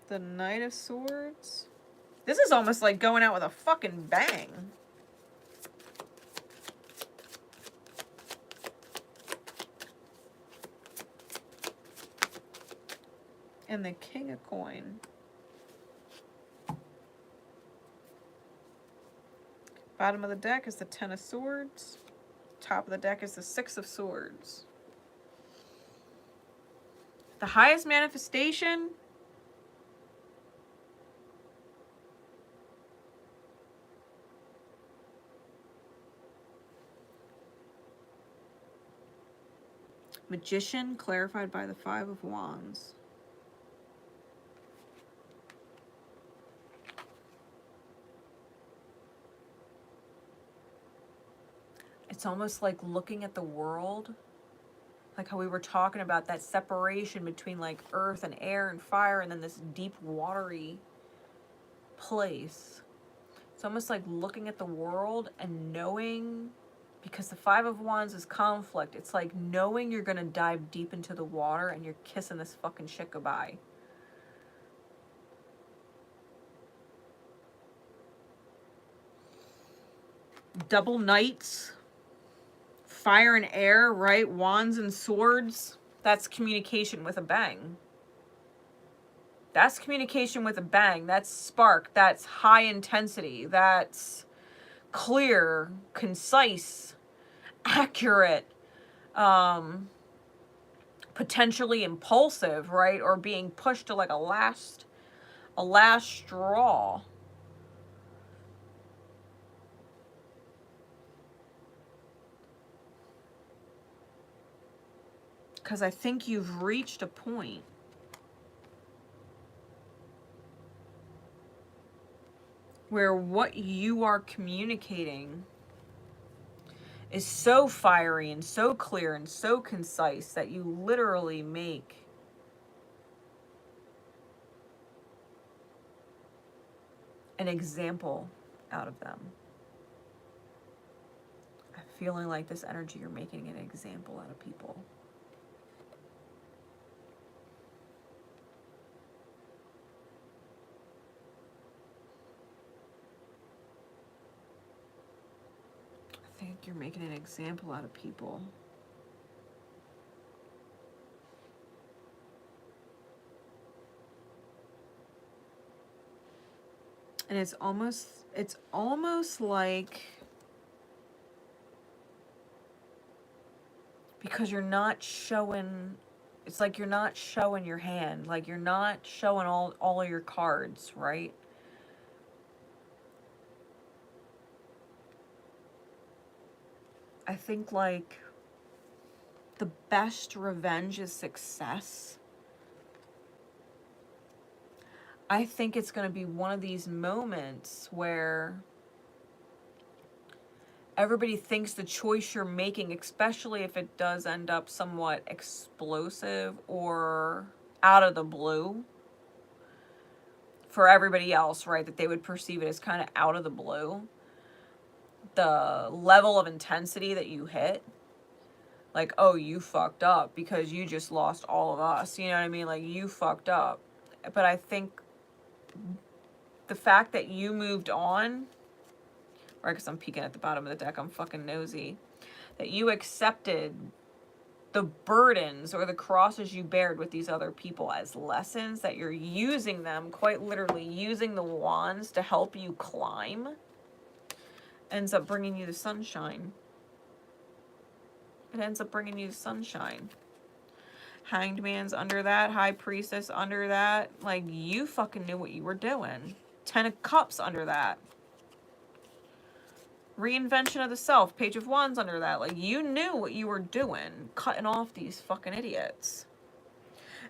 The Knight of Swords. This is almost like going out with a fucking bang. And the King of Coin. Bottom of the deck is the Ten of Swords. Top of the deck is the Six of Swords. The highest manifestation. Magician, clarified by the Five of Wands. It's almost like looking at the world, like how we were talking about that separation between like earth and air and fire, and then this deep watery place. It's almost like looking at the world and knowing, because the Five of Wands is conflict. It's like knowing you're going to dive deep into the water and you're kissing this fucking shit goodbye. Double Knights. Fire and air, right? Wands and swords. That's communication with a bang. That's communication with a bang. That's spark. That's high intensity. That's clear, concise, accurate, potentially impulsive, right? Or being pushed to like a last straw. Because I think you've reached a point where what you are communicating is so fiery and so clear and so concise that you literally make an example out of them. I'm feeling like this energy, you're making an example out of people. I think you're making an example out of people. And it's almost like, because you're not showing, it's like you're not showing your hand, like you're not showing all of your cards, right? I think like the best revenge is success. I think it's going to be one of these moments where everybody thinks the choice you're making, especially if it does end up somewhat explosive or out of the blue for everybody else, right? That they would perceive it as kind of out of the blue. The level of intensity that you hit, like, oh, you fucked up because you just lost all of us. You know what I mean? Like, you fucked up. But I think the fact that you moved on, right, because I'm peeking at the bottom of the deck, I'm fucking nosy, that you accepted the burdens or the crosses you bared with these other people as lessons, that you're using them, quite literally using the wands to help you climb, ends up bringing you the sunshine. It ends up bringing you the sunshine. Hanged Man's under that, High Priestess under that. Like, you fucking knew what you were doing. 10 of Cups under that. Reinvention of the Self, Page of Wands under that. Like, you knew what you were doing, cutting off these fucking idiots.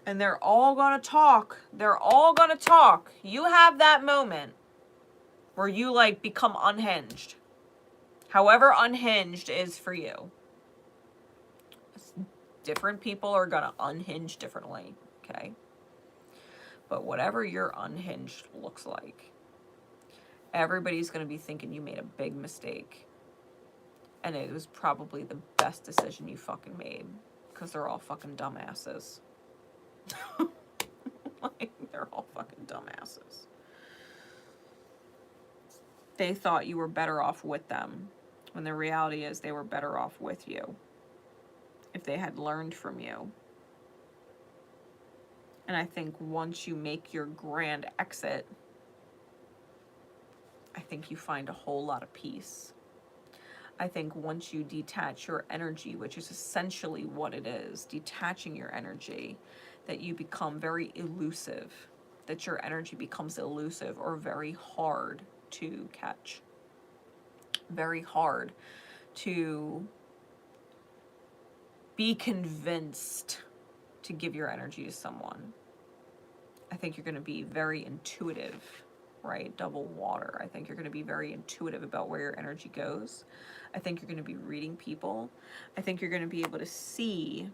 And they're all gonna talk. They're all gonna talk. You have that moment where you, like, become unhinged. However unhinged is for you. Different people are gonna unhinge differently, okay? But whatever your unhinged looks like, everybody's gonna be thinking you made a big mistake. And it was probably the best decision you fucking made. Because they're all fucking dumbasses. Like, they're all fucking dumbasses. They thought you were better off with them, when the reality is they were better off with you if they had learned from you. And I think once you make your grand exit, I think you find a whole lot of peace. I think once you detach your energy, which is essentially what it is, detaching your energy, that you become very elusive, that your energy becomes elusive or very hard to catch. Very hard to be convinced to give your energy to someone. I think you're going to be very intuitive, right? Double water. I think you're going to be very intuitive about where your energy goes. I think you're going to be reading people. I think you're going to be able to see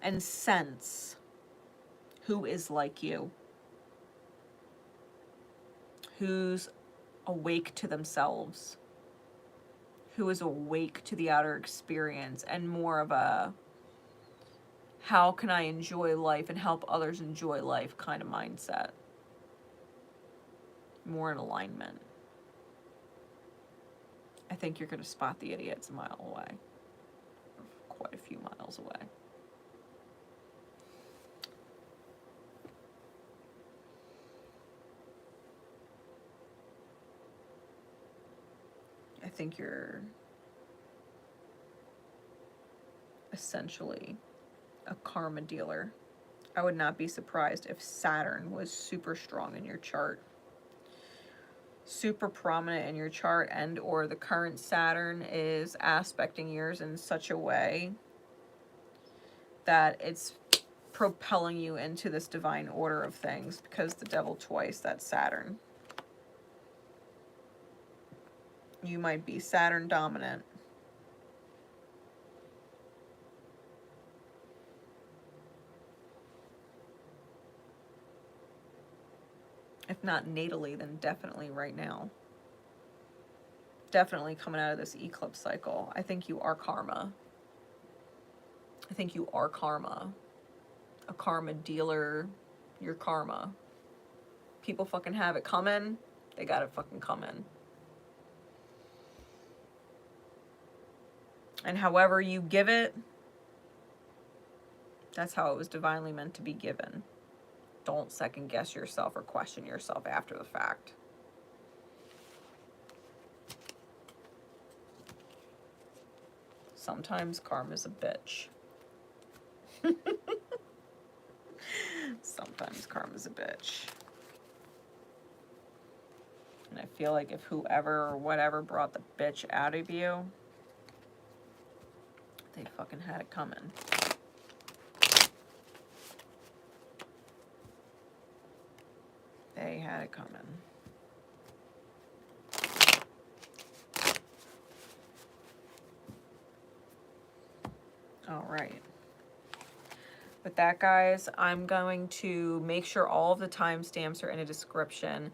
and sense who is like you, who's awake to themselves, who is awake to the outer experience, and more of a how can I enjoy life and help others enjoy life kind of mindset. More in alignment. I think you're going to spot the idiots a mile away. Quite a few miles away. I think you're essentially a karma dealer. I would not be surprised if Saturn was super strong in your chart. Super prominent in your chart, and or the current Saturn is aspecting yours in such a way that it's propelling you into this divine order of things, because the devil twice, that's Saturn. You might be Saturn dominant. If not natally, then definitely right now. Definitely coming out of this eclipse cycle. I think you are karma. I think you are karma. A karma dealer. You're karma. People fucking have it coming. They got it fucking coming. And however you give it, that's how it was divinely meant to be given. Don't second guess yourself or question yourself after the fact. Sometimes karma's a bitch. Sometimes karma's a bitch. And I feel like if whoever or whatever brought the bitch out of you, they fucking had it coming. They had it coming. All right. With that, guys, I'm going to make sure all of the timestamps are in a description.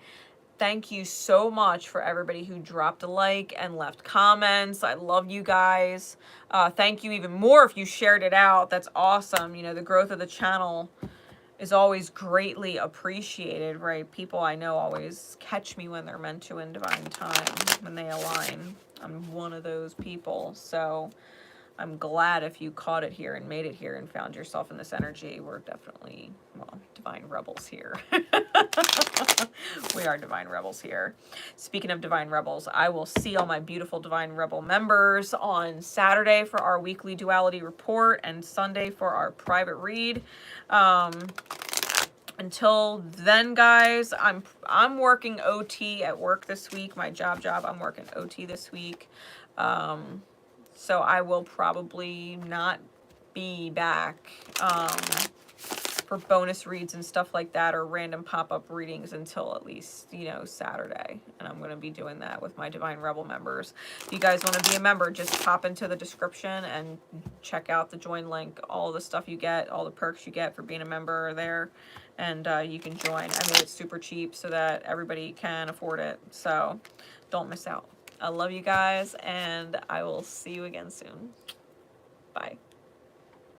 Thank you so much for everybody who dropped a like and left comments. I love you guys. Thank you even more if you shared it out. That's awesome. You know, the growth of the channel is always greatly appreciated, right? People I know always catch me when they're meant to in divine time, when they align. I'm one of those people. So I'm glad if you caught it here and made it here and found yourself in this energy. We're definitely, well, divine rebels here. We are divine rebels here. Speaking of divine rebels, I will see all my beautiful divine rebel members on Saturday for our weekly duality report and Sunday for our private read. Until then, guys, I'm working OT at work this week. My job. I'm working OT this week. So I will probably not be back for bonus reads and stuff like that, or random pop-up readings until at least, you know, Saturday. And I'm going to be doing that with my Divine Rebel members. If you guys want to be a member, just pop into the description and check out the join link. All the stuff you get, all the perks you get for being a member are there. And you can join. I made it super cheap so that everybody can afford it. So don't miss out. I love you guys, and I will see you again soon. Bye.